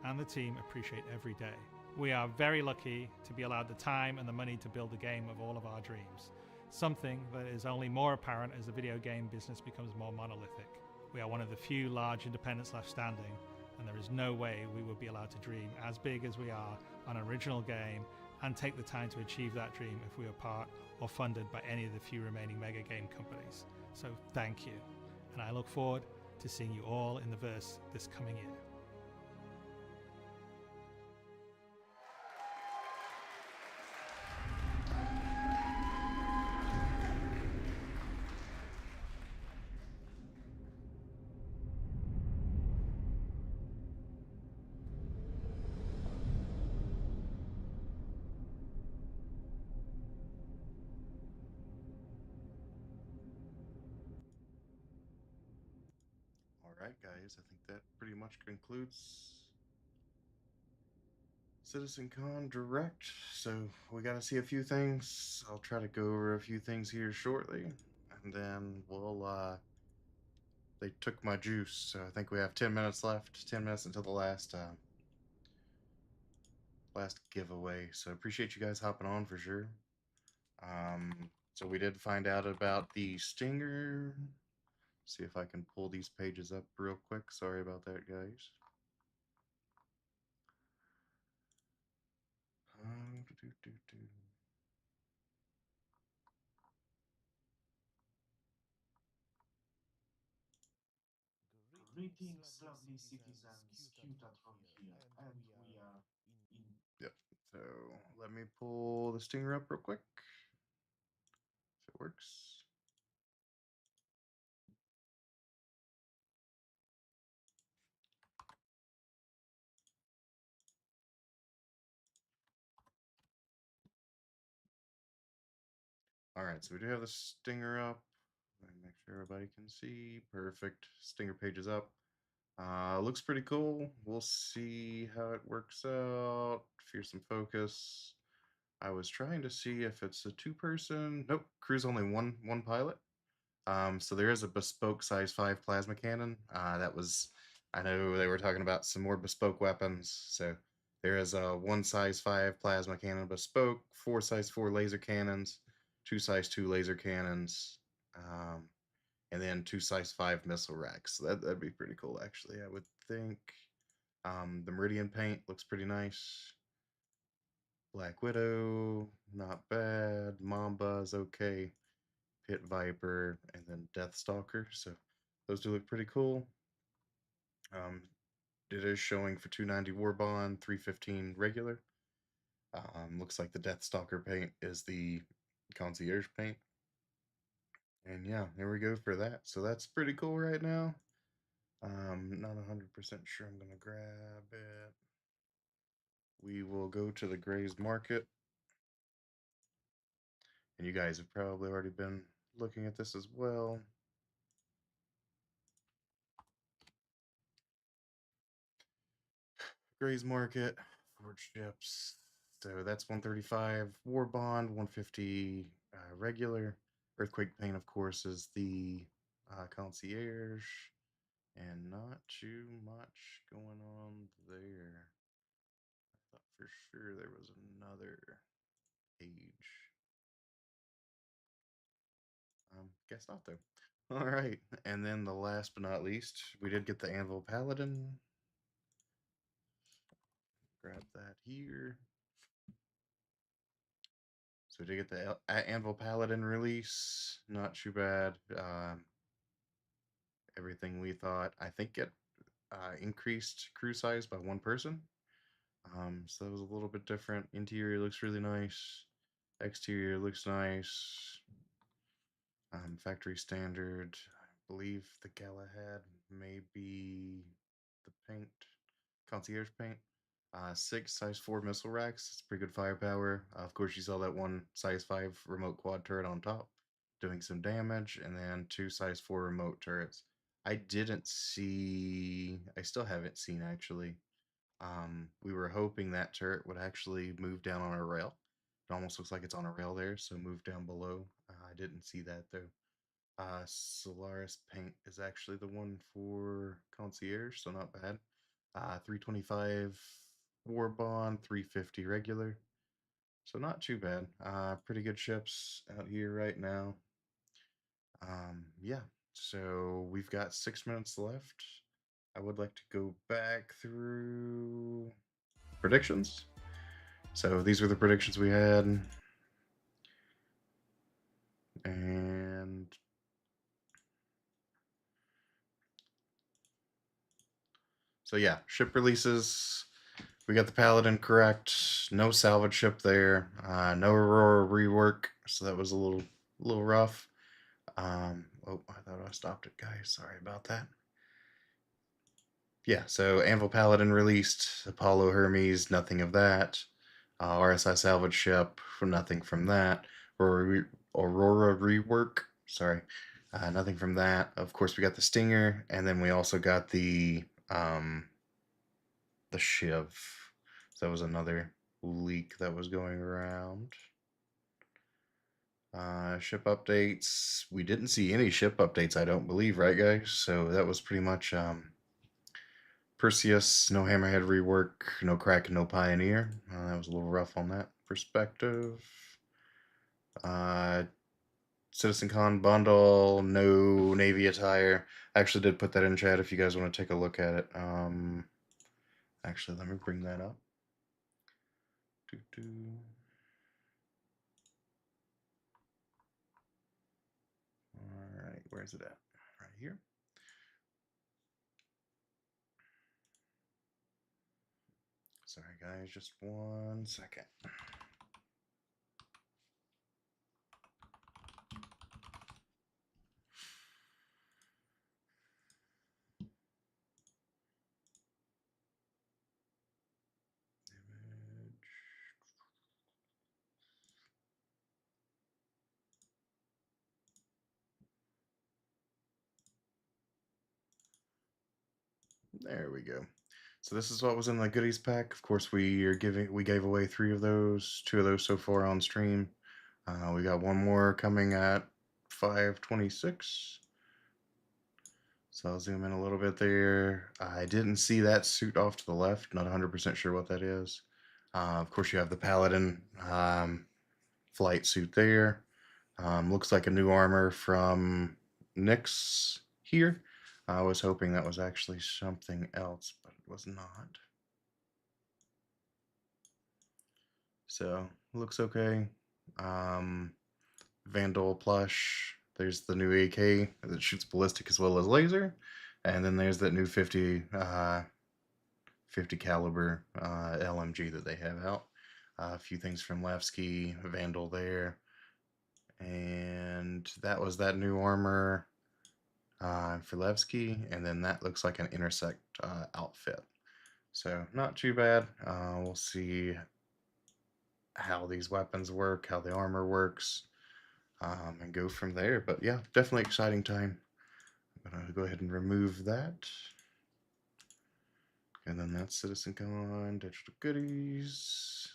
and the team appreciate every day. We are very lucky to be allowed the time and the money to build the game of all of our dreams, something that is only more apparent as the video game business becomes more monolithic. We are one of the few large independents left standing, and there is no way we would be allowed to dream as big as we are on an original game and take the time to achieve that dream if we were part or funded by any of the few remaining mega game companies. So thank you, and I look forward to seeing you all in the verse this coming year. All right, guys, I think that pretty much concludes CitizenCon Direct. So we got to see a few things. I'll try to go over a few things here shortly, and then they took my juice, so I think we have 10 minutes left. 10 minutes until the last giveaway. So appreciate you guys hopping on for sure. So we did find out about the Stinger. See if I can pull these pages up real quick. Sorry about that, guys. Greetings, lovely citizens. Cutatron here, and we are in. Yep. So let me pull the Stinger up real quick. If it works. All right, so we do have the Stinger up. Let me make sure everybody can see. Perfect. Stinger page is up. Looks pretty cool. We'll see how it works out. Fearsome focus. I was trying to see if it's a two-person. Nope, crew's only one pilot. So there is a bespoke size 5 plasma cannon. I know they were talking about some more bespoke weapons. So there is a 1 size 5 plasma cannon bespoke, 4 size 4 laser cannons, 2 size 2 laser cannons, and then 2 size 5 missile racks. So that'd be pretty cool, actually, I would think. The Meridian paint looks pretty nice. Black Widow, not bad. Mamba is okay. Pit Viper, and then Deathstalker. So those do look pretty cool. It is showing for 290 War Bond, 315 regular. Looks like the Deathstalker paint is the concierge paint. And yeah, there we go for that. So that's pretty cool right now. Not 100% sure I'm going to grab it. We will go to the Gray's Market. And you guys have probably already been looking at this as well. Gray's Market, forged ships. So that's 135 War Bond, 150 regular. Earthquake Paint, of course, is the concierge. And not too much going on there. I thought for sure there was another page. Guess not though. All right, and then the last but not least, we did get the Anvil Paladin. Grab that here. So we did get the Anvil Paladin release. Not too bad. Everything we thought. I think it increased crew size by 1 person. So that was a little bit different. Interior looks really nice. Exterior looks nice. Factory standard. I believe the Galahad may be the paint. Concierge paint. 6 size 4 missile racks. It's pretty good firepower. Of course, you saw that 1 size 5 remote quad turret on top doing some damage, and then 2 size 4 remote turrets. I didn't see, I still haven't seen actually. We were hoping that turret would actually move down on a rail. It almost looks like it's on a rail there, so move down below. I didn't see that though. Solaris paint is actually the one for concierge, so not bad. 325 war bond, 350 regular, so not too bad. Pretty good ships out here right now. Yeah, so we've got 6 minutes left. I would like to go back through predictions. So these were the predictions we had. And so yeah, ship releases. We got the Paladin correct. No salvage ship there. No Aurora rework, so that was a little rough. Oh, I thought I stopped it, guys. Sorry about that. Yeah, so Anvil Paladin released. Apollo Hermes, nothing of that. RSI salvage ship, nothing from that. Aurora rework, sorry, nothing from that. Of course, we got the Stinger, and then we also got the Shiv. So that was another leak that was going around. Ship updates. We didn't see any ship updates, I don't believe, right, guys? So that was pretty much Perseus, no Hammerhead rework, no Kraken, no Pioneer. That was a little rough on that perspective. CitizenCon bundle, no Navy attire. I actually did put that in chat if you guys want to take a look at it. Actually, let me bring that up. All right, where's it at? Right here. Sorry, guys, just 1 second. There we go. So this is what was in the goodies pack. Of course, we gave away 3 of those, 2 of those so far on stream. We got 1 more coming at 5:26. So I'll zoom in a little bit there. I didn't see that suit off to the left. Not 100% sure what that is. Of course, you have the Paladin flight suit there. Looks like a new armor from Nyx here. I was hoping that was actually something else, but it was not. So, looks okay. Vandal plush. There's the new AK that shoots ballistic as well as laser. And then there's that new 50 caliber LMG that they have out. A few things from Levski, Vandal there. And that was that new armor for Levski, and then that looks like an Intersect outfit. So not too bad. We'll see how these weapons work, how the armor works, and go from there. But yeah, definitely exciting time. I'm gonna go ahead and remove that. And then that's CitizenCon Digital Goodies.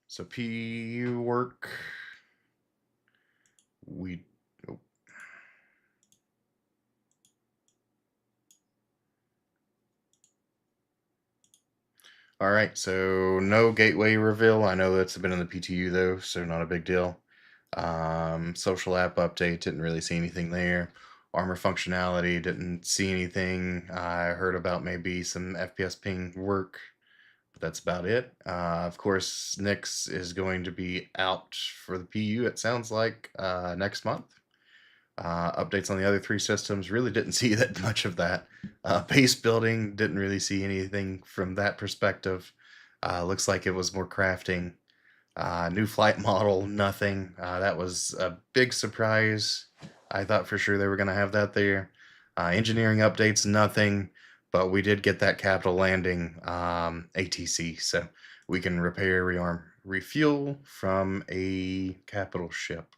So PU work. All right, so no gateway reveal. I know that's been in the PTU though, so not a big deal. Social app update, didn't really see anything there. Armor functionality, didn't see anything. I heard about maybe some FPS ping work, that's about it. Of course, Nyx is going to be out for the PU, it sounds like, next month. Updates on the other 3 systems, really didn't see that much of that. Base building, didn't really see anything from that perspective. Looks like it was more crafting. New flight model, nothing. That was a big surprise. I thought for sure they were going to have that there. Engineering updates, nothing. But we did get that capital landing ATC, so we can repair, rearm, refuel from a capital ship.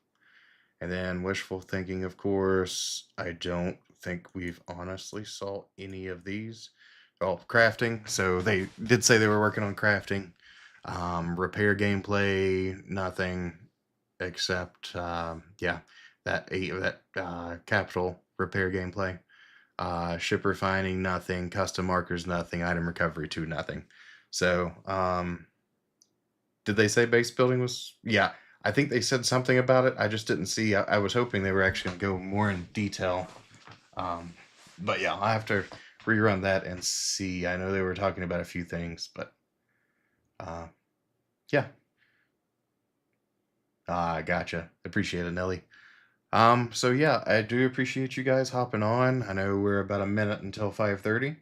And then wishful thinking, of course, I don't think we've honestly saw any of these. Oh, crafting. So they did say they were working on crafting. Repair gameplay, nothing except, yeah, that capital repair gameplay. Ship refining, nothing. Custom markers, nothing. Item recovery, 2, nothing. So, did they say base building was? Yeah, I think they said something about it. I just didn't see. I was hoping they were actually going to go more in detail. But yeah, I'll have to rerun that and see. I know they were talking about a few things, but yeah. Gotcha. Appreciate it, Nelly. So yeah, I do appreciate you guys hopping on. I know we're about a minute until 5:30.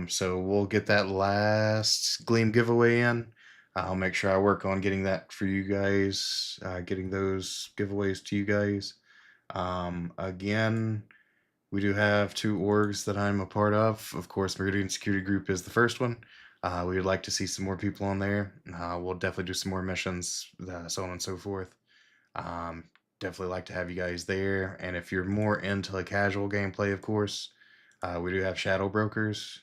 So we'll get that last Gleam giveaway in. I'll make sure I work on getting that for you guys, getting those giveaways to you guys. Again, we do have 2 orgs that I'm a part of. Of course, Meridian Security Group is the first one. We would like to see some more people on there. We'll definitely do some more missions, so on and so forth. Definitely like to have you guys there. And if you're more into the casual gameplay, of course, we do have Shadow Brokers.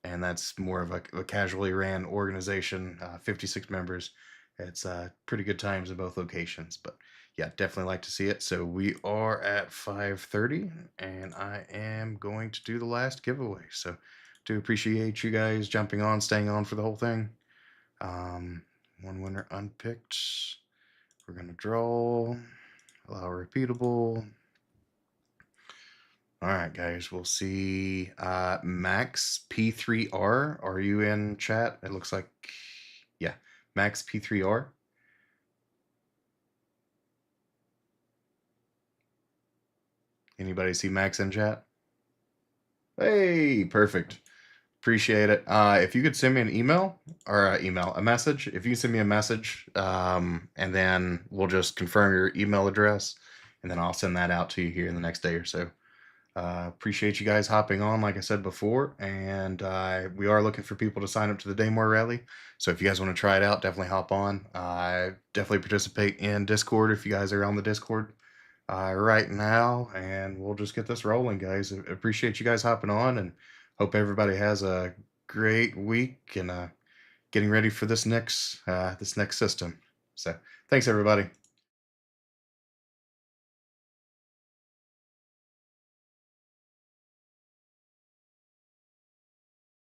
And that's more of a casually ran organization, 56 members. It's pretty good times in both locations. But yeah, definitely like to see it. So we are at 5:30, and I am going to do the last giveaway. So do appreciate you guys jumping on, staying on for the whole thing. One winner unpicked. We're going to draw, allow repeatable. All right, guys, we'll see. Max P3R, are you in chat? It looks like, yeah, Max P3R. Anybody see Max in chat? Hey, perfect. Appreciate it. If you could send me an email or a message, if you can send me a message, and then we'll just confirm your email address, and then I'll send that out to you here in the next day or so. Appreciate you guys hopping on, like I said before, and we are looking for people to sign up to the Daymore Rally. So if you guys want to try it out, definitely hop on. Definitely participate in Discord if you guys are on the Discord right now, and we'll just get this rolling, guys. Appreciate you guys hopping on, and hope everybody has a great week and getting ready for this next system. So thanks, everybody.